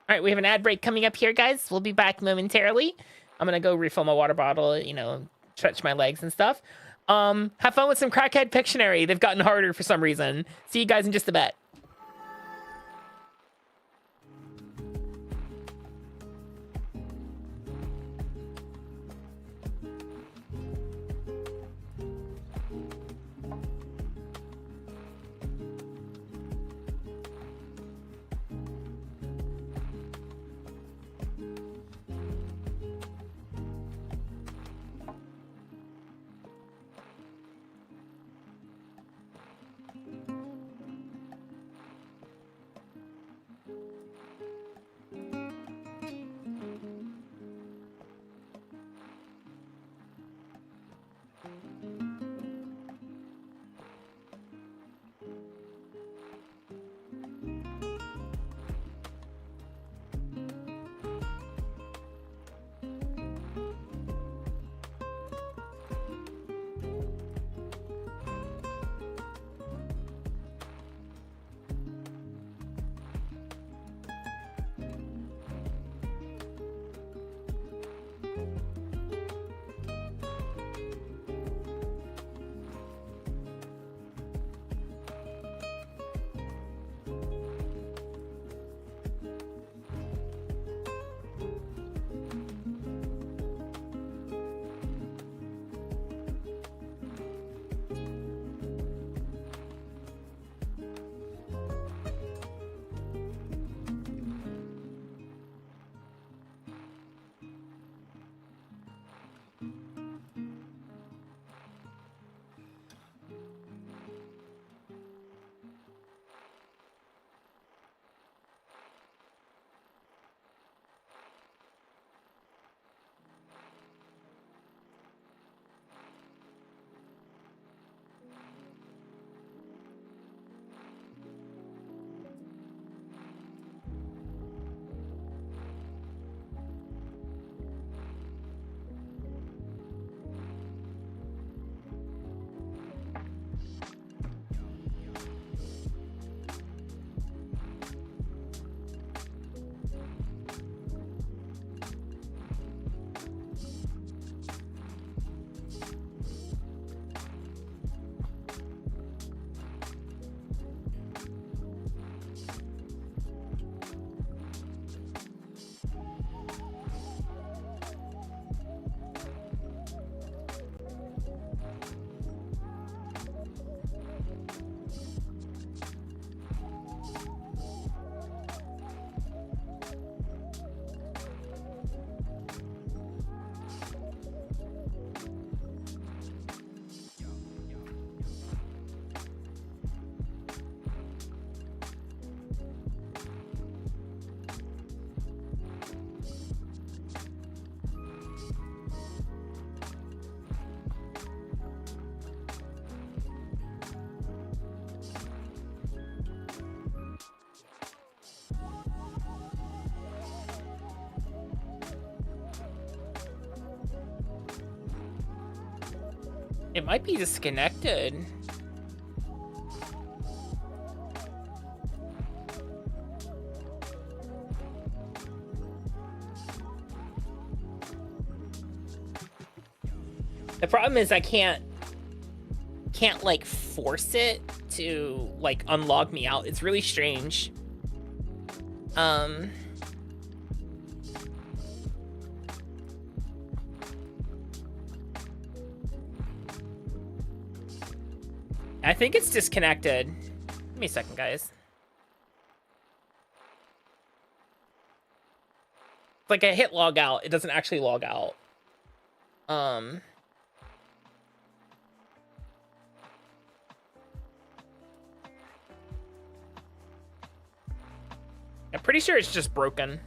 All right, we have an ad break coming up here, guys. We'll be back momentarily. I'm gonna go refill my water bottle, you know, stretch my legs and stuff. Have fun with some Crackhead Pictionary. They've gotten harder for some reason. See you guys in just a bit. It might be disconnected. The problem is I can't like force it to like unlog me out. It's really strange. I think it's disconnected. Give me a second, guys. Like I hit log out, it doesn't actually log out. I'm pretty sure it's just broken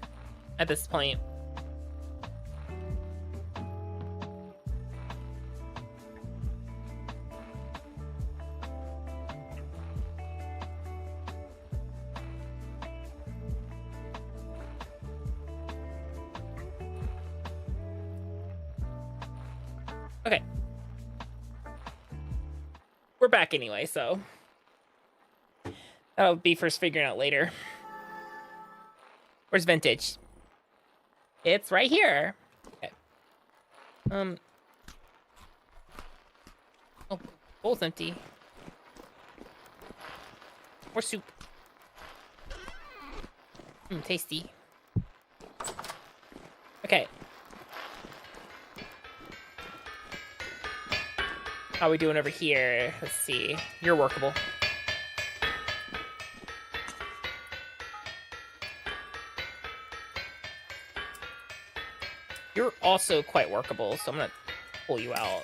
at this point. Okay. We're back anyway, so that'll be first figuring out later. Where's Vintage? It's right here. Okay. Bowl's empty. More soup. Tasty. Okay. How are we doing over here? Let's see. You're workable. You're also quite workable, so I'm gonna pull you out.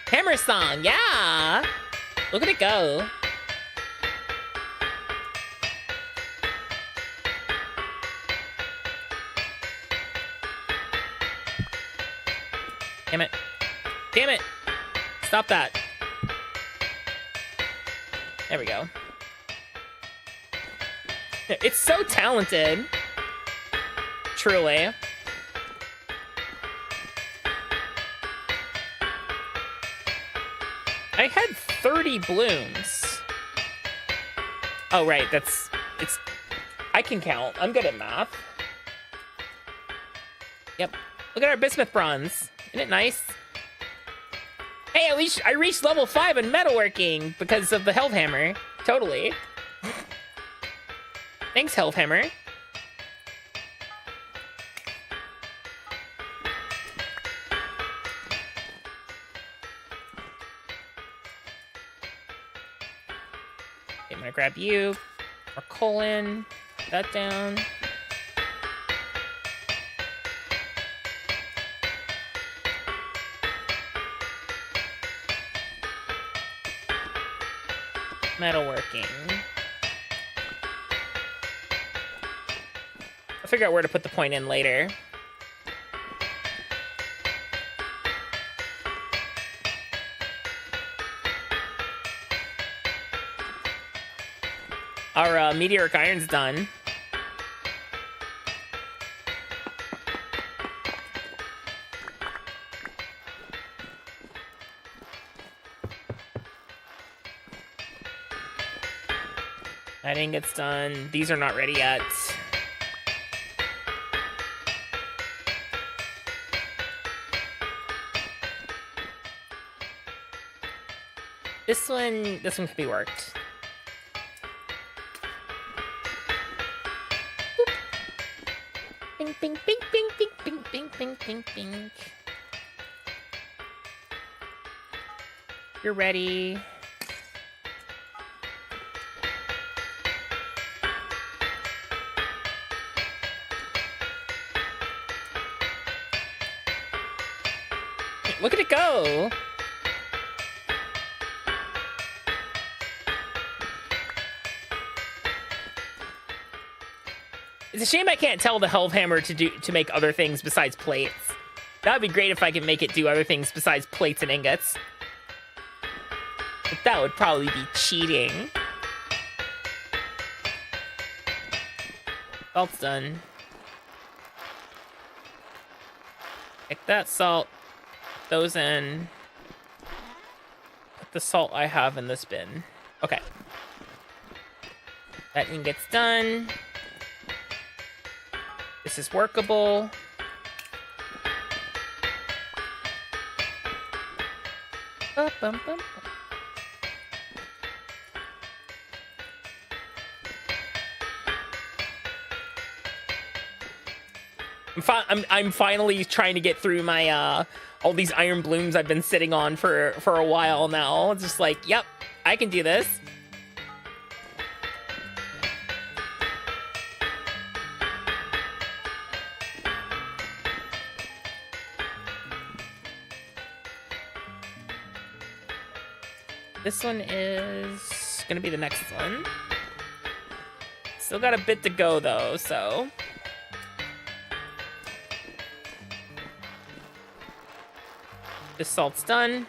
Hammer song, yeah! Look at it go. Damn it. Damn it! Stop that. There we go. It's so talented. Truly. I had 30 blooms. Oh, right, it's... I can count. I'm good at math. Yep. Look at our bismuth bronze. Isn't it nice? Hey, at least I reached level 5 in metalworking because of the health hammer. Totally. Thanks, health hammer. I'm gonna grab you. Or colon. Put that down. Metalworking. I'll figure out where to put the point in later. Our meteoric iron's done. That ingot's done. These are not ready yet. This one can be worked. Boop. Bing, bing, bing, bing, bing, bing, bing, bing, bing, bing. You're ready. Look at it go! It's a shame I can't tell the health hammer to make other things besides plates. That would be great if I could make it do other things besides plates and ingots. But that would probably be cheating. Salt's done. Take that salt. Put those in. Put the salt I have in this bin. Okay. That ingot's done. This is workable. I'm finally trying to get through my all these iron blooms I've been sitting on for a while now. It's just like, yep, I can do this. This one is gonna be the next one. Still got a bit to go though, so. This salt's done.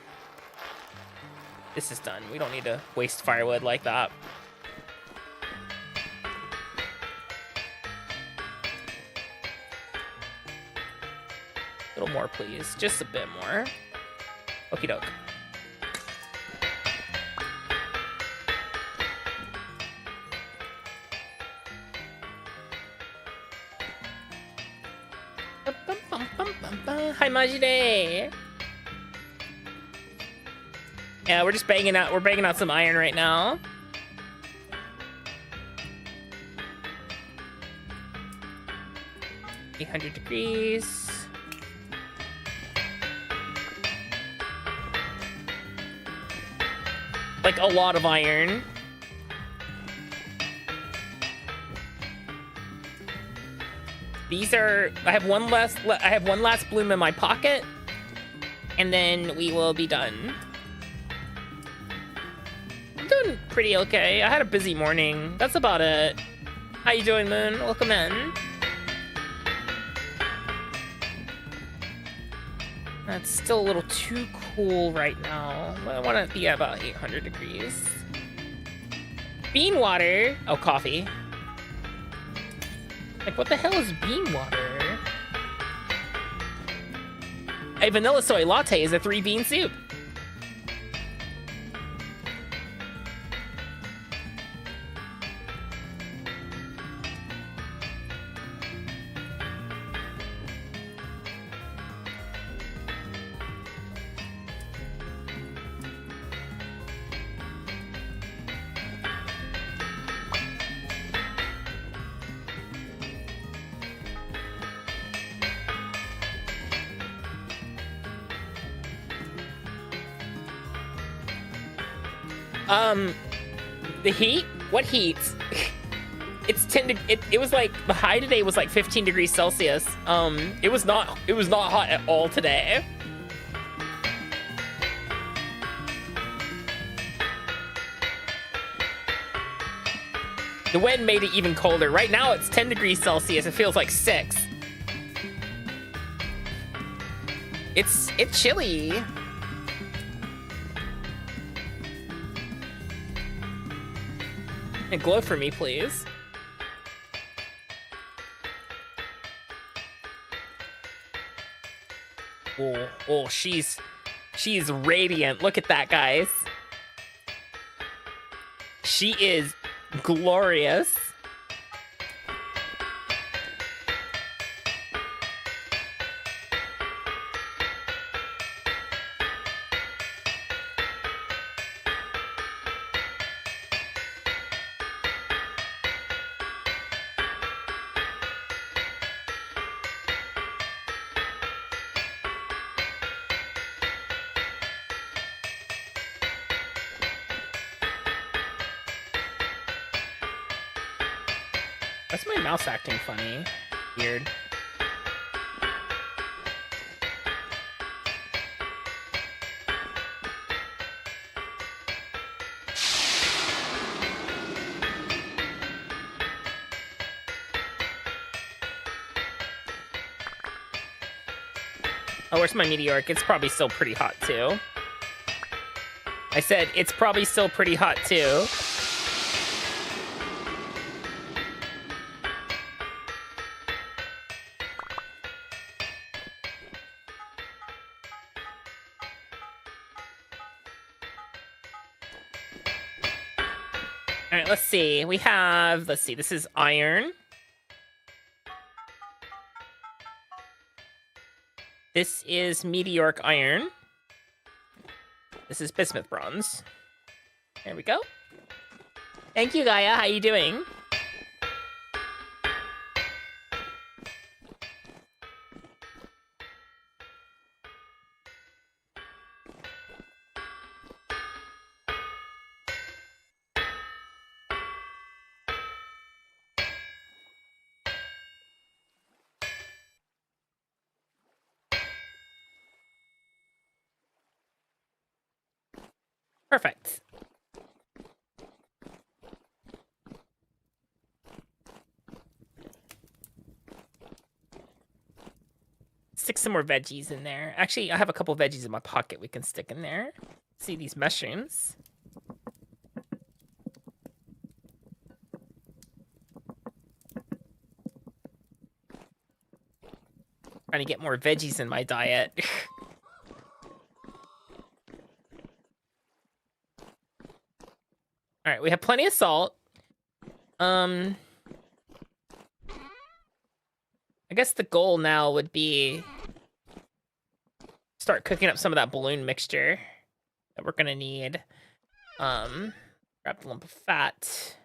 This is done. We don't need to waste firewood like that. A little more, please. Just a bit more. Okie doke. Hi, Majide. Yeah, we're just banging out. We're banging out some iron right now. $800. Like a lot of iron. These are. I have one last bloom in my pocket, and then we will be done. I'm doing pretty okay. I had a busy morning. That's about it. How you doing, Moon? Welcome in. That's still a little too cool right now. I want to be at about 800 degrees. Bean water. Oh, coffee. Like, what the hell is bean water? A vanilla soy latte is a 3-bean soup. The heat? What heat? It's 10 it was like the high today was like 15 degrees Celsius. It was not hot at all today. The wind made it even colder. Right now it's 10 degrees Celsius. It feels like 6. It's chilly. And glow for me, please. Oh, she's radiant. Look at that, guys. She is glorious. Why's my mouse acting funny? Weird. Oh, where's my meteoric? It's probably still pretty hot, too. I said it's probably still pretty hot, too. All right, let's see. Let's see, this is iron. This is meteoric iron. This is bismuth bronze. There we go. Thank you, Gaia. How you doing? Perfect. Stick some more veggies in there. Actually, I have a couple veggies in my pocket we can stick in there. See these mushrooms. Trying to get more veggies in my diet. All right, we have plenty of salt. I I guess the goal now would be start cooking up some of that balloon mixture that we're gonna need. Grab the lump of fat.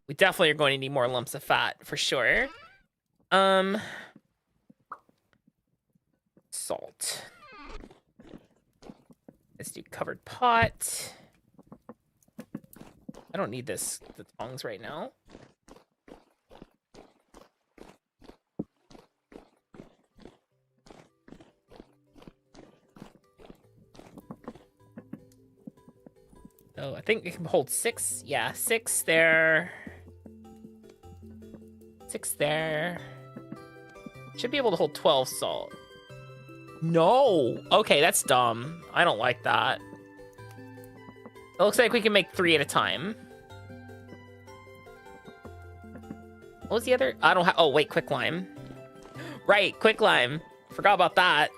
We definitely are going to need more lumps of fat for sure. Salt. Let's do covered pot. I don't need the tongs right now. Oh, I think it can hold 6. Yeah, 6 there. 6 there. Should be able to hold 12 salt. No! Okay, that's dumb. I don't like that. It looks like we can make 3 at a time. What was the other? I don't have... Oh, wait, quicklime. Right, quicklime. Forgot about that.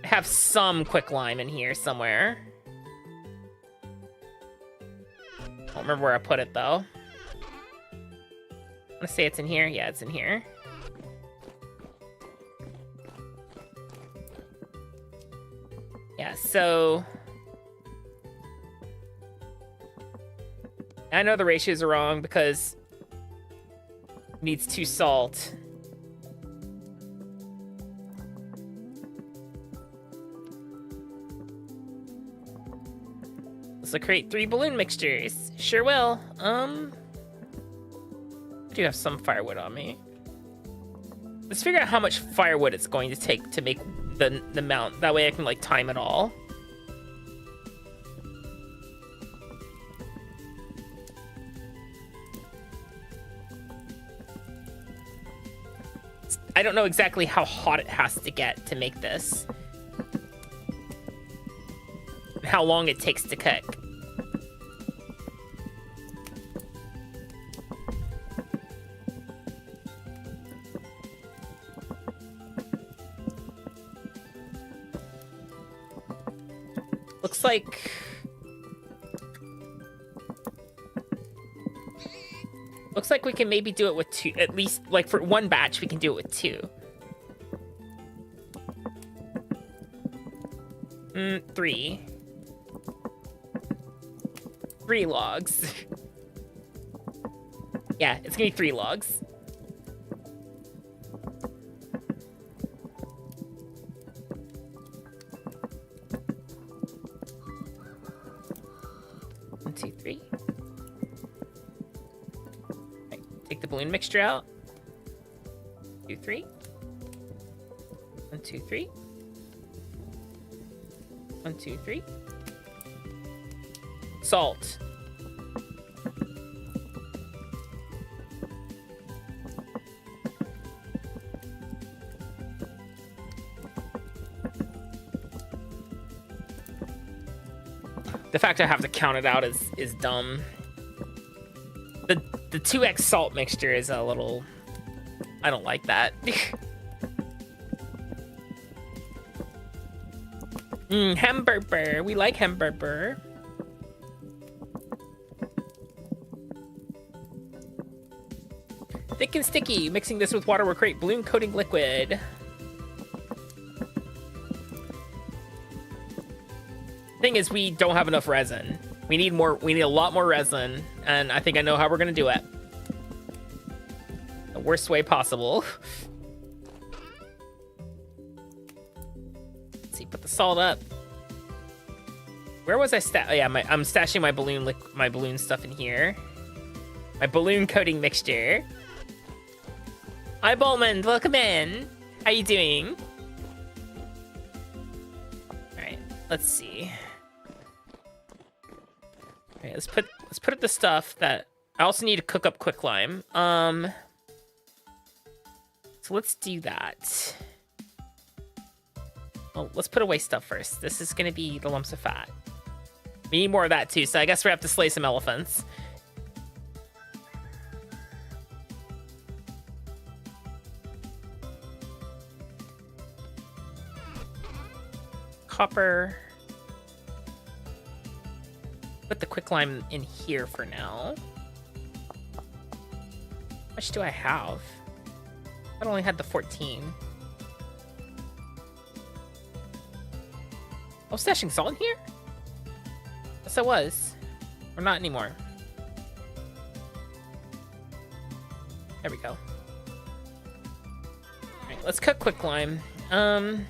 I have some quicklime in here somewhere. Don't remember where I put it, though. I want to say it's in here. Yeah, it's in here. Yeah, so... I know the ratios are wrong because it needs 2 salt. Let's create 3 balloon mixtures. Sure will. I do have some firewood on me. Let's figure out how much firewood it's going to take to make the mount. That way I can like time it all. I don't know exactly how hot it has to get to make this. And how long it takes to cook. Looks like we can maybe do it with 2, at least like for 1 batch we can do it with 2. 3 logs. Yeah, it's gonna be 3 logs. Balloon mixture out. 2, 3. 1, 2, 3. 1, 2, 3. Salt. The fact I have to count it out is dumb. The 2x salt mixture is a little... I don't like that. Hamburger. We like hamburger. Thick and sticky. Mixing this with water will create balloon coating liquid. Thing is, we don't have enough resin. We need more. We need a lot more resin, and I think I know how we're gonna do it. The worst way possible. Let's see. Put the salt up. Where was I? Oh, yeah, I'm stashing my balloon stuff in here. My balloon coating mixture. Hi, Bowman. Welcome in. How you doing? All right. Let's see. Okay, let's put up the stuff that I also need to cook up quicklime. So let's do that. Oh, let's put away stuff first. This is gonna be the lumps of fat. We need more of that too, so I guess we have to slay some elephants. Copper. Put the quicklime in here for now. How much do I have? I only had the 14. I was stashing salt in here? Yes, I was. Or not anymore. There we go. Alright, let's cook quicklime. God,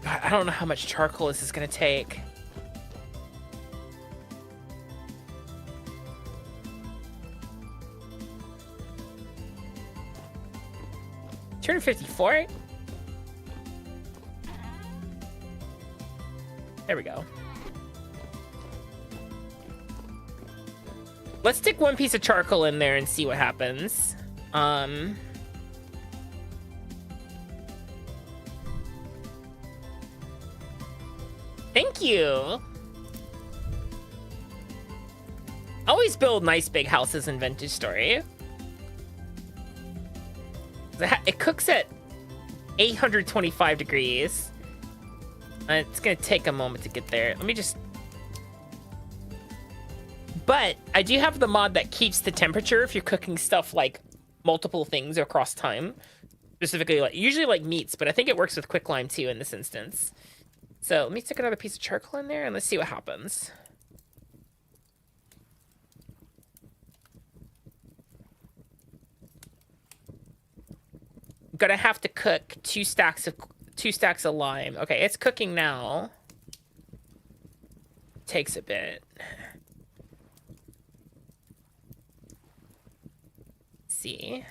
I don't know how much charcoal this is gonna take. $254? There we go. Let's stick one piece of charcoal in there and see what happens. Thank you. Always build nice big houses in Vintage Story. It cooks at 825 degrees. It's gonna take a moment to get there. Let me just... But I do have the mod that keeps the temperature if you're cooking stuff like multiple things across time. Specifically, like usually like meats, but I think it works with quicklime too in this instance. So let me stick another piece of charcoal in there and let's see what happens. I'm gonna have to cook two stacks of lime. Okay, it's cooking now. Takes a bit. Let's see.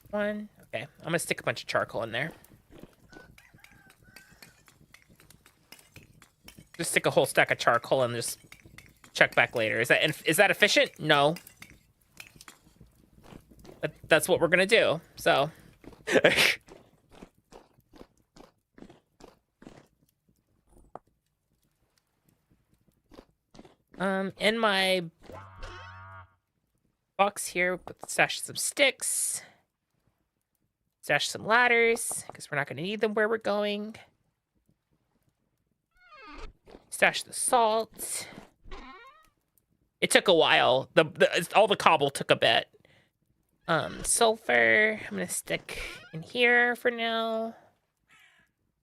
One. Okay, I'm gonna stick a bunch of charcoal in there. Just stick a whole stack of charcoal and just check back later. Is that efficient? No. But that's what we're gonna do. So. In my box here, stash some sticks. Stash some ladders, because we're not going to need them where we're going. Stash the salt. It took a while. All the cobble took a bit. Sulfur. I'm going to stick in here for now.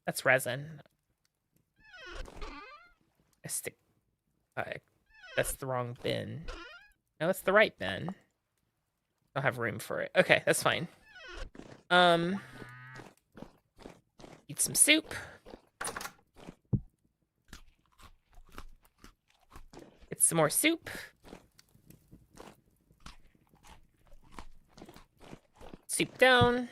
That's resin. I stick... that's the wrong bin. No, it's the right bin. I don't have room for it. Okay, that's fine. Eat some soup. Get some more soup. Soup down.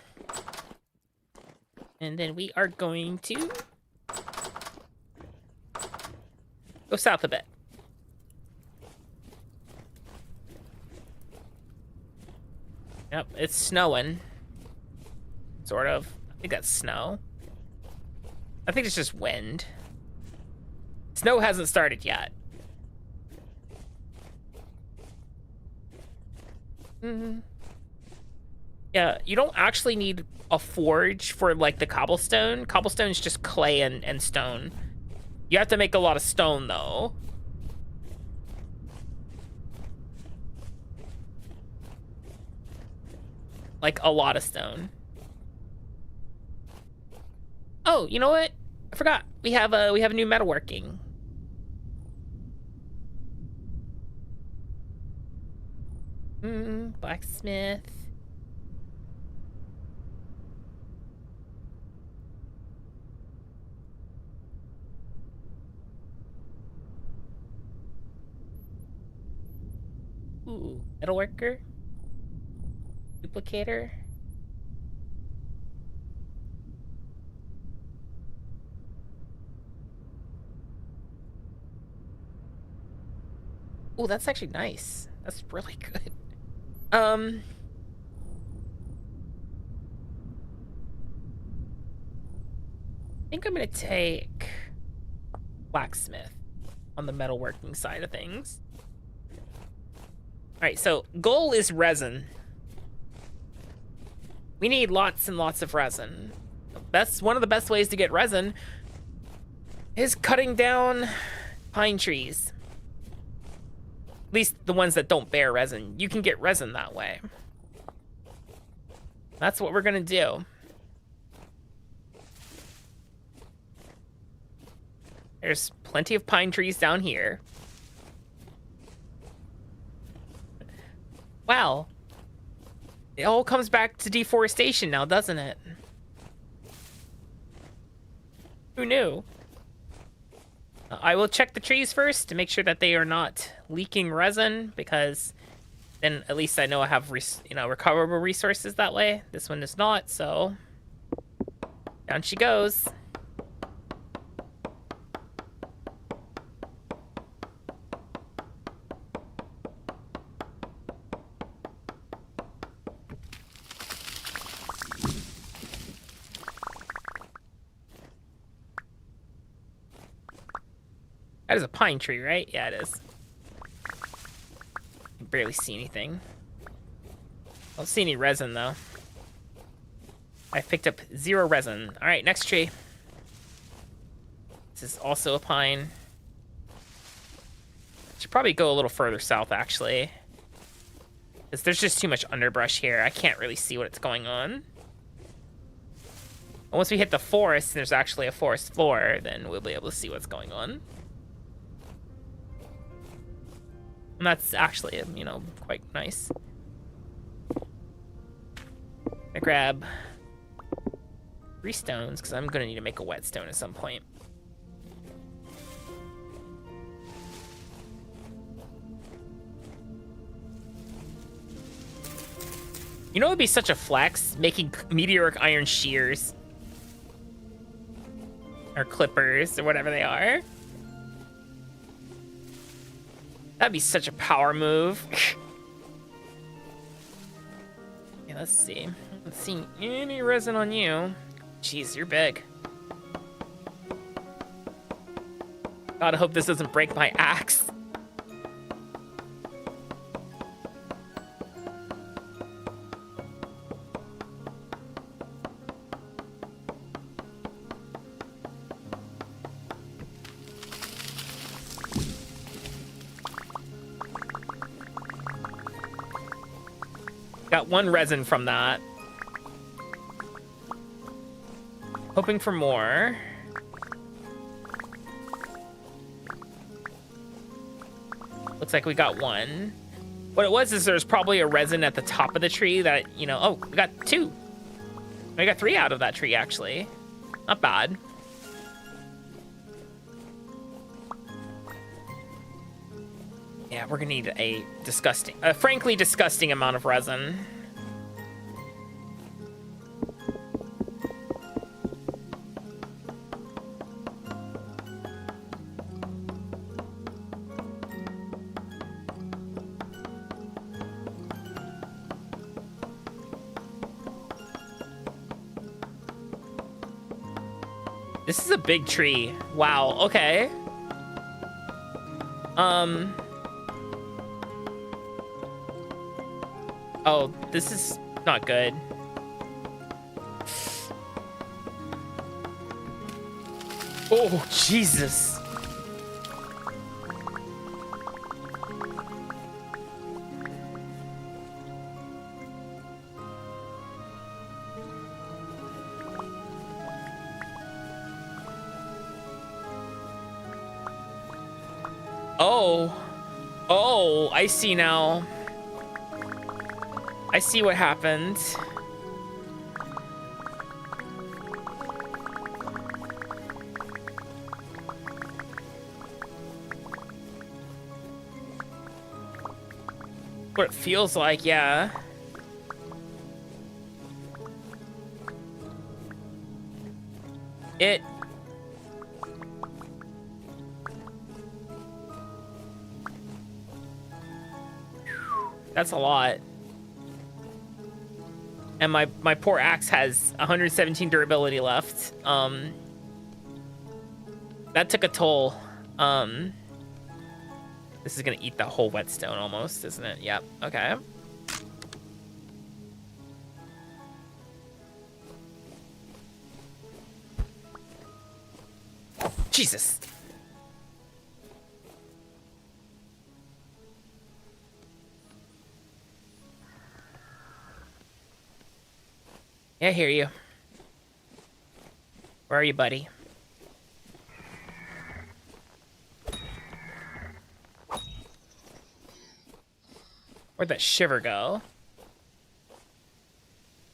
And then we are going to go south a bit. Yep, it's snowing. Sort of. I think that's snow. I think it's just wind. Snow hasn't started yet. Yeah, you don't actually need a forge for, like, the cobblestone. Cobblestone is just clay and stone. You have to make a lot of stone, though. Like, a lot of stone. Oh, you know what? I forgot. We have a new metalworking. Blacksmith. Ooh, metalworker. Duplicator. Oh, that's actually nice. That's really good. I think I'm gonna take blacksmith on the metalworking side of things. All right, so goal is resin. We need lots and lots of resin. That's one of the best ways to get resin. is cutting down pine trees. At least the ones that don't bear resin. You can get resin that way. That's what we're gonna do. There's plenty of pine trees down here. Wow. It all comes back to deforestation now, doesn't it? Who knew? I will check the trees first to make sure that they are not leaking resin, because then at least I know I have recoverable resources that way. This one is not, so down she goes. That is a pine tree, right? Yeah, it is. I can barely see anything. I don't see any resin, though. I picked up 0 resin. All right, next tree. This is also a pine. Should probably go a little further south, actually. Because there's just too much underbrush here. I can't really see what's going on. Once we hit the forest, and there's actually a forest floor, then we'll be able to see what's going on. And that's actually, quite nice. I grab 3 stones, because I'm going to need to make a whetstone at some point. You know, it would be such a flex, making meteoric iron shears. Or clippers, or whatever they are. That'd be such a power move. Yeah, let's see. Let's see any resin on you. Jeez, you're big. God, I hope this doesn't break my axe. Got 1 resin from that. Hoping for more. Looks like we got 1. What it was is there's probably a resin at the top of the tree that, oh, we got 2. We got 3 out of that tree, actually. Not bad. Yeah, we're gonna need a frankly disgusting amount of resin. This is a big tree. Wow, okay. Oh, this is not good. Oh, Jesus. Oh, I see now. I see what happened. What it feels like, yeah. That's a lot. And my poor axe has 117 durability left. That took a toll. This is gonna eat the whole whetstone almost, isn't it? Yep, okay. Jesus. Yeah, I hear you. Where are you, buddy? Where'd that shiver go?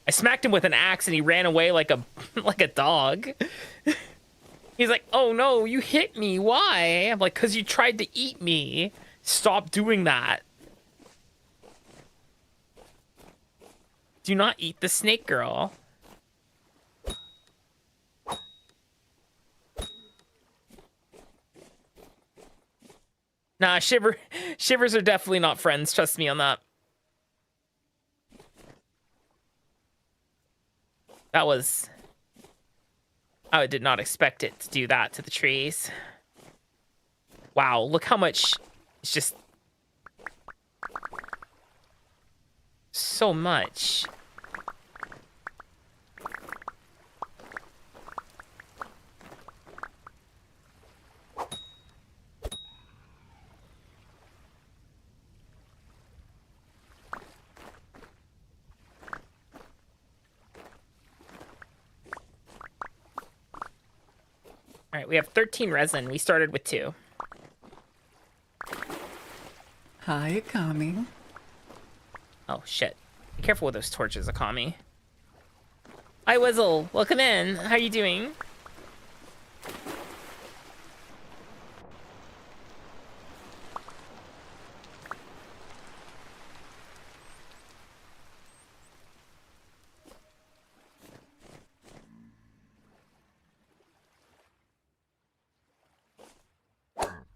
I smacked him with an axe and he ran away like a like a dog. He's like, "Oh no, you hit me. Why?" I'm like, "'Cause you tried to eat me. Stop doing that. Do not eat the snake girl." Nah, shivers are definitely not friends. Trust me on that. That was... I did not expect it to do that to the trees. Wow, look how much... It's just... So much. All right, we have 13 resin. We started with 2. Hi, Akami. Oh, shit. Be careful with those torches, Akami. Hi, Wizzle. Welcome in. How are you doing?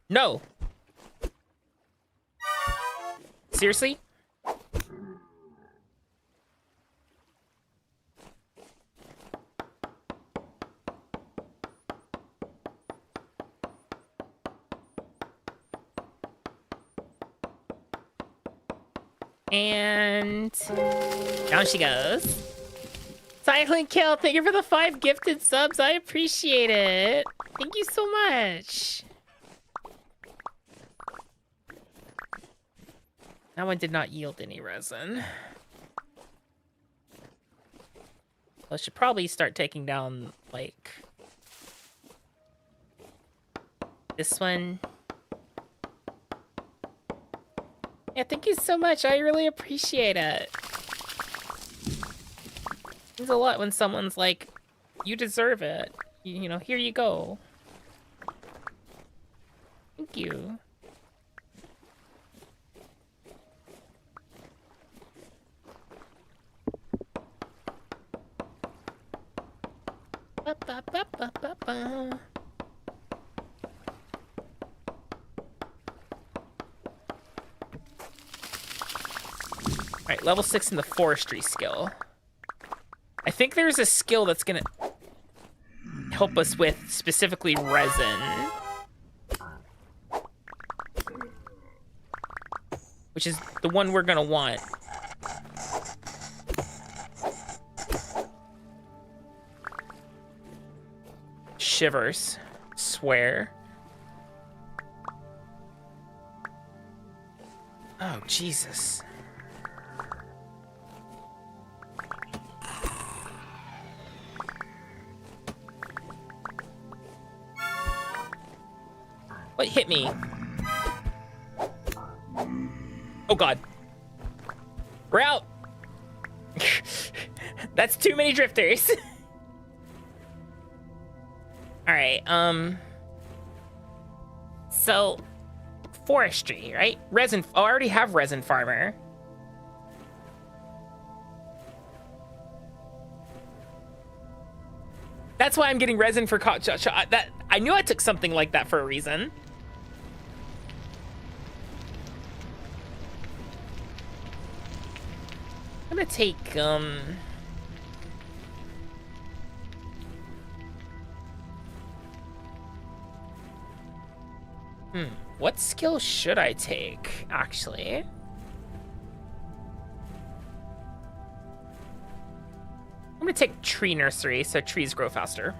No. Seriously? And down she goes. Silent Kill, thank you for the 5 gifted subs. I appreciate it. Thank you so much. That one did not yield any resin. I should probably start taking down, like, this one. Yeah, thank you so much. I really appreciate it. It means a lot when someone's like, you deserve it. You know, here you go. Thank you. Ba, ba, ba, ba, ba, ba. Alright, level 6 in the forestry skill. I think there's a skill that's gonna help us with specifically resin. Which is the one we're gonna want. Shivers. Swear. Oh, Jesus. What hit me? Oh, God. We're out. That's too many drifters. All right, so forestry, right? Resin. Oh, I already have resin farmer. That's why I'm getting resin for that. I knew I took something like that for a reason. I'm gonna take what skill should I take, actually? I'm gonna take tree nursery, so trees grow faster.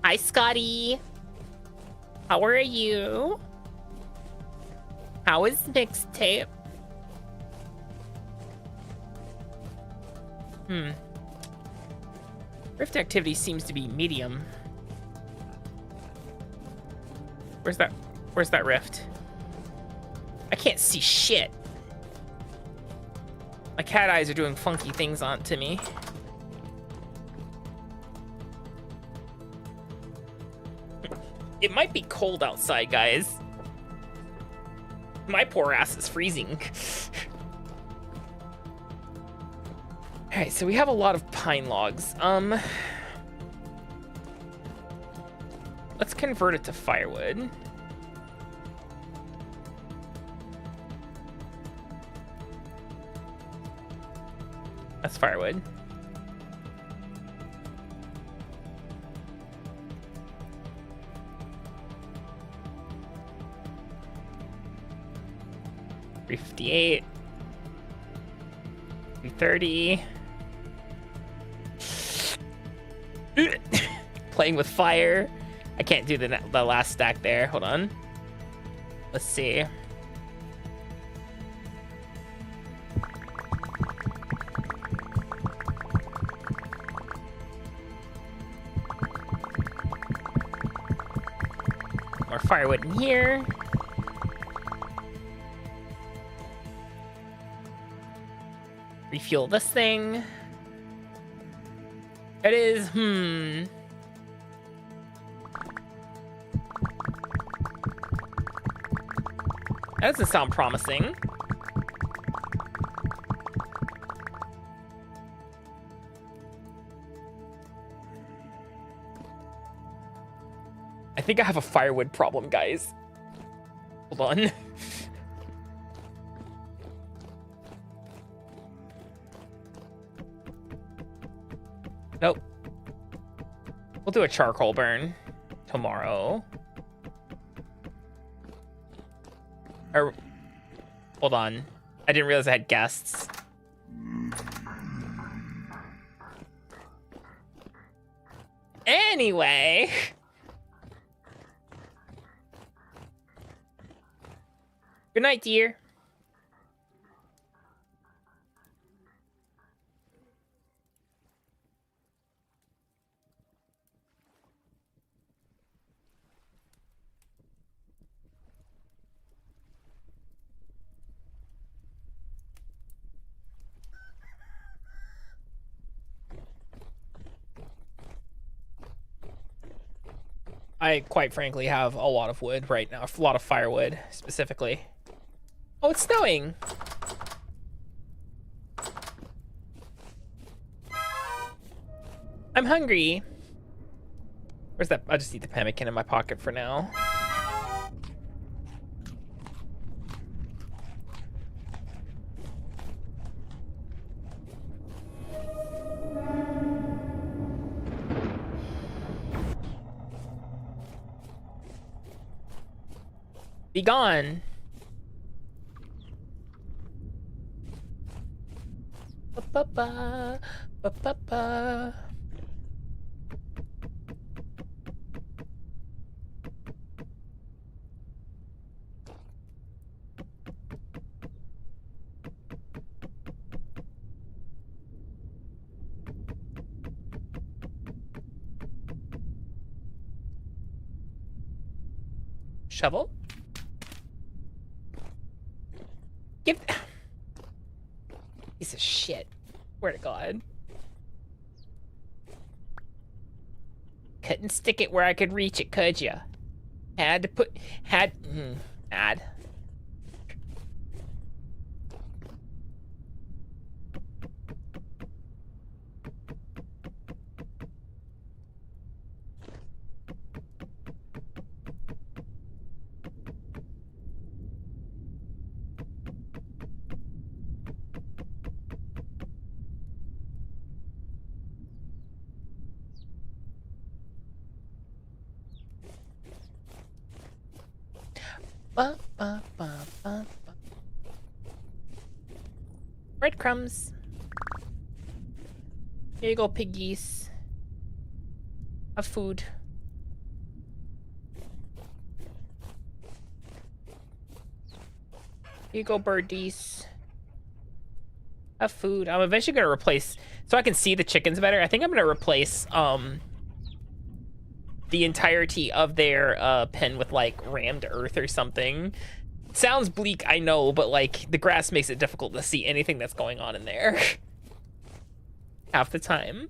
Hi, Scotty. How are you? How is mixtape? Rift activity seems to be medium. Where's that rift? I can't see shit. My cat eyes are doing funky things onto me. It might be cold outside, guys. My poor ass is freezing. Alright, so we have a lot of pine logs. Let's convert it to firewood. That's firewood. $358. $330. Playing with fire. I can't do the last stack there. Hold on. Let's see. More firewood in here. Refuel this thing. It is, That doesn't sound promising. I think I have a firewood problem, guys. Hold on. Nope. We'll do a charcoal burn tomorrow. Or, hold on. I didn't realize I had guests. Anyway. Good night, dear. I quite frankly have a lot of wood right now, a lot of firewood specifically. Oh, it's snowing. I'm hungry. Where's that? I just need the pemmican in my pocket for now. Be gone. Ba-ba-ba, ba-ba-ba. Shovel. Give. Piece of shit. Swear to God. Couldn't stick it where I could reach it, could ya? Had to put. Mad. Ba, ba, ba, ba, ba. Breadcrumbs. Here you go, piggies. Have food. Here you go, birdies. Have food. I'm eventually gonna replace, so I can see the chickens better. I think I'm gonna replace the entirety of their pen with like rammed earth or something. Sounds bleak, I know, but like the grass makes it difficult to see anything that's going on in there half the time.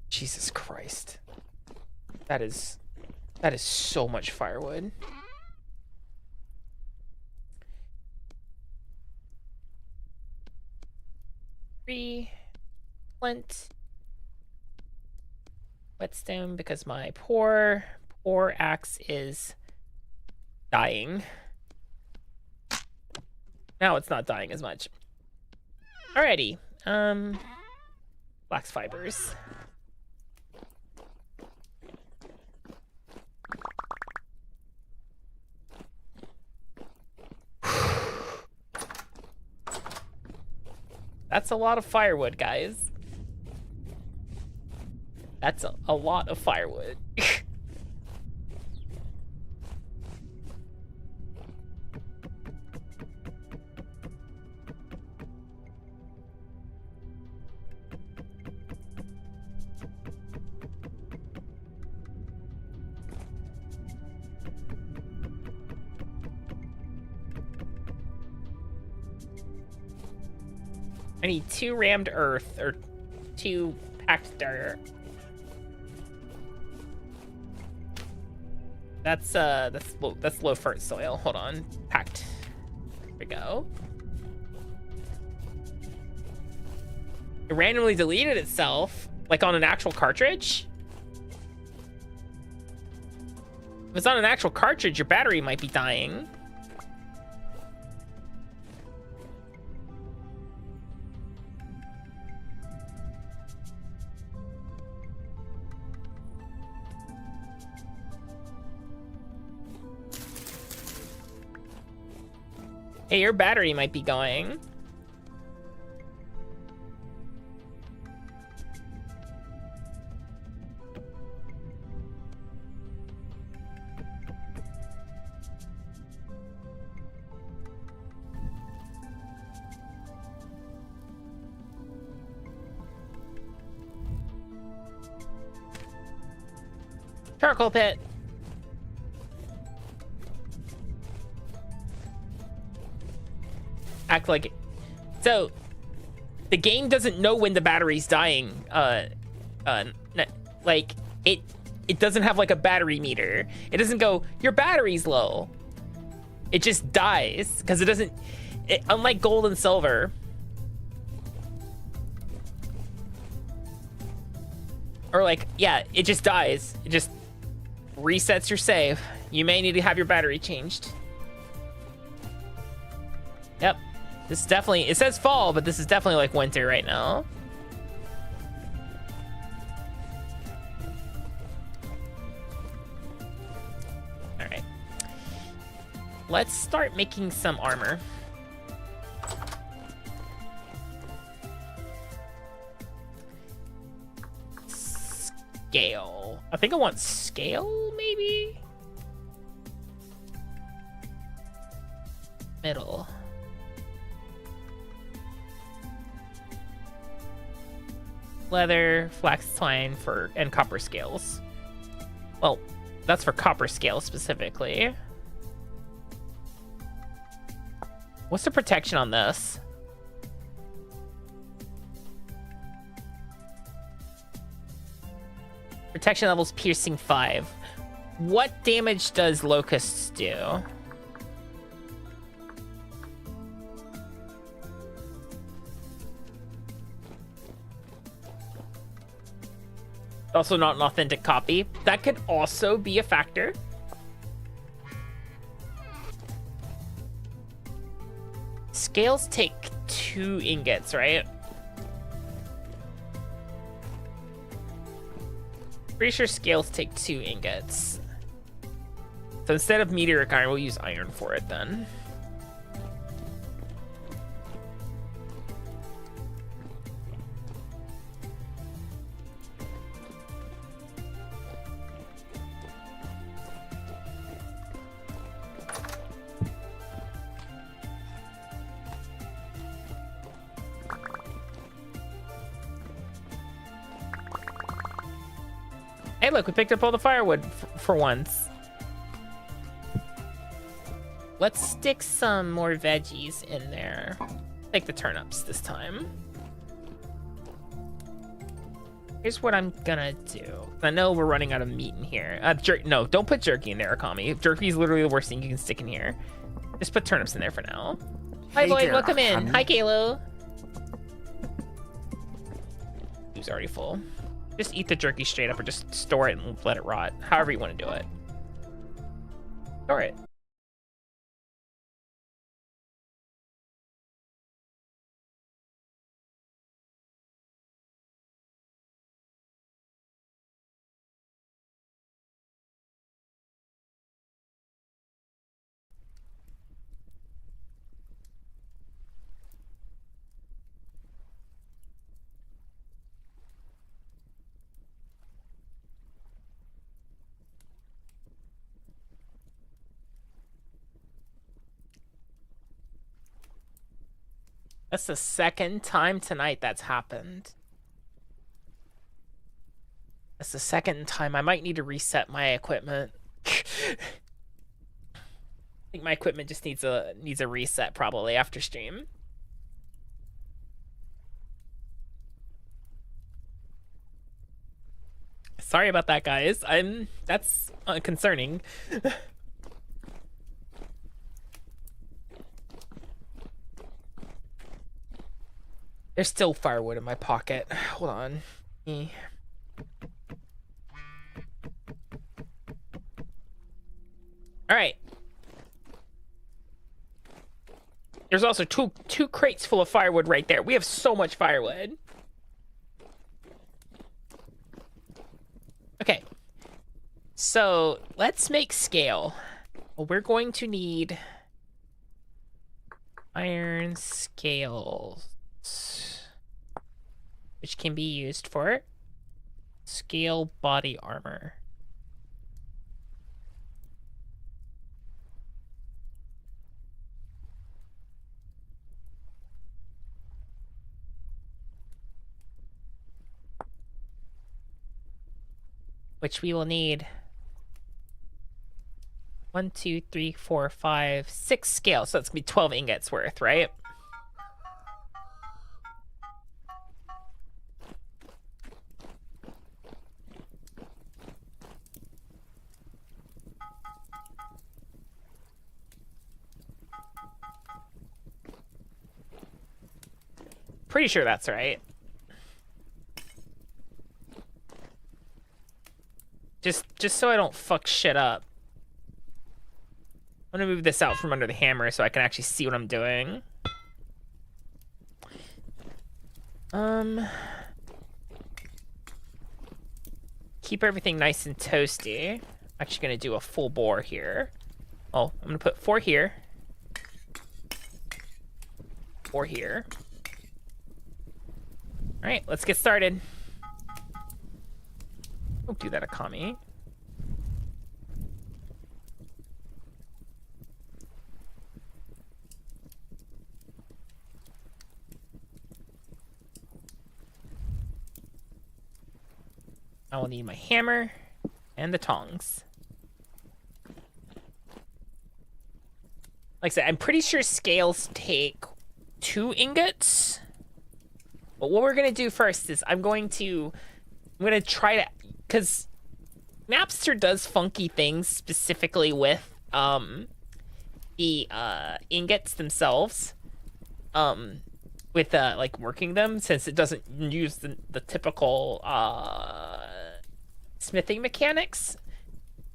Jesus Christ. That is so much firewood. Three flint. Whetstone because my poor axe is dying. Now it's not dying as much. Alrighty. Flax fibers. That's a lot of firewood, guys. That's a lot of firewood. I need 2 rammed earth, or 2 packed dirt. That's low fert soil. Hold on, packed. There we go. It randomly deleted itself, like on an actual cartridge. If it's on an actual cartridge, your battery might be dying. Hey, your battery might be going. Charcoal pit. Act like it. So the game doesn't know when the battery's dying. Like it doesn't have like a battery meter. It doesn't go, your battery's low. It just dies because it doesn't, unlike gold and silver. Or like, yeah, it just dies. It just resets your save. You may need to have your battery changed. Yep. This is definitely, it says fall, but this is definitely like winter right now. All right. Let's start making some armor. Scale. I think I want scale, maybe? Middle. Leather, flax twine and copper scales. Well, that's for copper scales specifically. What's the protection on this? Protection levels piercing 5. What damage does locusts do? Also not an authentic copy. That could also be a factor. Scales take 2 ingots, right? Pretty sure scales take 2 ingots. So instead of meteoric iron, we'll use iron for it then. Hey, look, we picked up all the firewood for once. Let's stick some more veggies in there. Take the turnips this time. Here's what I'm gonna do. I know we're running out of meat in here. No, don't put jerky in there, Akami. Jerky is literally the worst thing you can stick in here. Just put turnips in there for now. Hi, Lloyd. Welcome in. Hi, Kalo. Who's already full? Just eat the jerky straight up or just store it and let it rot. However you want to do it. Store it. That's the second time tonight that's happened. That's the second time. I might need to reset my equipment. I think my equipment just needs a reset probably after stream. Sorry about that, guys. That's concerning. There's still firewood in my pocket. Hold on. All right. There's also two crates full of firewood right there. We have so much firewood. Okay. So let's make scale. Well, we're going to need iron scales, which can be used for scale body armor. Which we will need 1, 2, 3, 4, 5, 6 scales. So that's gonna be 12 ingots worth, right? Pretty sure that's right. Just so I don't fuck shit up. I'm gonna move this out from under the hammer so I can actually see what I'm doing. Keep everything nice and toasty. I'm actually gonna do a full bore here. Oh, I'm gonna put 4 here. 4 here. All right, let's get started. Don't do that, Akami. I will need my hammer and the tongs. Like I said, I'm pretty sure scales take 2 ingots. But what we're gonna do first is I'm gonna try to, because Napster does funky things specifically with the ingots themselves, with like working them, since it doesn't use the typical smithing mechanics.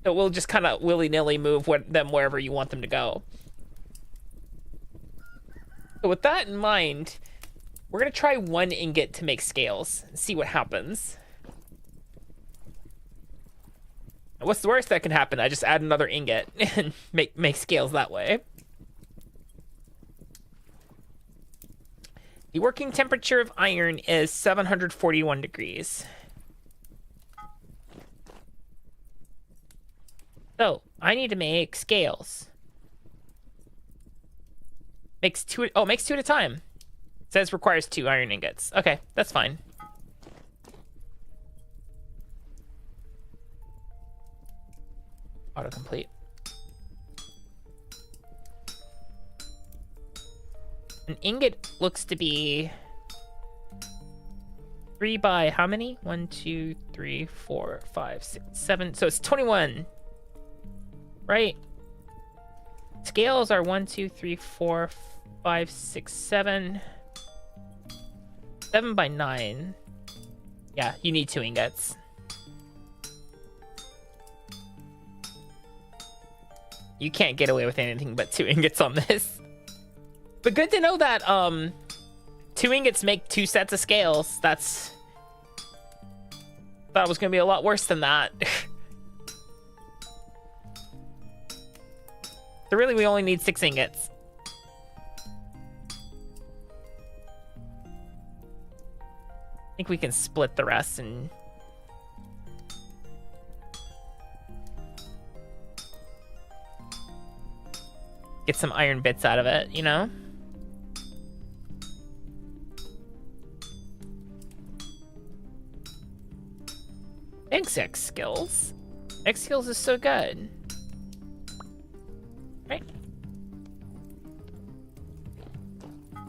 So we'll just kind of willy-nilly move them wherever you want them to go. So with that in mind, we're gonna try 1 ingot to make scales and see what happens. What's the worst that can happen? I just add another ingot and make scales that way. The working temperature of iron is 741 degrees. So I need to make scales. Makes 2 at a time. It says requires 2 iron ingots. Okay, that's fine. Autocomplete. An ingot looks to be 3 by how many? 1, 2, 3, 4, 5, 6, 7. So it's 21. Right? Scales are 1, 2, 3, 4, 5, 6, 7. 7 by 9. Yeah, you need 2 ingots. You can't get away with anything but 2 ingots on this. But good to know that 2 ingots make 2 sets of scales. That's... Thought it was gonna be a lot worse than that. So really we only need 6 ingots. I think we can split the rest and... get some iron bits out of it, you know? Thanks, X skills. X skills is so good. Right?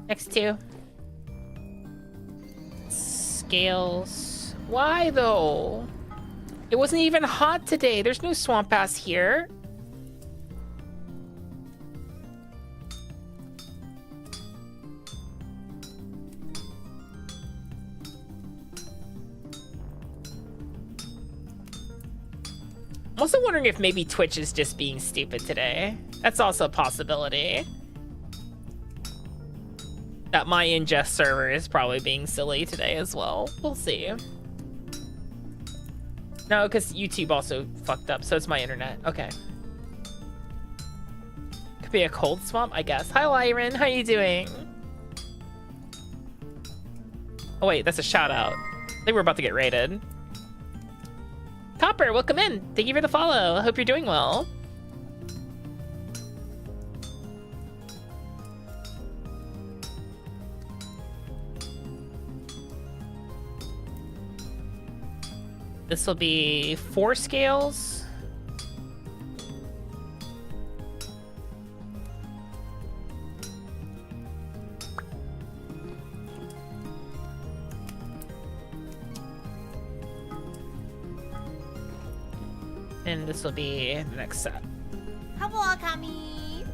X2. Scales. Why though? It wasn't even hot today. There's no swamp ass here. I'm also wondering if maybe Twitch is just being stupid today. That's also a possibility. That my ingest server is probably being silly today as well. We'll see. No, because YouTube also fucked up, so it's my internet. Okay. Could be a cold swamp, I guess. Hi, Lyran. How you doing? Oh, wait, that's a shout out. I think we're about to get raided. Copper, welcome in. Thank you for the follow. I hope you're doing well. This will be 4 scales. And this will be the next set. Hello, Akami.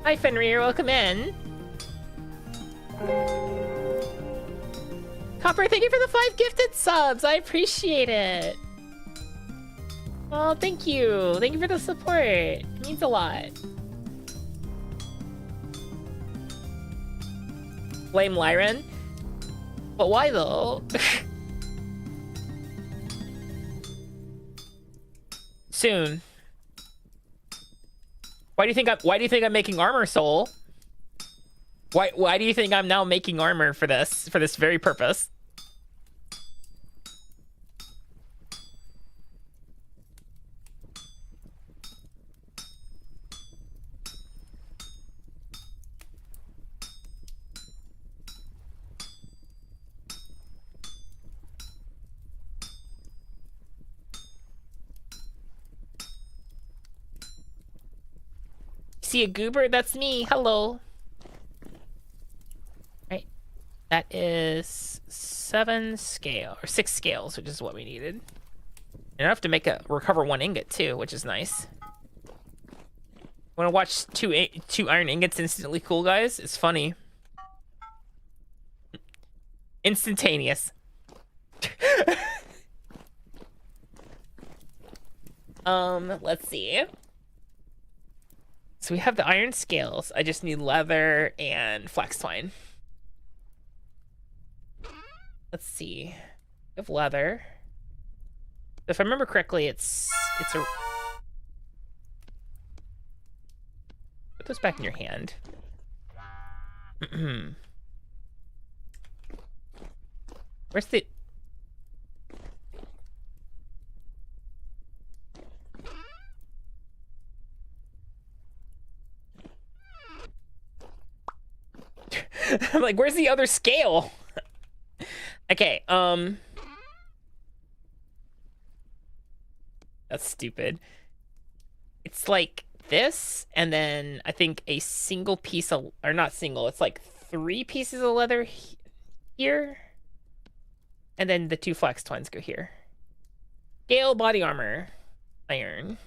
Hi, Fenrir. Welcome in. Copper, thank you for the 5 gifted subs. I appreciate it. Oh, thank you. Thank you for the support. It means a lot. Blame Lyran? But why though? Soon. Why do you think I'm making armor, Soul? Why do you think I'm now making armor for this very purpose? See a goober? That's me. Hello. Right. That is 7 scale or 6 scales, which is what we needed. Enough to recover 1 ingot too, which is nice. Want to watch two iron ingots instantly cool, guys? It's funny. Instantaneous. Let's see. So we have the iron scales. I just need leather and flax twine. Let's see. We have leather. If I remember correctly, it's a... Put those back in your hand. Where's the... I'm like, where's the other scale? Okay, that's stupid. it's like this, and then I think a single piece of, or not single, it's like 3 pieces of leather here, and then the 2 flex twins go here. Scale body armor, iron.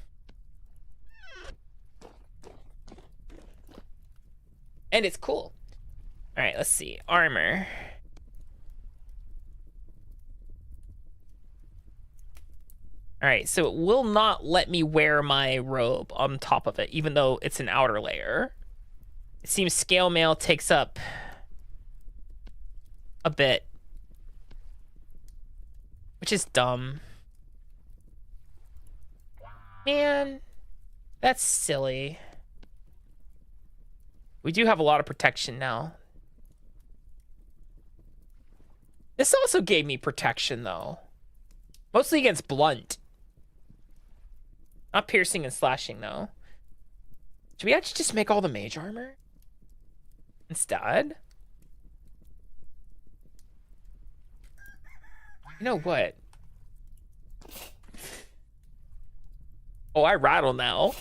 And it's cool. All right, let's see. Armor. All right, so it will not let me wear my robe on top of it, even though it's an outer layer. It seems scale mail takes up a bit, which is dumb. Man, that's silly. We do have a lot of protection now. This also gave me protection, though. Mostly against blunt. Not piercing and slashing, though. Should we actually just make all the mage armor instead? You know what? Oh, I rattle now.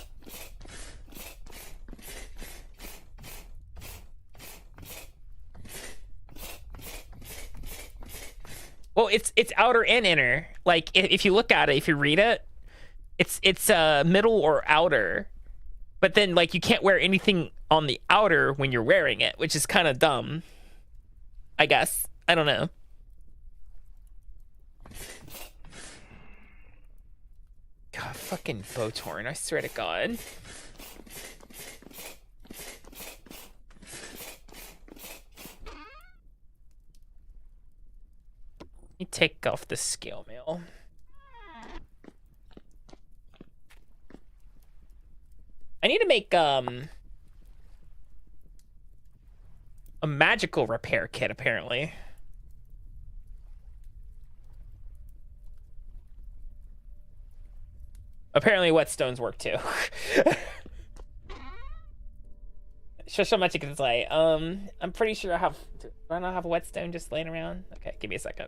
Well, it's outer and inner. Like if you look at it, if you read it, it's middle or outer. But then like you can't wear anything on the outer when you're wearing it, which is kind of dumb. I guess. I don't know. God, fucking Botorn, I swear to God. Let me take off the scale mail. I need to make a magical repair kit, apparently. Apparently whetstones work too. Show so much you can say. I'm pretty sure I have, do I not have a whetstone just laying around? Okay, give me a second.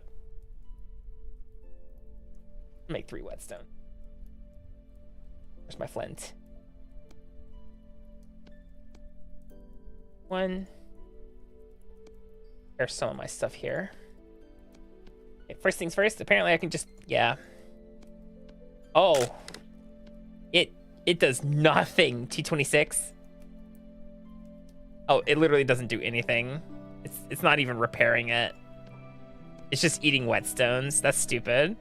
Make 3 whetstone. Where's my flint? 1. There's some of my stuff here. Okay, first things first, apparently I can just, yeah. Oh. It does nothing, T26. Oh, it literally doesn't do anything. It's not even repairing it. It's just eating whetstones. That's stupid.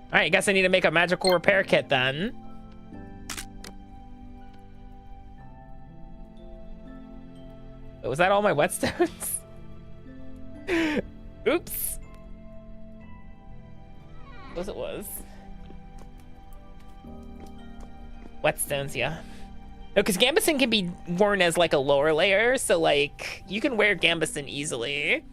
Alright, I guess I need to make a magical repair kit then. Was that all my whetstones? Oops. Suppose it was. Whetstones, yeah. No, because Gambeson can be worn as like a lower layer, so like you can wear Gambeson easily.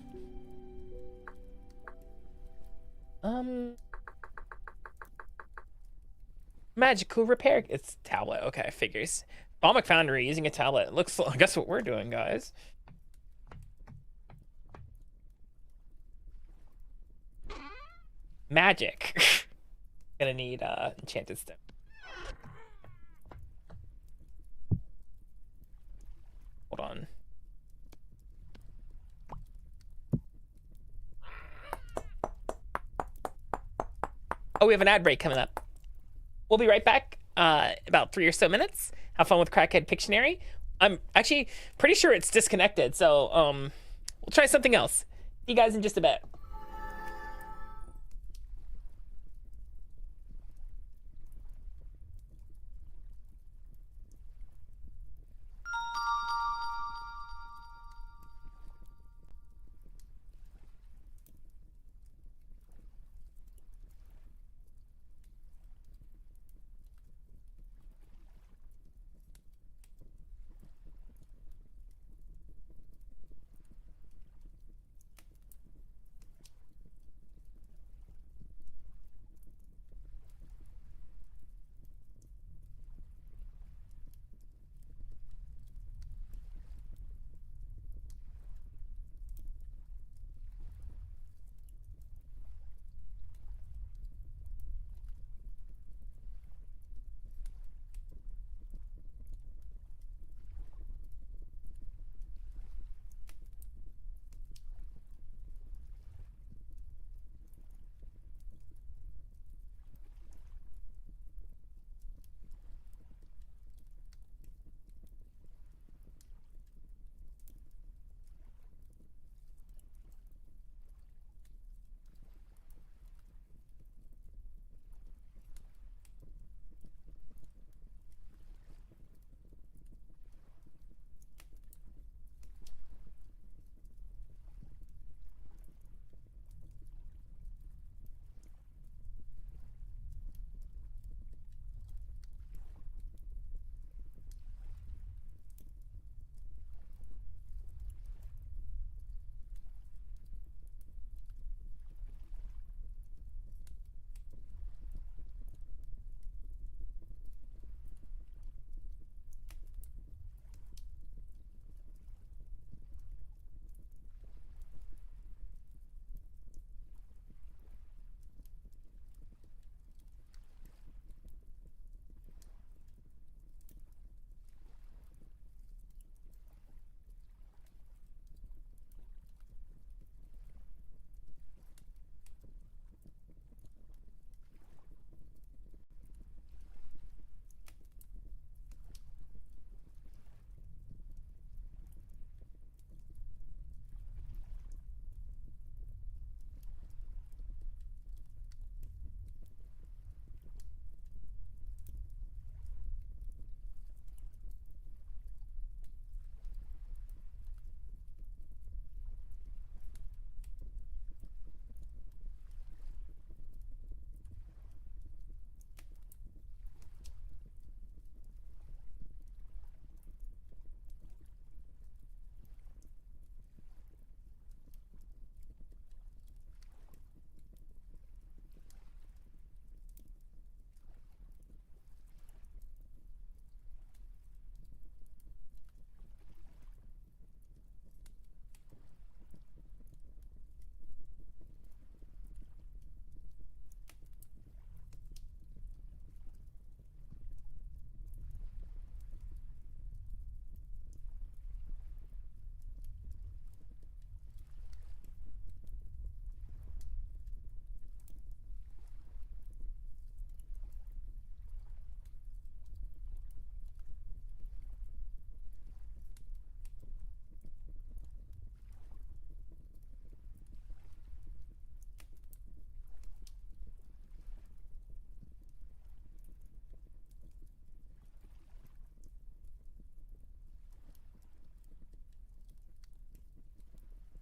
Magical repair. It's tablet. Okay, figures. Balmic Foundry using a tablet. Looks. I guess what we're doing, guys. Magic. Gonna need enchanted stone. Hold on. Oh, we have an ad break coming up. We'll be right back. About 3 or so minutes. Have fun with Crackhead Pictionary. I'm actually pretty sure it's disconnected, so we'll try something else. See you guys in just a bit.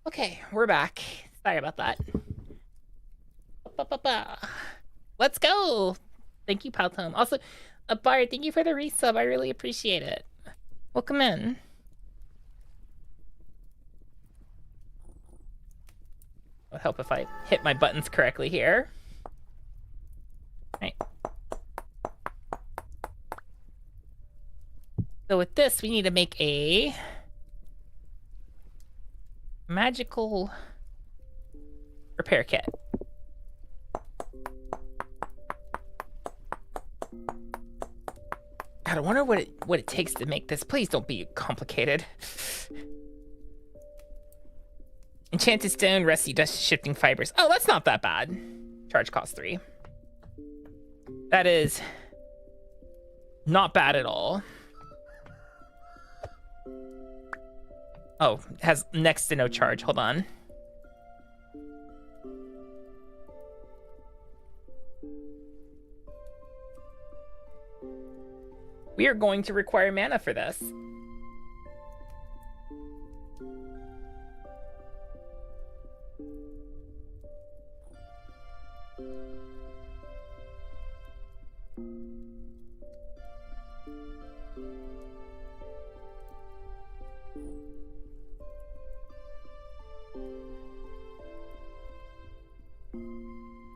Okay, we're back. Sorry about that. Ba-ba-ba. Let's go. Thank you, Paltom. Also, Bard, thank you for the resub. I really appreciate it. Welcome in. It would help if I hit my buttons correctly here. Right. So with this, we need to make a magical repair kit. God, I wonder what it takes to make this. Please don't be complicated. Enchanted stone, rusty dust, shifting fibers. Oh, that's not that bad. Charge cost 3. That is not bad at all. Oh, it has next to no charge. Hold on. We are going to require mana for this.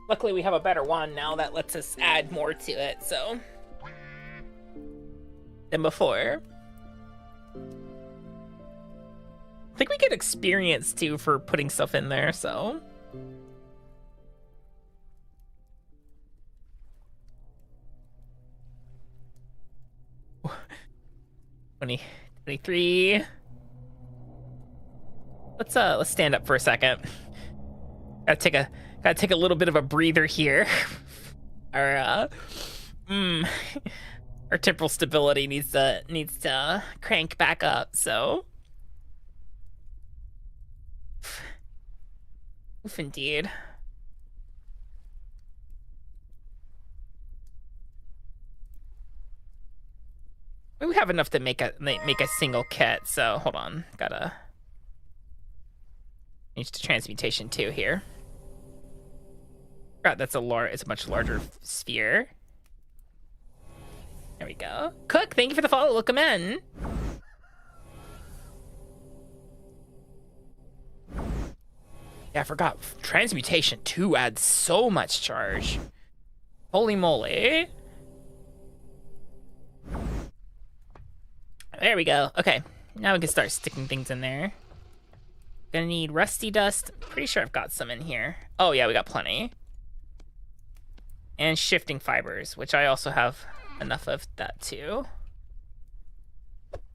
Luckily, we have a better one now that lets us add more to it, so... than before. I think we get experience, too, for putting stuff in there, so... 23. Let's stand up for a second. Gotta take a little bit of a breather here. Our our temporal stability needs to crank back up, so. Oof, indeed. We have enough to make a single kit, so hold on. Gotta change to transmutation 2 here. God, it's a much larger sphere. There we go. Cook, thank you for the follow. Welcome in. Yeah, I forgot. Transmutation 2 adds so much charge. Holy moly. There we go. Okay, now we can start sticking things in there. Gonna need rusty dust. Pretty sure I've got some in here. Oh yeah, we got plenty. And shifting fibers, which I also have enough of that too.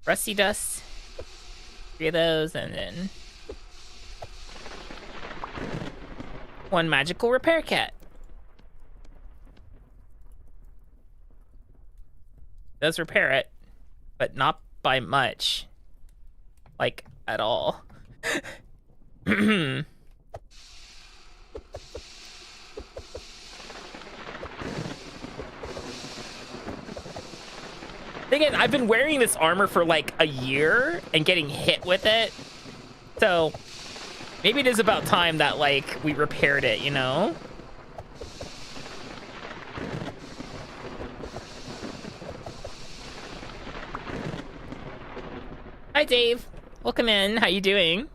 Rusty dust. 3 of those, and then 1 magical repair kit. Does repair it, but not by much. Like, at all. Again, I've been wearing this armor for like a year and getting hit with it. So maybe it is about time that like we repaired it, you know? Hi, Dave. Welcome in. How you doing?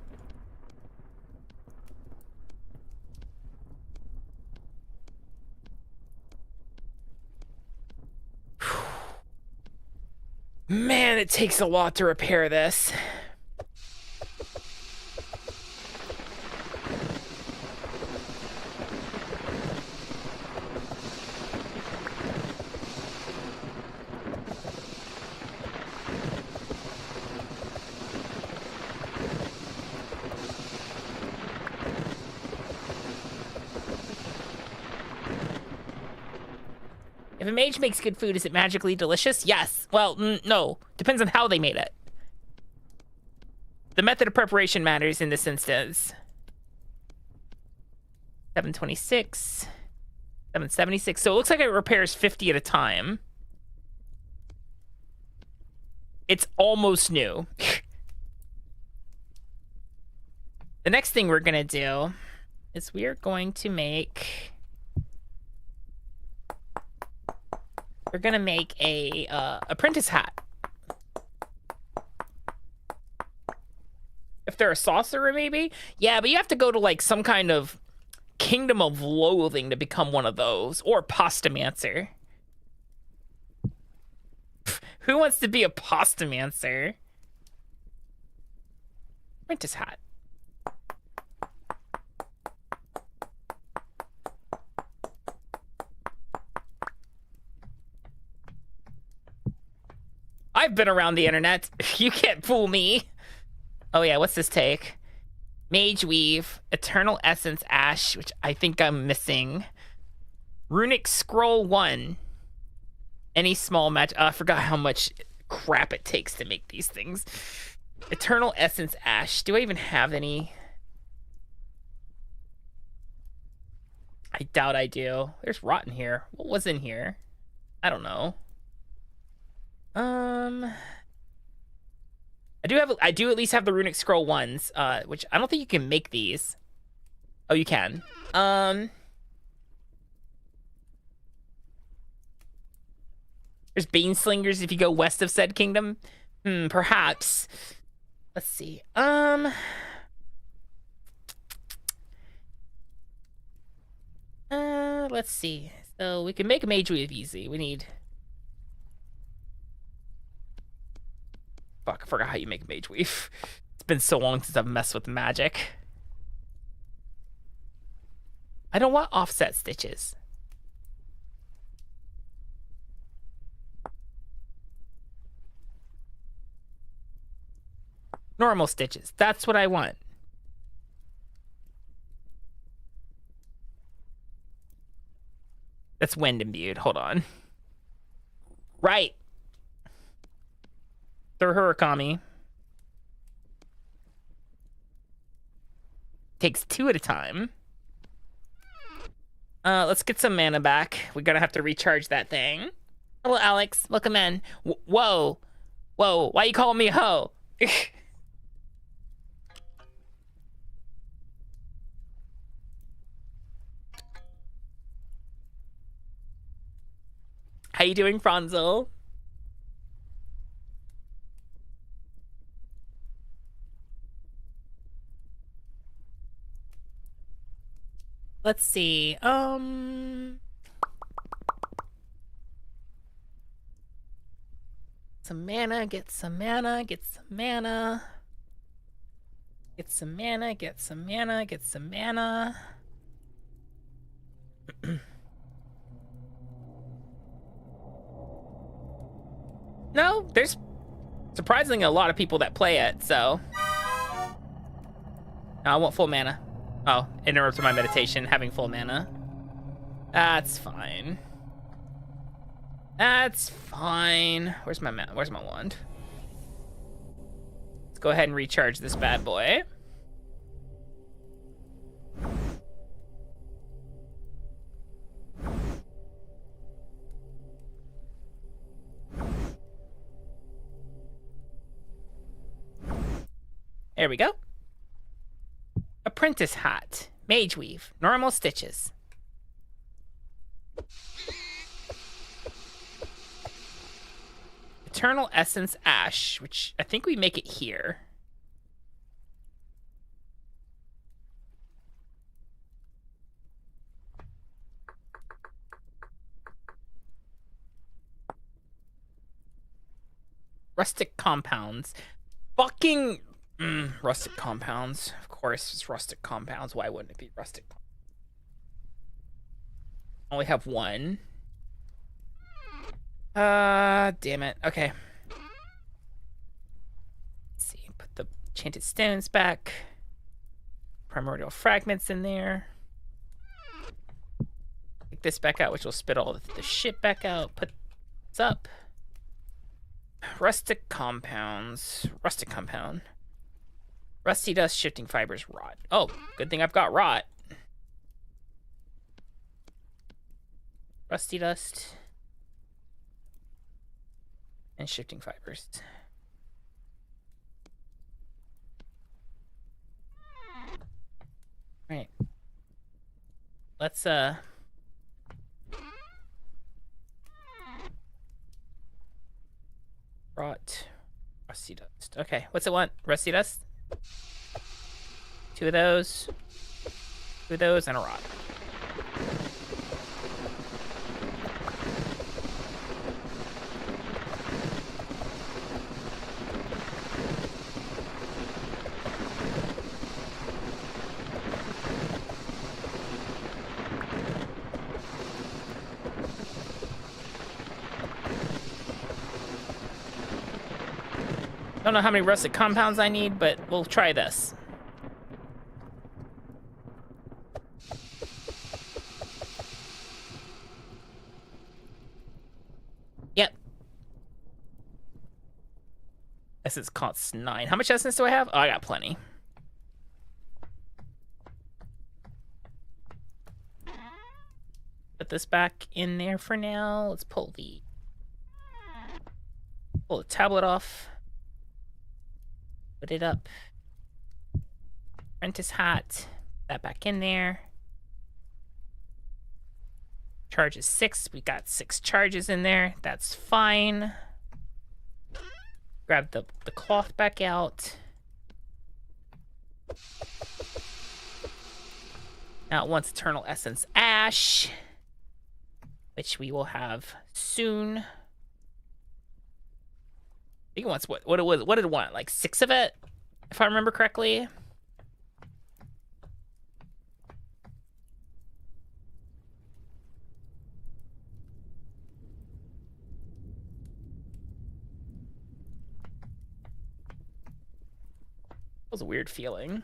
Man, it takes a lot to repair this. If a mage makes good food, is it magically delicious? Yes. Well, no. Depends on how they made it. The method of preparation matters in this instance. 726. 776. So it looks like it repairs 50 at a time. It's almost new. The next thing we're gonna do is we're going to make a apprentice hat. If they're a sorcerer, maybe? Yeah, but you have to go to like some kind of kingdom of loathing to become one of those, or postamancer. Who wants to be a postamancer? Apprentice hat. I've been around the internet. You can't fool me. Oh yeah, what's this take? Mage Weave, Eternal Essence Ash, which I think I'm missing. Runic Scroll 1. Any small match. I forgot how much crap it takes to make these things. Eternal Essence Ash. Do I even have any? I doubt I do. There's rot in here. What was in here? I don't know. I do at least have the Runic Scroll ones, which I don't think you can make these. Oh, you can. There's Baneslingers if you go west of said kingdom. Perhaps. Let's see. Let's see. So we can make a Mage Weave easy. We need... Fuck, I forgot how you make Mage Weave. It's been so long since I've messed with magic. I don't want offset stitches. Normal stitches. That's what I want. That's wind imbued. Hold on. Right. Through her Akami. Takes 2 at a time. Let's get some mana back. We're gonna have to recharge that thing. Hello, Alex. Welcome in. Whoa. Whoa. Why you calling me a hoe? How you doing, Franzel? Let's see. Some mana, get some mana, get some mana. Get some mana, get some mana, get some mana. No, there's surprisingly a lot of people that play it, so. No, I want full mana. Oh, interrupted my meditation, having full mana. That's fine. That's fine. Where's my wand? Let's go ahead and recharge this bad boy. There we go. Apprentice hat. Mage Weave. Normal stitches. Eternal Essence Ash, which I think we make it here. Rustic Compounds. Fucking... rustic compounds. Of course, it's rustic compounds. Why wouldn't it be rustic? Only have one. Damn it. Okay. Let's see. Put the enchanted stones back. Primordial fragments in there. Take this back out, which will spit all the shit back out. Put this up. Rustic compounds. Rustic compound. Rusty dust, shifting fibers, rot. Oh, good thing I've got rot. Rusty dust. And shifting fibers. let's brought rusty dust. Okay, what's it want? Rusty dust? 2 of those. 2 of those and a rod. Don't know how many rustic compounds I need, but we'll try this. Yep. Essence costs 9. How much essence do I have? Oh, I got plenty. Put this back in there for now. Let's pull the tablet off. Put it up. Apprentice hat. That back in there. Charge is 6. We got 6 charges in there. That's fine. Grab the cloth back out. Now it wants Eternal Essence Ash, which we will have soon. I think it wants what did it want? Like 6 of it, if I remember correctly. That was a weird feeling.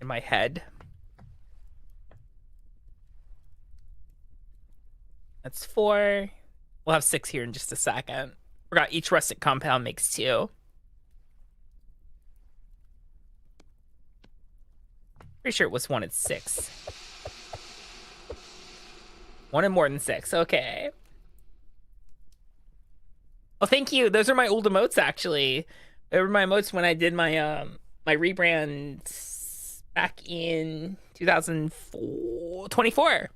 In my head. That's 4. We'll have 6 here in just a second. Forgot each rustic compound makes 2. Pretty sure it was wanted 6. Wanted more than 6. Okay. Well, thank you. Those are my old emotes, actually. They were my emotes when I did my my rebrand back in 2024.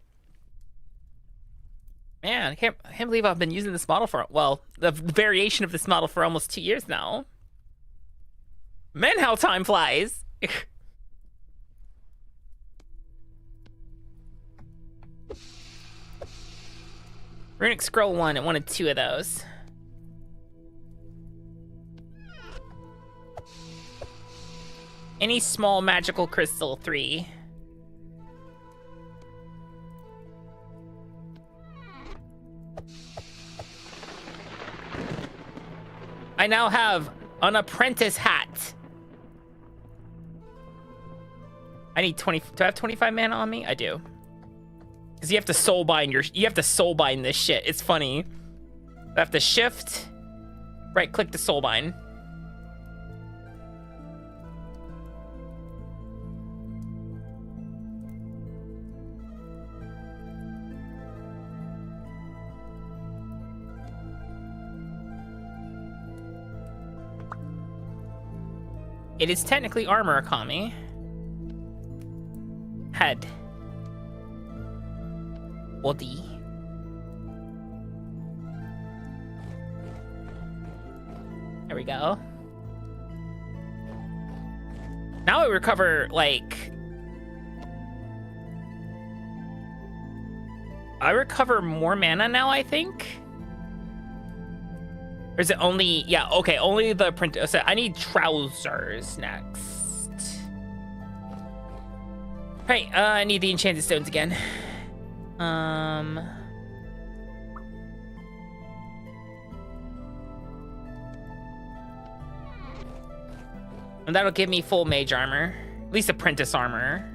Man, I can't believe I've been using this model for, well, the variation of this model for almost 2 years now. Man, how time flies. Runic Scroll 1, it wanted 2 of those. Any small magical crystal 3. I now have an apprentice hat. I need 20. Do I have 25 mana on me? I do. Because you have to soul bind this shit. It's funny. I have to shift, right click to soul bind. It is technically armor, Akami. Head. Body. There we go. Now I recover, like... I recover more mana now, I think? Or is it only... Yeah, okay, only the print... So I need trousers next. Right, I need the enchanted stones again. And that'll give me full mage armor. At least apprentice armor.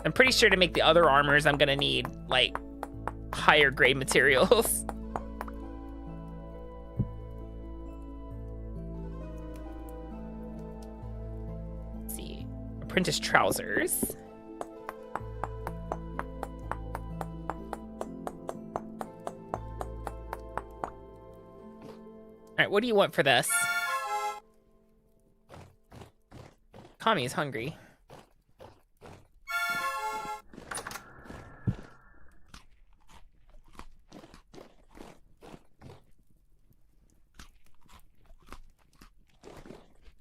I'm pretty sure to make the other armors, I'm gonna need, like, higher grade materials. Apprentice trousers. All right, what do you want for this? Akami is hungry.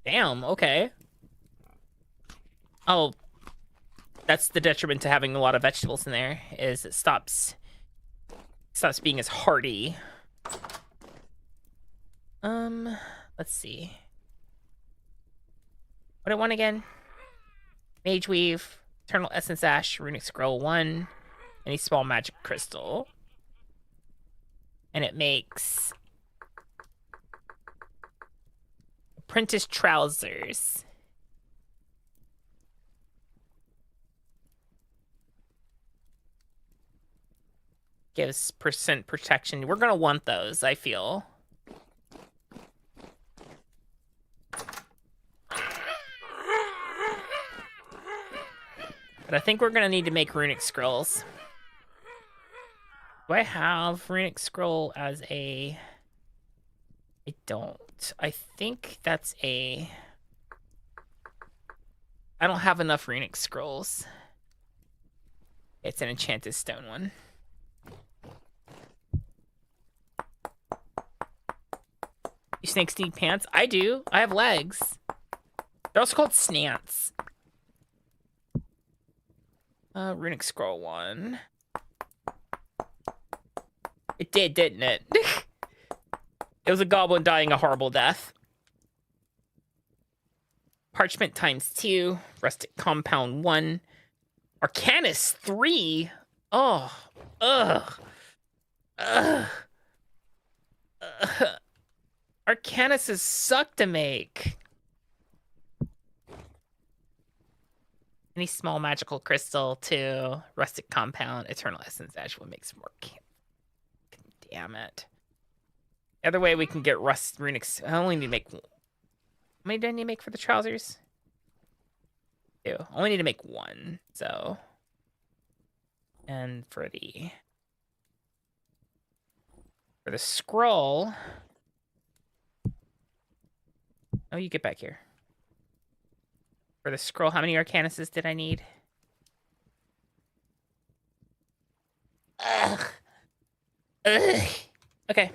Damn, okay. Oh, that's the detriment to having a lot of vegetables in there, is it stops being as hearty. Let's see. What I want again? Mage Weave, Eternal Essence Ash, Runic Scroll 1, any small magic crystal. And it makes Apprentice Trousers. Gives percent protection. We're gonna want those, I feel. But I think we're gonna need to make runic scrolls. Do I have runic scroll as a... I don't. I think that's a... I don't have enough runic scrolls. It's an enchanted stone one. You snakes need pants? I do. I have legs. They're also called snants. Runic scroll 1. It did, didn't it? It was a goblin dying a horrible death. Parchment times 2. Rustic compound 1. Arcanus 3. Oh. Ugh. Ugh. Arcanuses suck to make. Any small magical crystal to rustic compound, eternal essence ash will make some more. Damn it. The other way we can get runic. I only need to make. How many do I need to make for the trousers? 2. I only need to make 1. So. And for the scroll. Oh, you get back here. For the scroll, how many arcanuses did I need? Ugh. Ugh. Okay.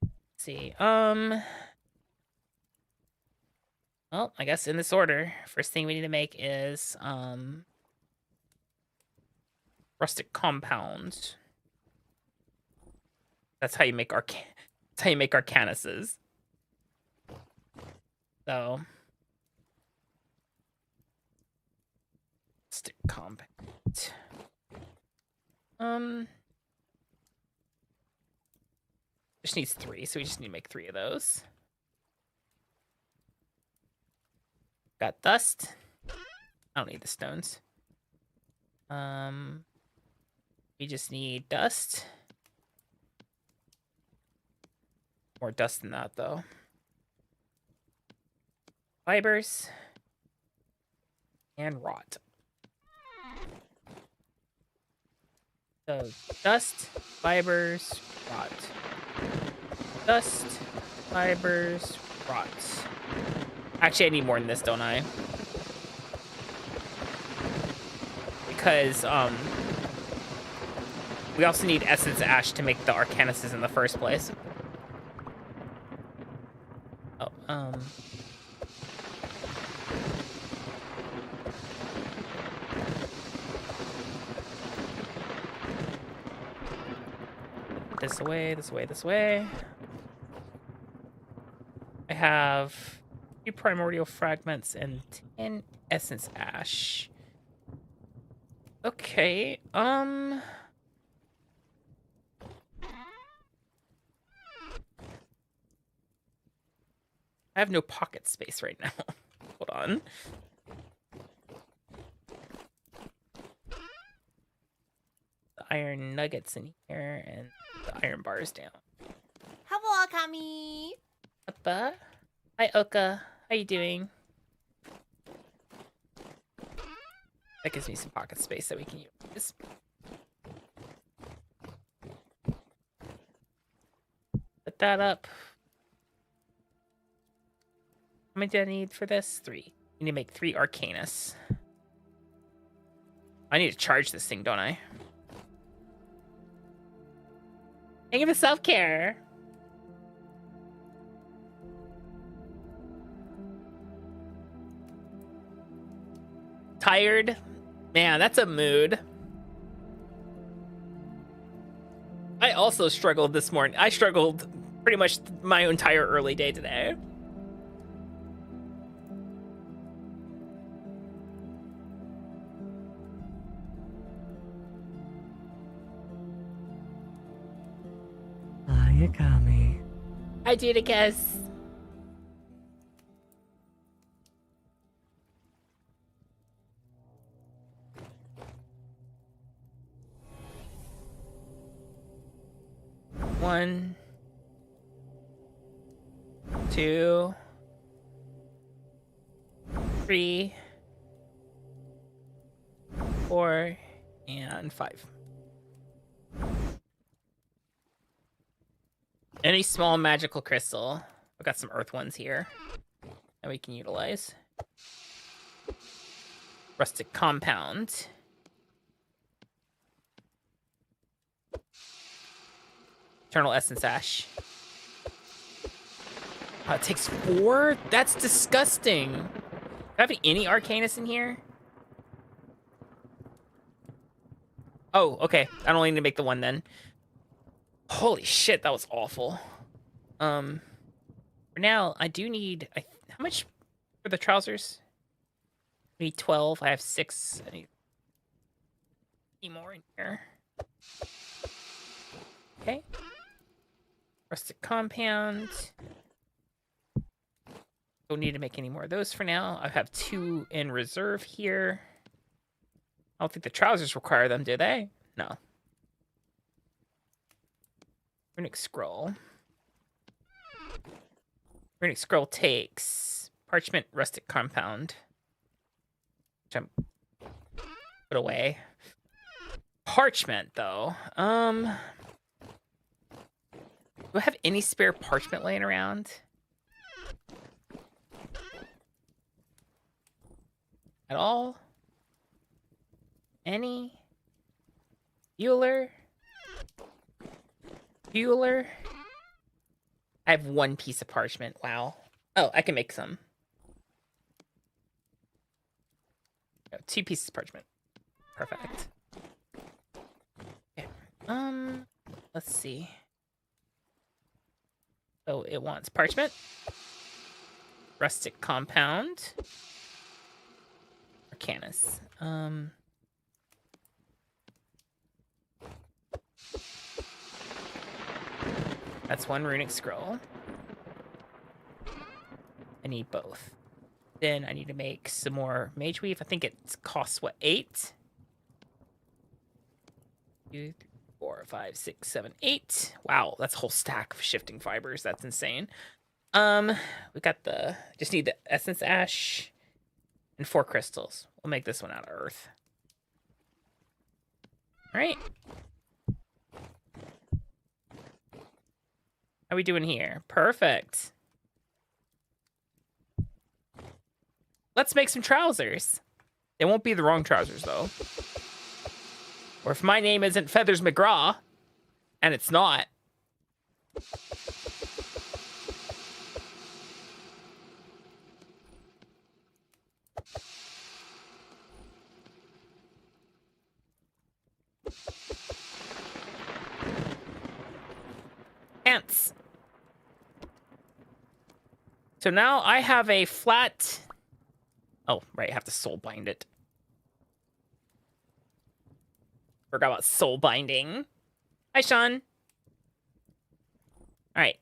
Let's see. Well, I guess in this order, first thing we need to make is rustic compounds. That's how you make arcanuses. So, stick compound. Just needs 3, so we just need to make 3 of those. Got dust. I don't need the stones. We just need dust. More dust than that, though. Fibers. And rot. So, dust, fibers, rot. Dust, fibers, rot. Actually, I need more than this, don't I? Because, we also need essence ash to make the arcanuses in the first place. Oh, this way, this way, this way. I have 2 primordial fragments and 10 essence ash. Okay, I have no pocket space right now. Hold on. The iron nuggets in here and the iron bars down. Hello, Akami. Appa. Hi, Oka. How you doing? That gives me some pocket space that we can use. Put that up. How many do I need for this? 3. I need to make 3 Arcanus. I need to charge this thing, don't I? Thank you for self-care. Tired? Man, that's a mood. I also struggled this morning. I struggled pretty much my entire early day today. Hi, Akami. I did a guess. One, 2, 3, 4, and 5. Any small magical crystal. I've got some earth ones here that we can utilize. Rustic compound. Eternal essence ash. Oh, it takes 4? That's disgusting. Do I have any Arcanus in here? Oh, okay. I don't need to make the 1 then. Holy shit, that was awful. For now, I do need... how much for the trousers? I need 12. I have 6. I need more in here. Okay. Rustic compound. Don't need to make any more of those for now. I have 2 in reserve here. I don't think the trousers require them, do they? No. Runic scroll. Runic scroll takes parchment, rustic compound, which I'm put away. Parchment, though. Do I have any spare parchment laying around? At all? Any? Bueller? Bueller? I have 1 piece of parchment. Wow. Oh, I can make some. Oh, 2 pieces of parchment. Perfect. Okay. Let's see. So it wants parchment, rustic compound, Arcanus. That's 1 runic scroll. I need both. Then I need to make some more mage weave. I think it costs what, 8? 2, 3, 4, 5, 6, 7, 8. Wow, that's a whole stack of shifting fibers. That's insane. We got just need the essence ash and 4 crystals. We'll make this one out of earth. All right. How we doing here? Perfect. Let's make some trousers. They won't be the wrong trousers, though. Or if my name isn't Feathers McGraw, and it's not. Pants. So now I have a flat... Oh, right, I have to soul bind it. Forgot about soul binding. Hi, Sean. All right.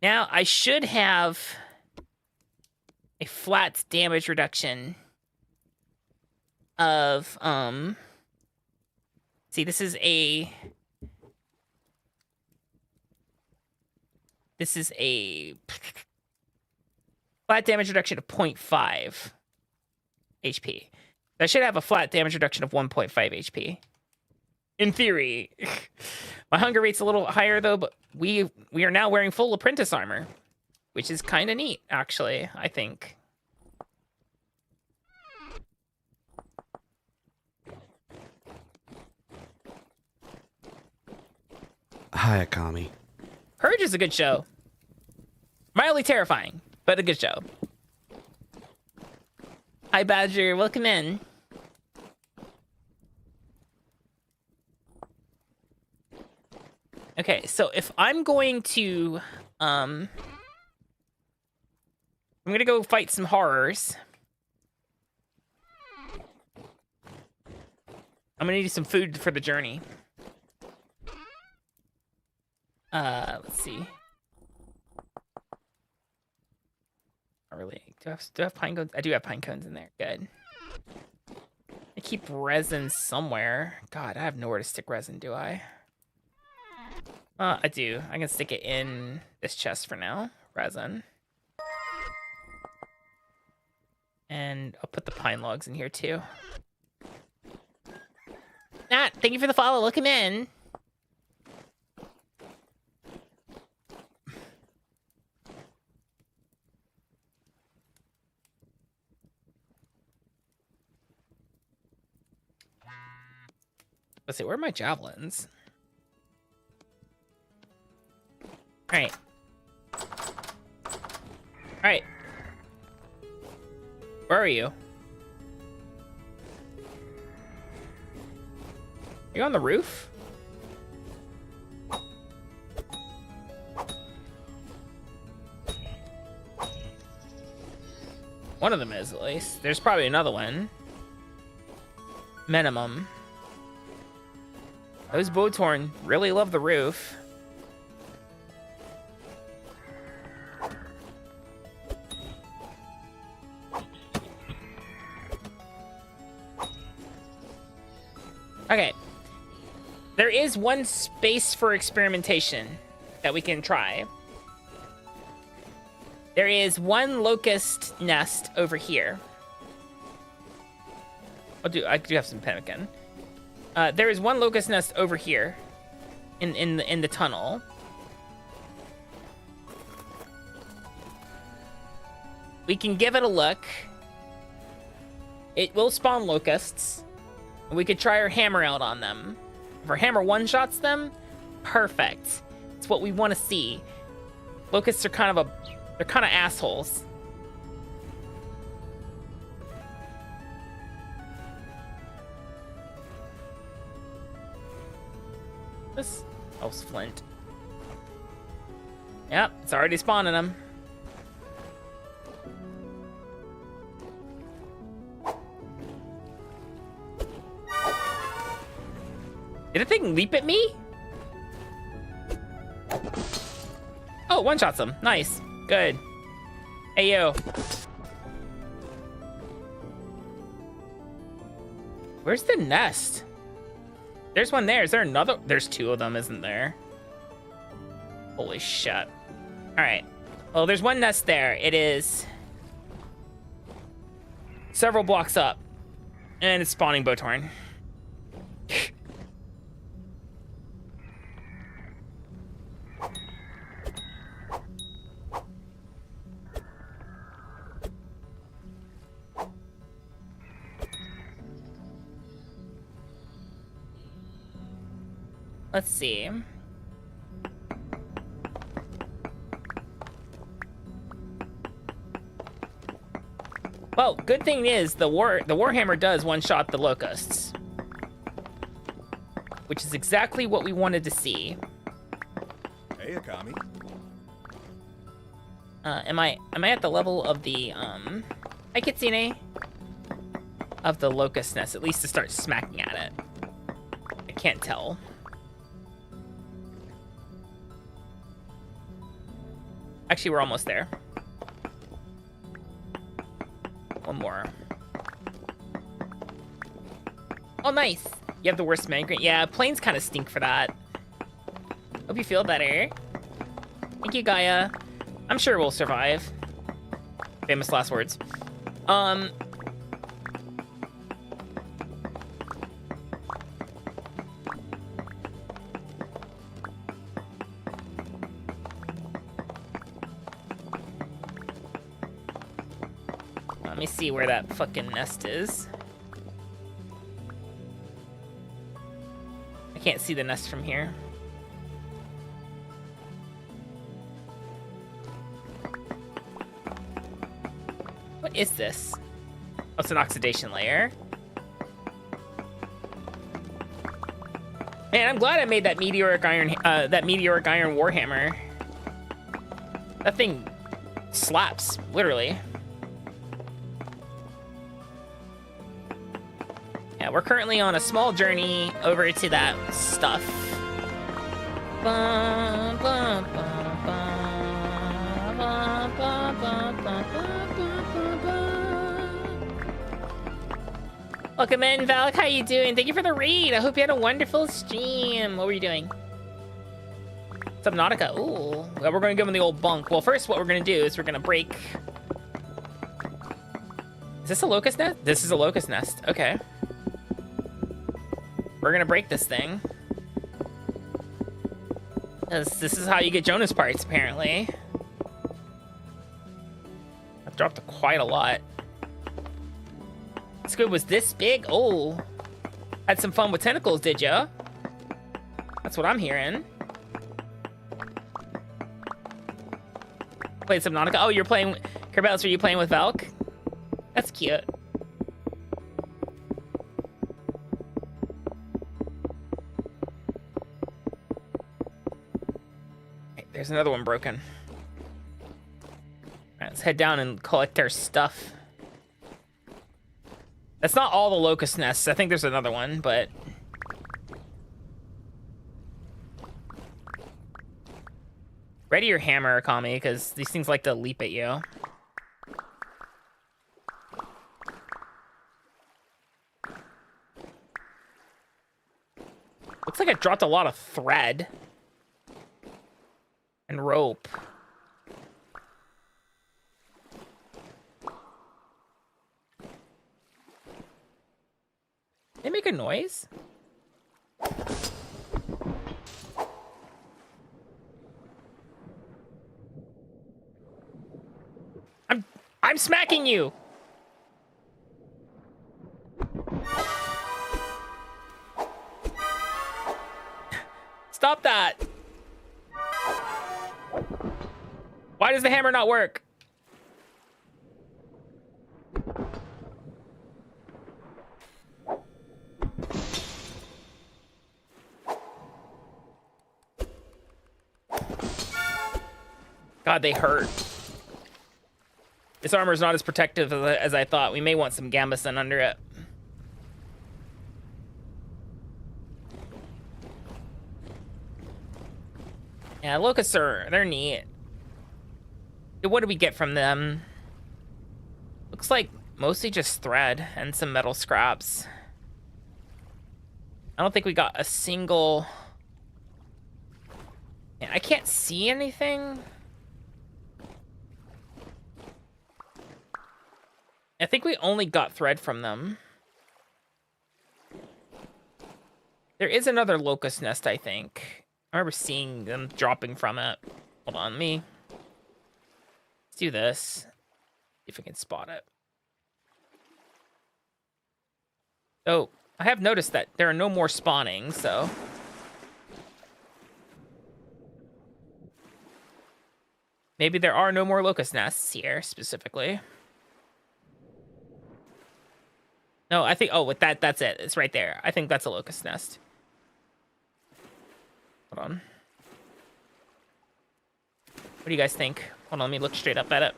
Now I should have a flat damage reduction of see, this is a flat damage reduction of 0.5 HP. I should have a flat damage reduction of 1.5 HP. In theory. My hunger rate's a little higher though, but we are now wearing full apprentice armor, which is kind of neat, actually, I think. Hi, Akami. Purge is a good show. Mildly terrifying, but a good show. Hi, Badger. Welcome in. Okay, so if I'm going to, I'm gonna go fight some horrors. I'm gonna need some food for the journey. Let's see. Not really. Do I have pine cones? I do have pine cones in there. Good. I keep resin somewhere. God, I have nowhere to stick resin, do I? I do. I can stick it in this chest for now. Resin. And I'll put the pine logs in here too. Nat, thank you for the follow. Look him in. Let's see, where are my javelins? Alright. Alright. Where are you? You on the roof? One of them is, at least. There's probably another one. Minimum. Those Botorn really love the roof. Okay. There is one space for experimentation that we can try. There is one locust nest over here. I do have some pemmican. There is one locust nest over here in the tunnel. We can give it a look. It will spawn locusts. We could try our hammer out on them. If our hammer one-shots them, perfect. It's what we want to see. Locusts are kind of assholes. This helps flint. Yep, it's already spawning them. Did the thing leap at me? Oh, one-shots them. Nice. Good. Hey, yo. Where's the nest? There's one there. Is there another? There's two of them, isn't there? Holy shit. All right. Well, there's one nest there. It is several blocks up. And it's spawning Botorn. Let's see. Well, good thing is the Warhammer does one-shot the locusts, which is exactly what we wanted to see. Hey, Akami. Am I at the level of the hi Kitsune, of the locust nest, at least to start smacking at it? I can't tell. Actually, we're almost there. One more. Oh, nice. You have the worst migraine. Yeah, planes kind of stink for that. Hope you feel better. Thank you, Gaia. I'm sure we'll survive. Famous last words. me see where that fucking nest is. I can't see the nest from here. What is this? Oh, it's an oxidation layer. Man, I'm glad I made that meteoric iron warhammer. That thing slaps, literally. Yeah, we're currently on a small journey over to that stuff. Ba, ba, ba, ba, ba, ba, ba, ba, ba, ba. Welcome in, Valak. How you doing? Thank you for the raid. I hope you had a wonderful stream. What were you doing? Subnautica. Ooh. Well, we're going to give him the old bunk. Well, first, what we're going to do is we're going to break. Is this a locust nest? This is a locust nest. Okay. We're going to break this thing. This is how you get Jonas parts, apparently. I've dropped quite a lot. Squid was this big? Oh. Had some fun with tentacles, did ya? That's what I'm hearing. Played Subnautica. Oh, you're playing... Kerbelis, are you playing with Valk? That's cute. Hey, there's another one broken. Alright, let's head down and collect our stuff. That's not all the locust nests. I think there's another one, but... Ready your hammer, Akami, because these things like to leap at you. Looks like I dropped a lot of thread. And rope. They make a noise? I'm smacking you. Stop that. Why does the hammer not work? God, they hurt. This armor is not as protective as I thought. We may want some gambeson under it. Yeah, locusts they're neat. What do we get from them? Looks like mostly just thread and some metal scraps. I don't think we got a single... Yeah, I can't see anything. I think we only got thread from them. There is another locust nest, I think. I remember seeing them dropping from it. Hold on, let's do this. See if we can spot it. Oh, I have noticed that there are no more spawning, so... Maybe there are no more locust nests here, specifically. No, I think... Oh, with that's it. It's right there. I think that's a locust nest. Hold on. What do you guys think? Hold on, let me look straight up at it.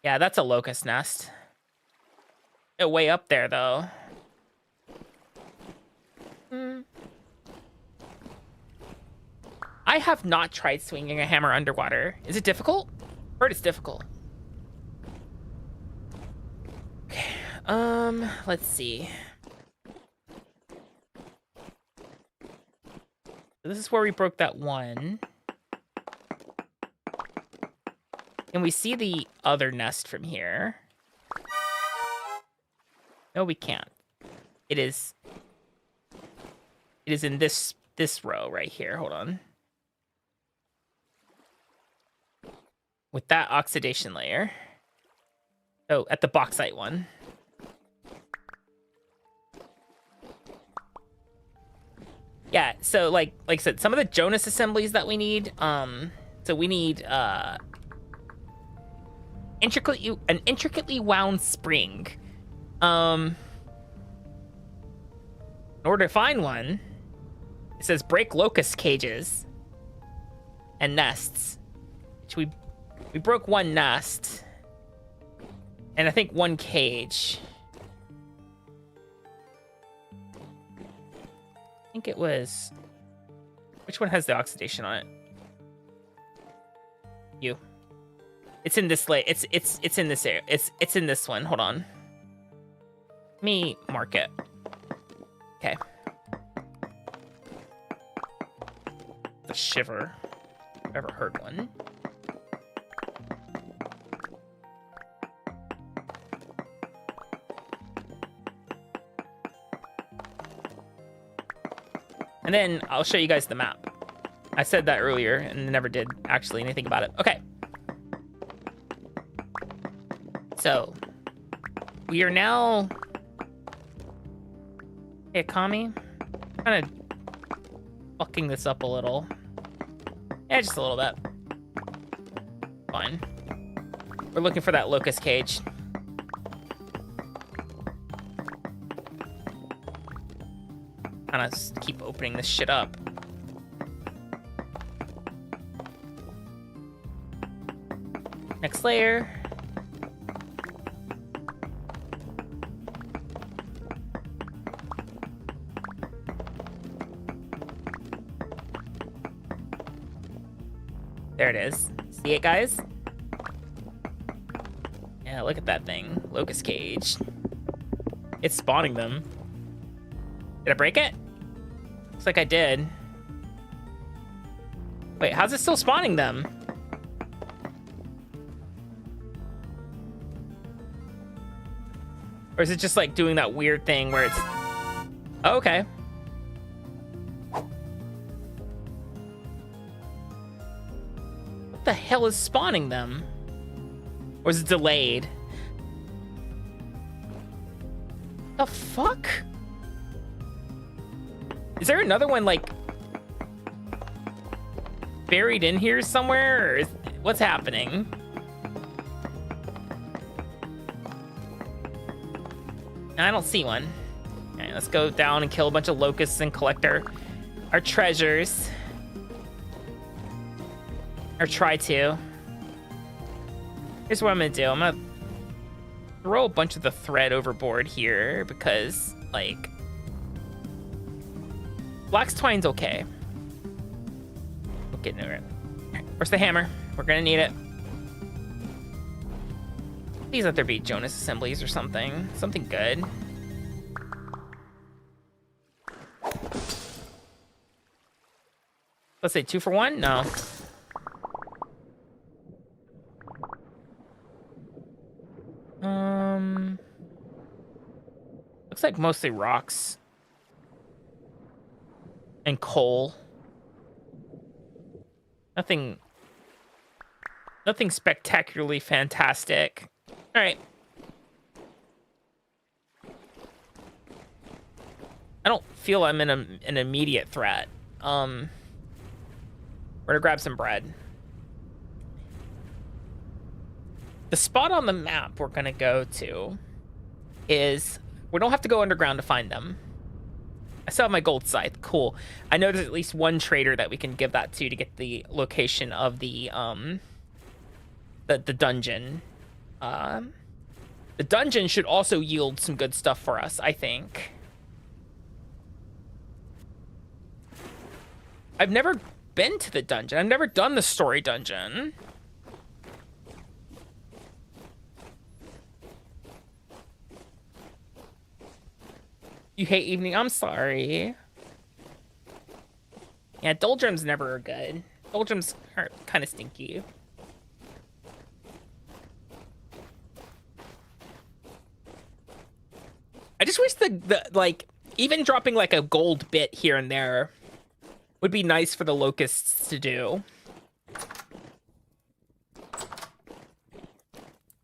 Yeah, that's a locust nest. Way up there, though. I have not tried swinging a hammer underwater. Is it difficult? Heard it's difficult. Okay, let's see. This is where we broke that one. Can we see the other nest from here? No, we can't. It is in this row right here. Hold on. with that oxidation layer. Oh, at the bauxite one. Yeah, so like I said, some of the Jonas assemblies that we need, so we need an intricately wound spring. In order to find one, it says break locust cages and nests. Which we broke one nest. And I think one cage. I think it was... Which one has the oxidation on it? You. It's in this lay. It's in this area. It's in this one. Hold on. Let me mark it. Okay. The shiver. I've ever heard one. And then I'll show you guys the map. I said that earlier and never did actually anything about it. Okay. So we are now... Hey, Akami. Kind of fucking this up a little. Yeah, just a little bit. Fine. We're looking for that locust cage. Kind of keep opening this shit up. Next layer. There it is. See it, guys? Yeah, look at that thing. Locust cage. It's spawning them. Did I break it? Looks like I did. Wait, how's it still spawning them? Or is it just like doing that weird thing where it's... Oh, okay. What the hell is spawning them? Or is it delayed? The fuck? Is there another one, like, buried in here somewhere? Or what's happening? I don't see one. All right, let's go down and kill a bunch of locusts and collect our treasures. Or try to. Here's what I'm gonna do. I'm gonna throw a bunch of the thread overboard here because, like, Black's twine's okay. We'll get into it. Right, where's the hammer? We're gonna need it. Please let there be Jonas assemblies or something. Something good. Let's say 2 for 1? No. Looks like mostly rocks. And coal. Nothing spectacularly fantastic. All right. I don't feel I'm in an immediate threat. We're gonna grab some bread. The spot on the map we're gonna go to is, we don't have to go underground to find them. I still have my gold scythe. Cool. I know there's at least one trader that we can give that to get the location of the dungeon. The dungeon should also yield some good stuff for us, I think. I've never been to the dungeon. I've never done the story dungeon. You hate evening? I'm sorry. Yeah, doldrums never are good. Doldrums are kind of stinky. I just wish the like, even dropping like a gold bit here and there would be nice for the locusts to do.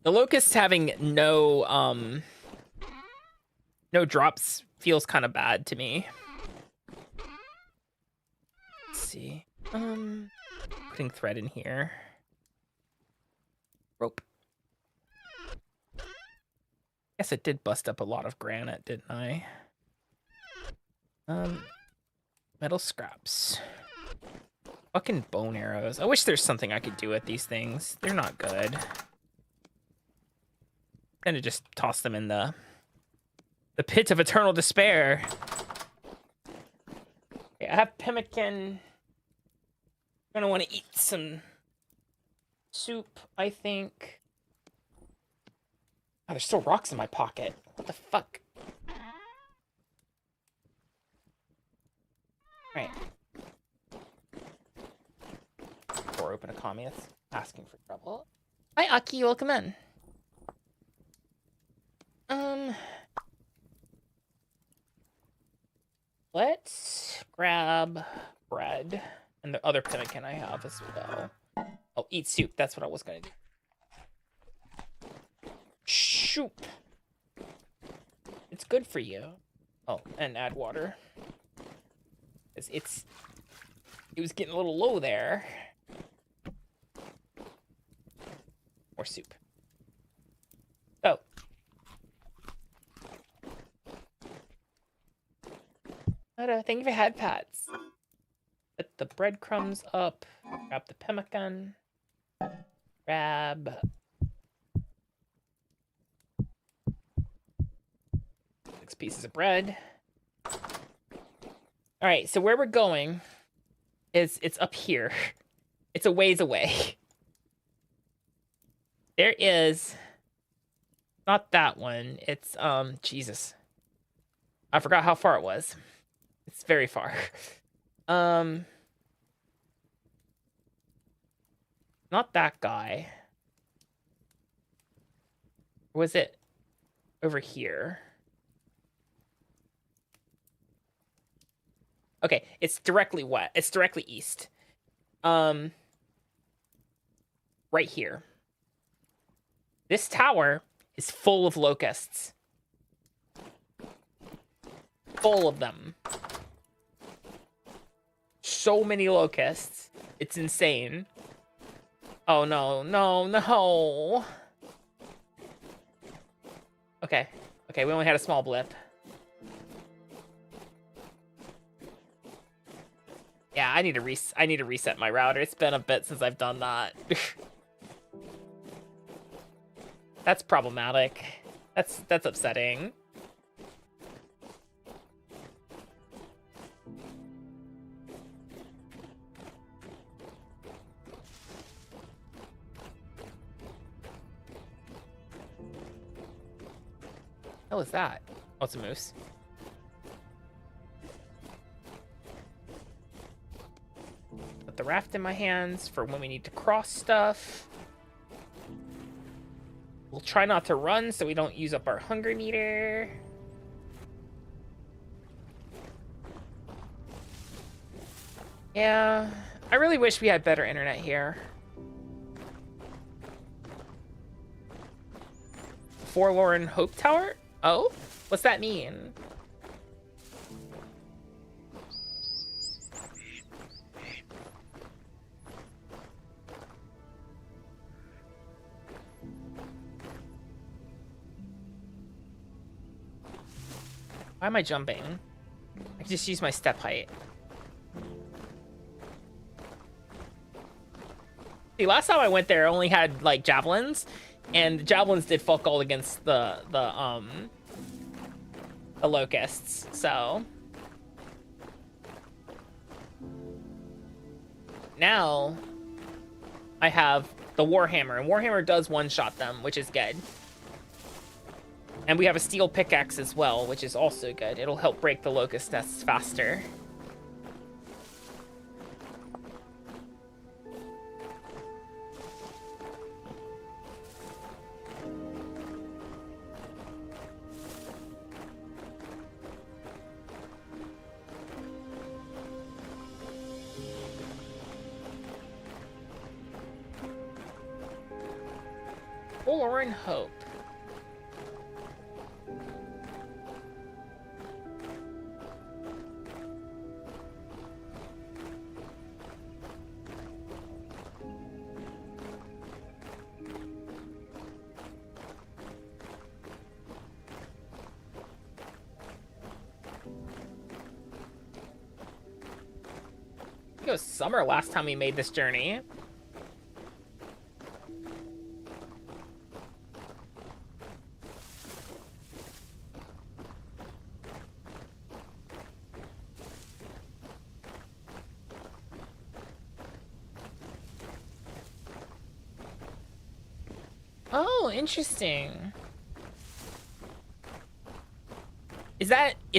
The locusts having no drops feels kind of bad to me. Let's see. Putting thread in here. Rope. Guess it did bust up a lot of granite, didn't I? Metal scraps. Fucking bone arrows. I wish there's something I could do with these things. They're not good. I'm gonna just toss them in the pit of eternal despair. Okay, I have pemmican. I'm gonna want to eat some soup, I think. Oh, there's still rocks in my pocket. What the fuck? Alright. Door open, Akami. It's asking for trouble. Hi, Aki. Welcome in. Let's grab bread and the other pemmican I have as well. Oh, eat soup. That's what I was gonna do. Soup. It's good for you. Oh, and add water. It was getting a little low there. More soup. Oh. Thank you for head pats. Put the breadcrumbs up. Grab the pemmican. Grab 6 pieces of bread. All right, so where we're going is it's up here. It's a ways away. There is not that one. It's Jesus. I forgot how far it was. It's very far. Not that guy. Or was it over here? Okay, it's directly west. It's directly east. Right here. This tower is full of locusts. Full of them. So many locusts. It's insane. Oh, no, no, no. Okay. Okay, we only had a small blip. Yeah, I need to reset my router. It's been a bit since I've done that. That's problematic. That's upsetting. What was that? Oh, it's a moose. Put the raft in my hands for when we need to cross stuff. We'll try not to run so we don't use up our hunger meter. Yeah, I really wish we had better internet here. Forlorn Hope Tower? Oh? What's that mean? Why am I jumping? I can just use my step height. See, last time I went there, I only had, like, javelins. And the javelins did fuck all against the locusts, so. Now, I have the Warhammer, and Warhammer does one-shot them, which is good. And we have a steel pickaxe as well, which is also good. It'll help break the locust nests faster. Forlorn Hope. It was summer last time we made this journey. Oh, interesting. Is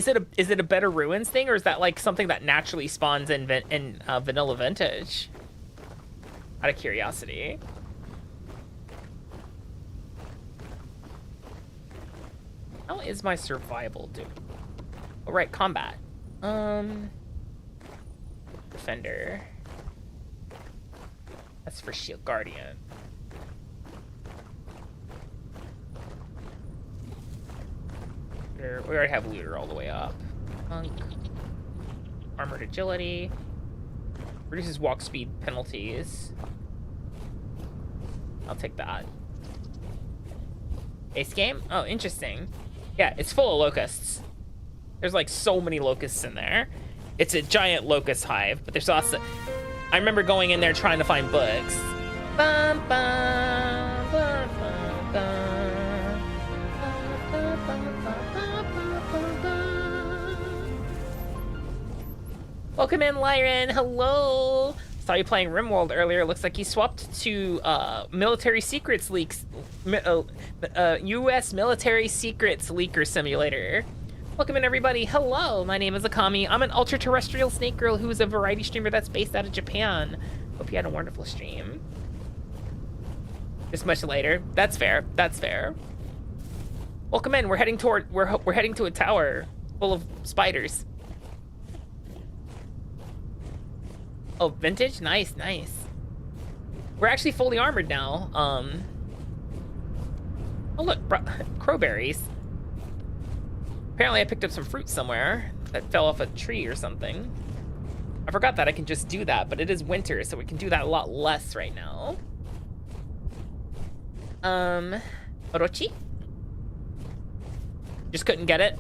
it a better ruins thing, or is that like something that naturally spawns in vanilla vintage? Out of curiosity. How is my survival doing? Oh, right, combat. Defender. That's for Shield Guardian. We already have looter all the way up. Monk. Armored agility. Reduces walk speed penalties. I'll take that. Base game? Oh, interesting. Yeah, it's full of locusts. There's like so many locusts in there. It's a giant locust hive, but there's also... I remember going in there trying to find books. Bum, bum, bum, bum, bum. Welcome in, Lyran. Hello. Saw you playing RimWorld earlier. Looks like you swapped to military secrets leaks, U.S. military secrets leaker simulator. Welcome in, everybody. Hello. My name is Akami. I'm an ultra-terrestrial snake girl who is a variety streamer that's based out of Japan. Hope you had a wonderful stream. Just much later. That's fair. That's fair. Welcome in. We're heading to a tower full of spiders. Oh, vintage? Nice, nice. We're actually fully armored now. Oh, look, crowberries. Apparently I picked up some fruit somewhere that fell off a tree or something. I forgot that I can just do that, but it is winter, so we can do that a lot less right now. Orochi? Just couldn't get it.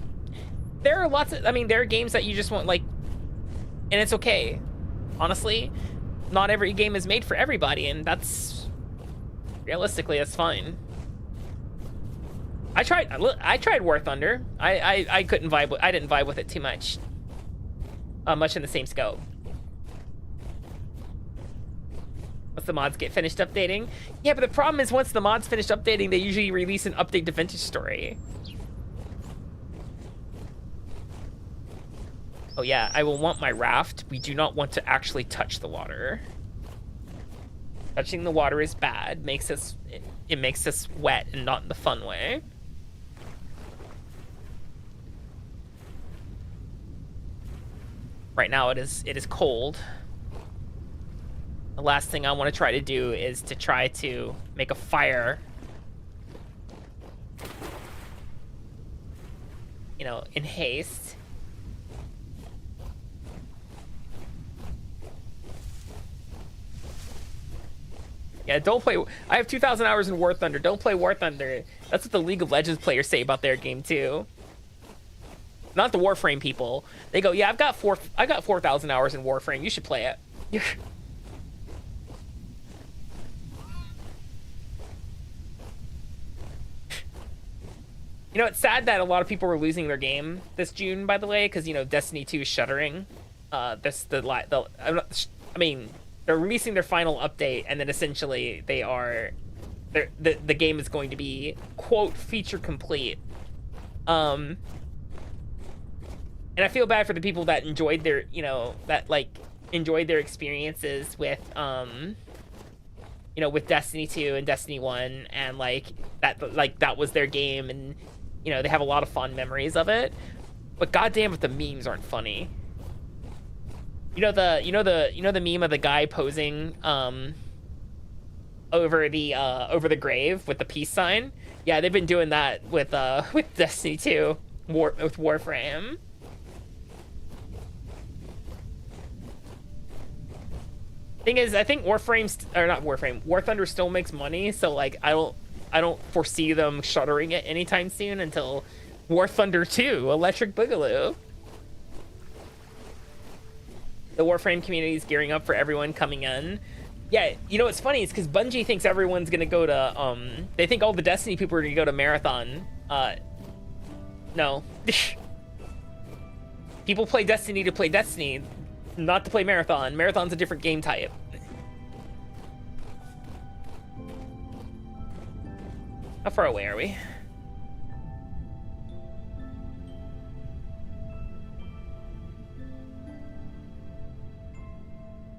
There are lots of, I mean, there are games that you just want, like, and it's okay. Honestly, not every game is made for everybody, and that's realistically that's fine. I tried War Thunder. I couldn't vibe with, I didn't vibe with it too much. Much in the same scope. Once the mods get finished updating, yeah, but the problem is once the mods finish updating, they usually release an update to Vintage Story. Oh yeah, I will want my raft. We do not want to actually touch the water. Touching the water is bad. It makes us wet and not in the fun way. Right now it is cold. The last thing I want to try to do is to try to make a fire. You know, in haste. Yeah, don't play. I have 2,000 hours in War Thunder. Don't play War Thunder. That's what the League of Legends players say about their game too. Not the Warframe people. They go, yeah, I got 4,000 hours in Warframe. You should play it. You know, it's sad that a lot of people were losing their game this June, by the way, because you know Destiny 2 is shuttering. I mean. They're releasing their final update, and then essentially the game is going to be quote feature complete. And I feel bad for the people that enjoyed their, you know, that like enjoyed their experiences with you know, with Destiny 2 and Destiny 1, and like that was their game, and you know they have a lot of fond memories of it. But goddamn, if the memes aren't funny. You know the meme of the guy posing over the grave with the peace sign. Yeah, they've been doing that with Destiny 2, with Warframe. Thing is, I think War Thunder still makes money, so like I don't foresee them shuttering it anytime soon until War Thunder 2, Electric Boogaloo. The Warframe community is gearing up for everyone coming in. Yeah, you know what's funny is because Bungie thinks everyone's gonna go to they think all the Destiny people are gonna go to Marathon. No. People play Destiny to play Destiny, not to play Marathon. Marathon's a different game type. How far away are we?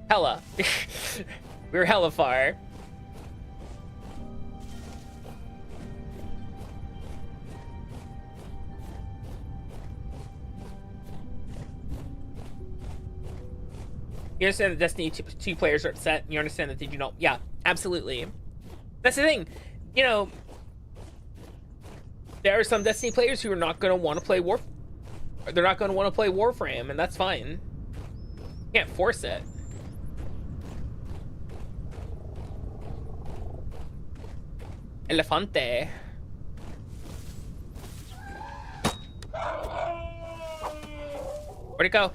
Hella. We're hella far. You understand that Destiny 2 players are upset. You understand that they do not. Yeah, absolutely. That's the thing. You know, there are some Destiny players who are not going to want to play They're not going to want to play Warframe, and that's fine. You can't force it. Elefante. Where'd it go?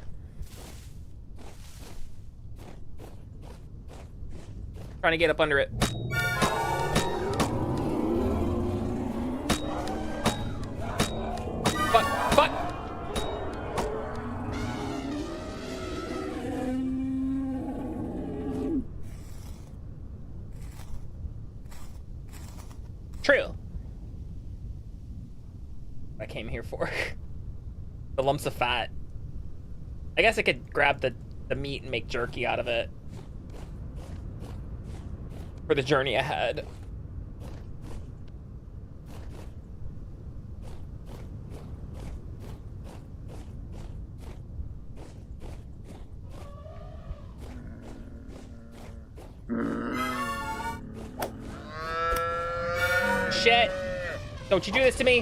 Trying to get up under it. Fuck. True. I came here for the lumps of fat. I guess I could grab the meat and make jerky out of it for the journey ahead. Shit! Don't you do this to me!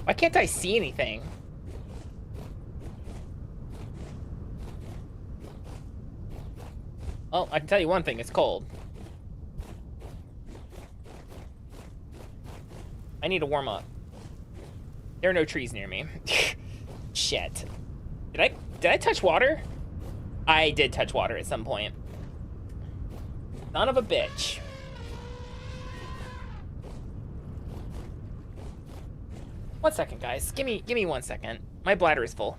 Why can't I see anything? Well, I can tell you one thing, it's cold. I need to warm up. There are no trees near me. Shit. Did I touch water? I did touch water at some point. Son of a bitch. One second, guys. Give me 1 second. My bladder is full.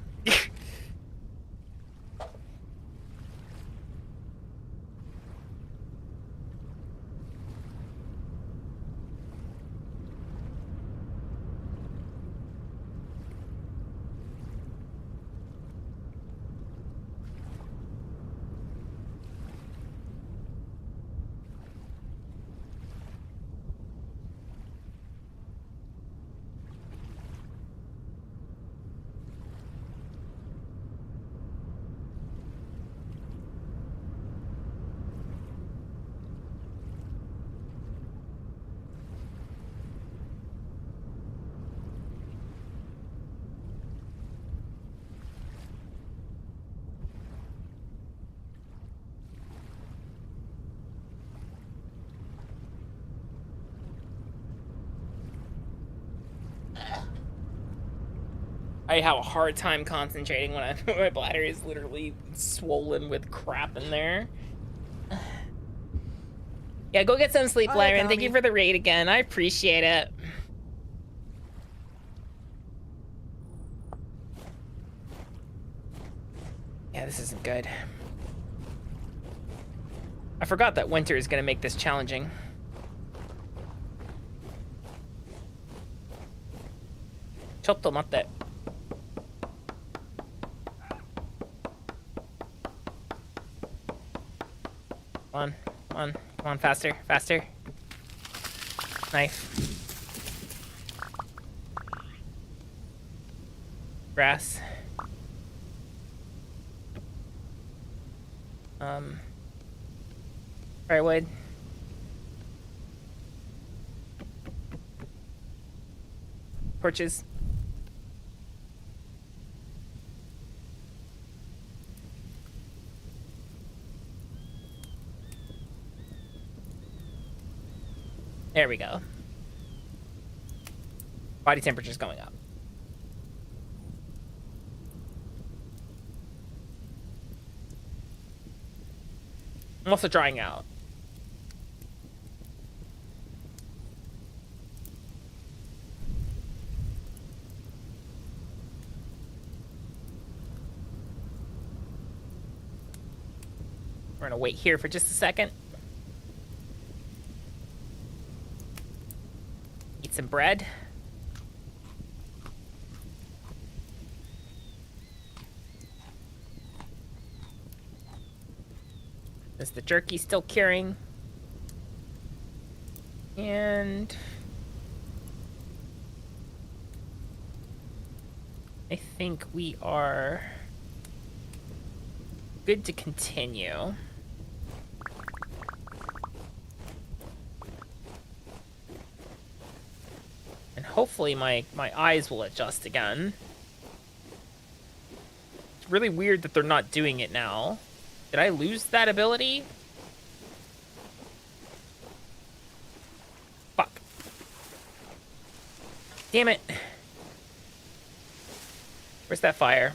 I have a hard time concentrating when my bladder is literally swollen with crap in there. Yeah, go get some sleep, Lyron. Thank you for the raid again. I appreciate it. Yeah, this isn't good. I forgot that winter is gonna make this challenging. Chotto matte. Come on, faster. Knife. Grass. Firewood. Torches. There we go. Body temperature's going up. I'm also drying out. We're gonna wait here for just a second. Eat some bread. Is the jerky still curing? And I think we are good to continue. And hopefully my eyes will adjust again. It's really weird that they're not doing it now. Did I lose that ability? Fuck. Damn it. Where's that fire?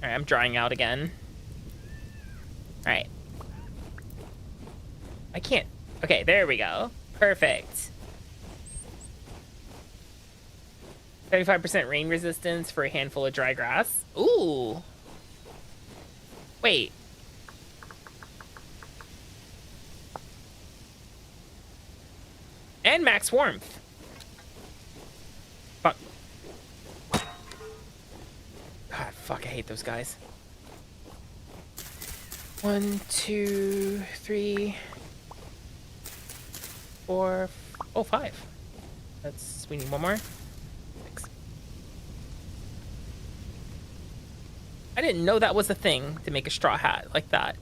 Alright, I'm drying out again. Alright. I can't. Okay, there we go. Perfect. 35% rain resistance for a handful of dry grass. Ooh. Wait. And max warmth. Fuck. God, fuck, I hate those guys. 1, 2, 3, 4. Oh, 5. That's. We need one more. 6. I didn't know that was a thing to make a straw hat like that.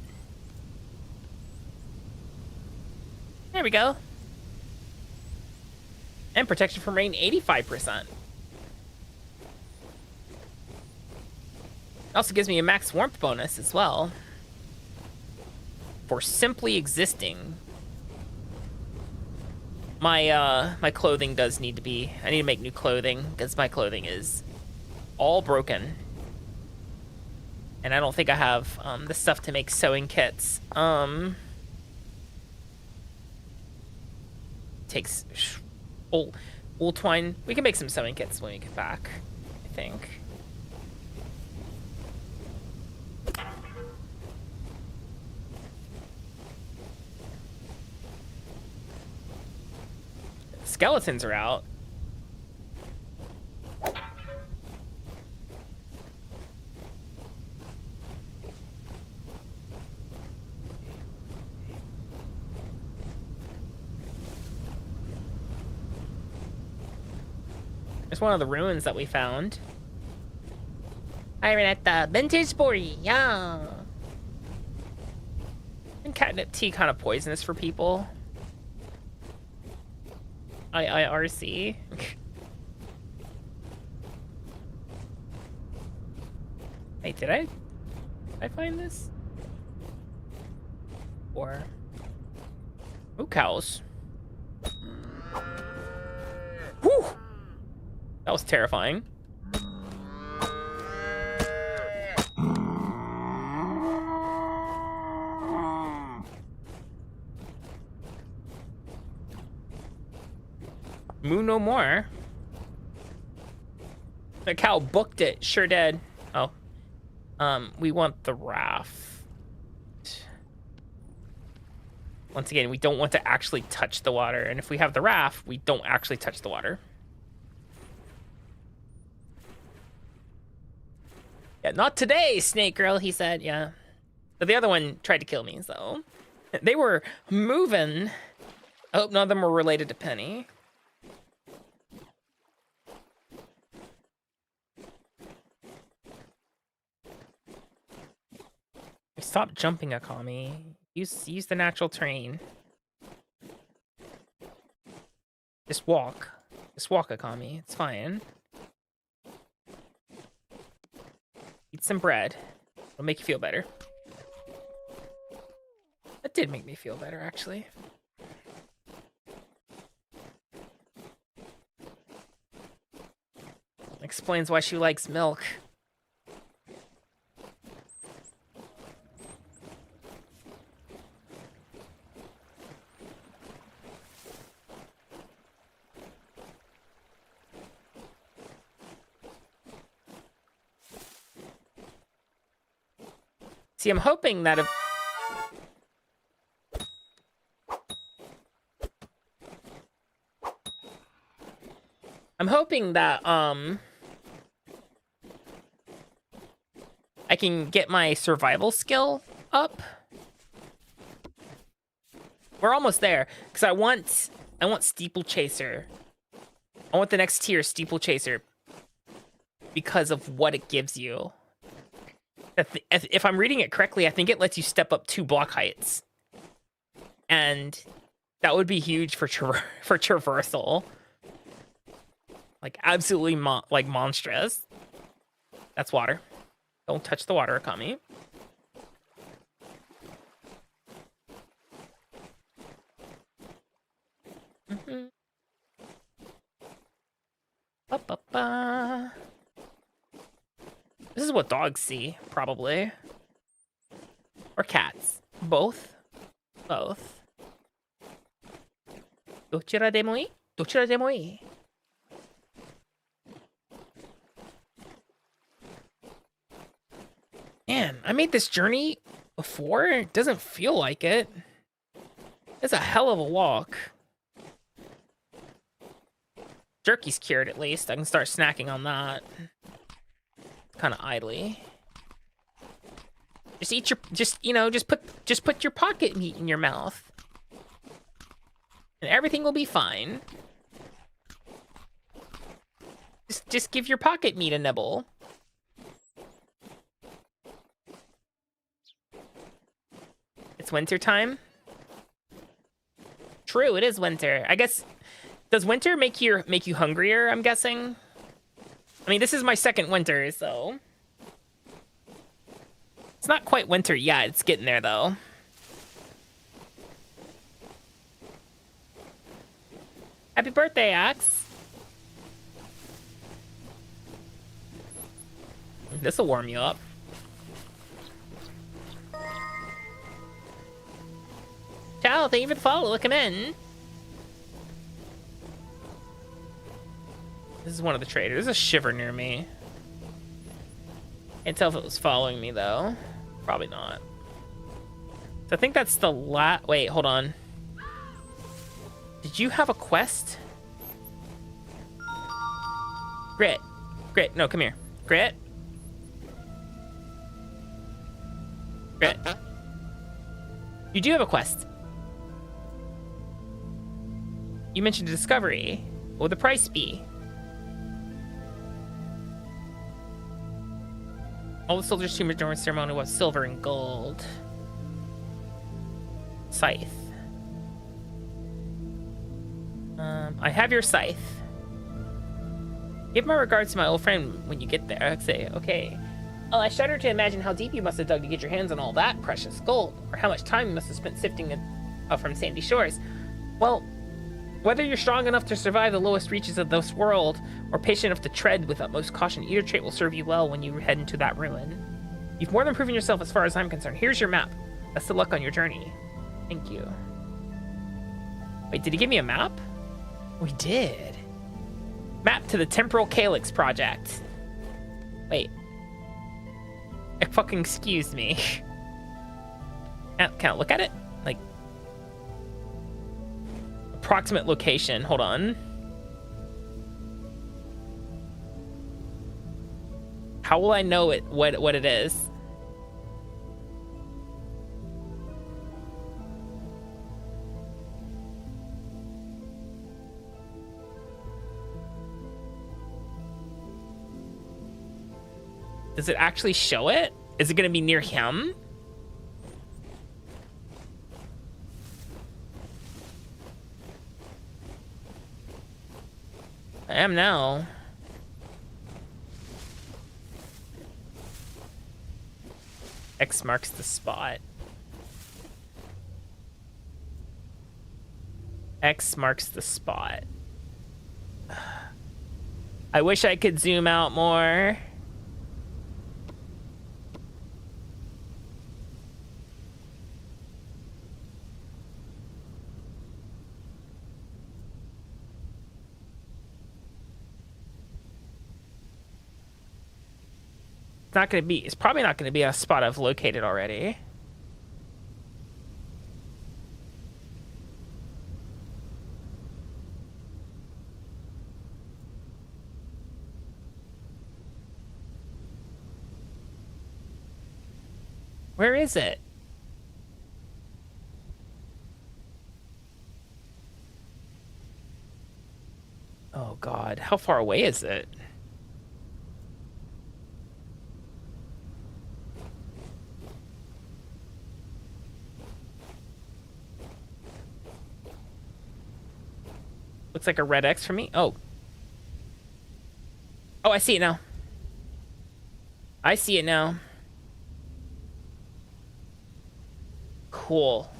There we go. And protection from rain, 85%. It also gives me a max warmth bonus as well. For simply existing. My clothing does need to be... I need to make new clothing, because my clothing is all broken. And I don't think I have the stuff to make sewing kits. Takes wool twine. We can make some sewing kits when we get back, I think. Skeletons are out. There's one of the ruins that we found. I'm at the vintage boy, yeah. And catnip tea kind of poisonous for people. IIRC. Hey, did I find this? Or... Ooh, cows. Whew! That was terrifying. Moo no more. The cow booked it. Sure did. Oh. We want the raft. Once again, we don't want to actually touch the water. And if we have the raft, we don't actually touch the water. Yeah, not today, Snake Girl, he said. Yeah. But the other one tried to kill me, so they were moving. I hope none of them were related to Penny. Stop jumping, Akami. Use the natural terrain. Just walk. Just walk, Akami. It's fine. Eat some bread. It'll make you feel better. That did make me feel better, actually. Explains why she likes milk. See, I'm hoping that if... I'm hoping that, I can get my survival skill up. We're almost there, because I want Steeplechaser. I want the next tier, Steeplechaser, because of what it gives you. If I'm reading it correctly, I think it lets you step up 2 block heights, and that would be huge for traversal. Like absolutely monstrous. That's water. Don't touch the water, Akami. Ba-ba-ba. This is what dogs see, probably. Or cats. Both. Both. Dochira de moi? Dochira de moi? Man, I made this journey before. It doesn't feel like it. It's a hell of a walk. Jerky's cured at least. I can start snacking on that. Kind of idly. Just eat your, just put your pocket meat in your mouth, and everything will be fine. Just give your pocket meat a nibble. It's winter time. True, it is winter. I guess. Does winter make you hungrier? I'm guessing. I mean, this is my second winter, so it's not quite winter yet. It's getting there, though. Happy birthday, Axe. This'll warm you up. Ciao, thank you for the follow. Welcome in. This is one of the traders. There's a shiver near me. Can't tell if it was following me, though. Probably not. So I think that's the wait, hold on. Did you have a quest? Grit. Grit. No, come here. Grit. Grit. You do have a quest. You mentioned a discovery. What would the price be? All the soldiers' tombs during the ceremony was silver and gold. Scythe. I have your scythe. Give my regards to my old friend when you get there. I'd say, okay. Oh, I shudder to imagine how deep you must have dug to get your hands on all that precious gold, or how much time you must have spent sifting it from sandy shores. Well, whether you're strong enough to survive the lowest reaches of this world, or patient enough to tread with utmost caution, either trait will serve you well when you head into that ruin. You've more than proven yourself as far as I'm concerned. Here's your map. Best of luck on your journey. Thank you. Wait, did he give me a map? We did. Map to the Temporal Calyx Project. Wait. Fucking excuse me. Can I look at it? Like, approximate location. Hold on. How will I know what it is? Does it actually show it? Is it gonna be near him? I am now. X marks the spot. X marks the spot. I wish I could zoom out more. It's not gonna be, it's probably not gonna be a spot I've located already. Where is it? Oh God, how far away is it? Looks like a red X for me. Oh. Oh, I see it now. I see it now. Cool.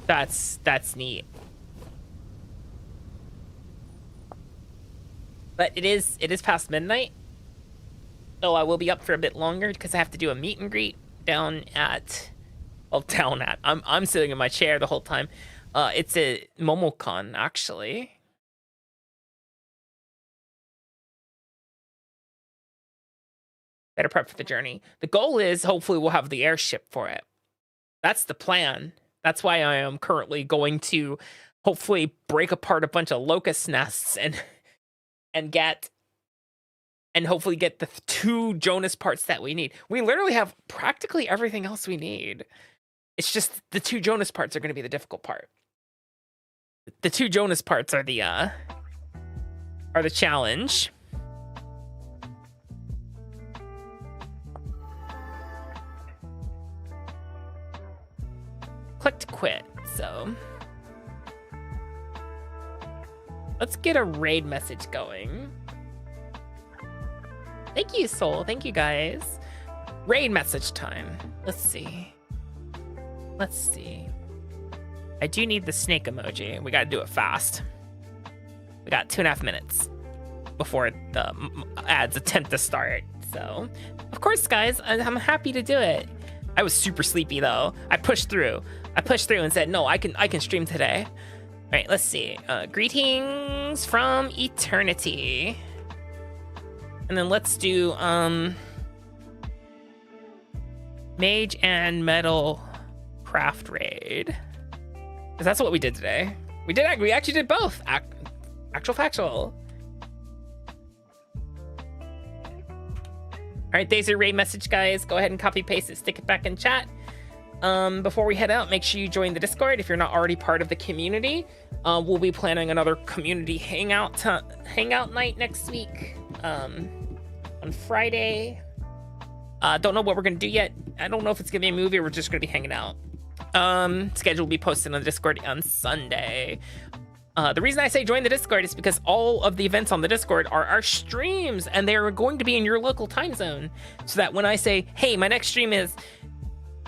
That's neat. But it is past midnight. So I will be up for a bit longer because I have to do a meet and greet down at, well, down at. I'm sitting in my chair the whole time. It's a MomoCon, actually. Better prep for the journey. The goal is hopefully we'll have the airship for it. That's the plan. That's why I am currently going to hopefully break apart a bunch of locust nests and hopefully get the 2 Jonas parts that we need. We literally have practically everything else we need. It's just the 2 Jonas parts are going to be the difficult part. The 2 Jonas parts are the challenge. Click to quit, so let's get a raid message going. Thank you, Soul. Thank you, guys. Raid message time. Let's see. Let's see. I do need the snake emoji. We gotta do it fast. We got 2.5 minutes before the ads attempt to start. So, of course, guys, I'm happy to do it. I was super sleepy though. I pushed through and said, no, I can stream today. All right, let's see. Greetings from eternity. And then let's do Mage and Metal Craft raid. Because that's what we did today. We actually did both. Actual factual. All right, there's your raid message, guys. Go ahead and copy paste it, stick it back in chat. Before we head out, make sure you join the Discord if you're not already part of the community. We'll be planning another community hangout night next week on Friday. Don't know what we're gonna do yet. I don't know if it's gonna be a movie or we're just gonna be hanging out. Schedule will be posted on the Discord on Sunday. The reason I say join the Discord is because all of the events on the Discord are our streams, and they are going to be in your local time zone. So that when I say, hey, my next stream is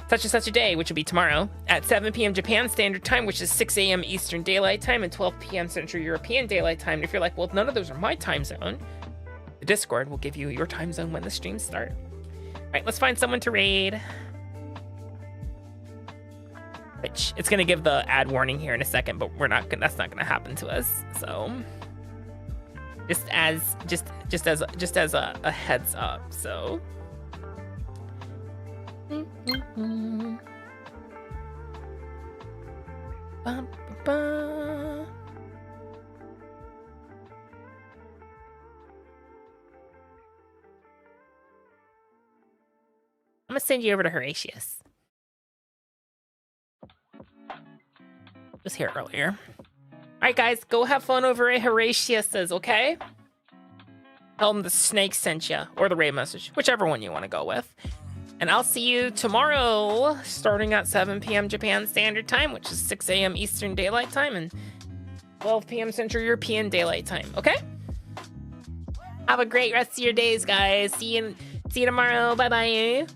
such and such a day, which will be tomorrow, at 7 p.m. Japan Standard Time, which is 6 a.m. Eastern Daylight Time, and 12 p.m. Central European Daylight Time. And if you're like, well, none of those are my time zone, the Discord will give you your time zone when the streams start. All right, let's find someone to raid. Which it's gonna give the ad warning here in a second, but that's not gonna happen to us. So just as a heads up. So I'm gonna send you over to Horatius. Was here earlier. All right, guys, go have fun over at Horatius's, okay? Tell them the snake sent you, or the raid message, whichever one you want to go with. And I'll see you tomorrow, starting at 7 p.m. Japan Standard Time, which is 6 a.m. Eastern Daylight Time, and 12 p.m. Central European Daylight Time. Okay? Have a great rest of your days, guys. See you tomorrow. Bye-bye.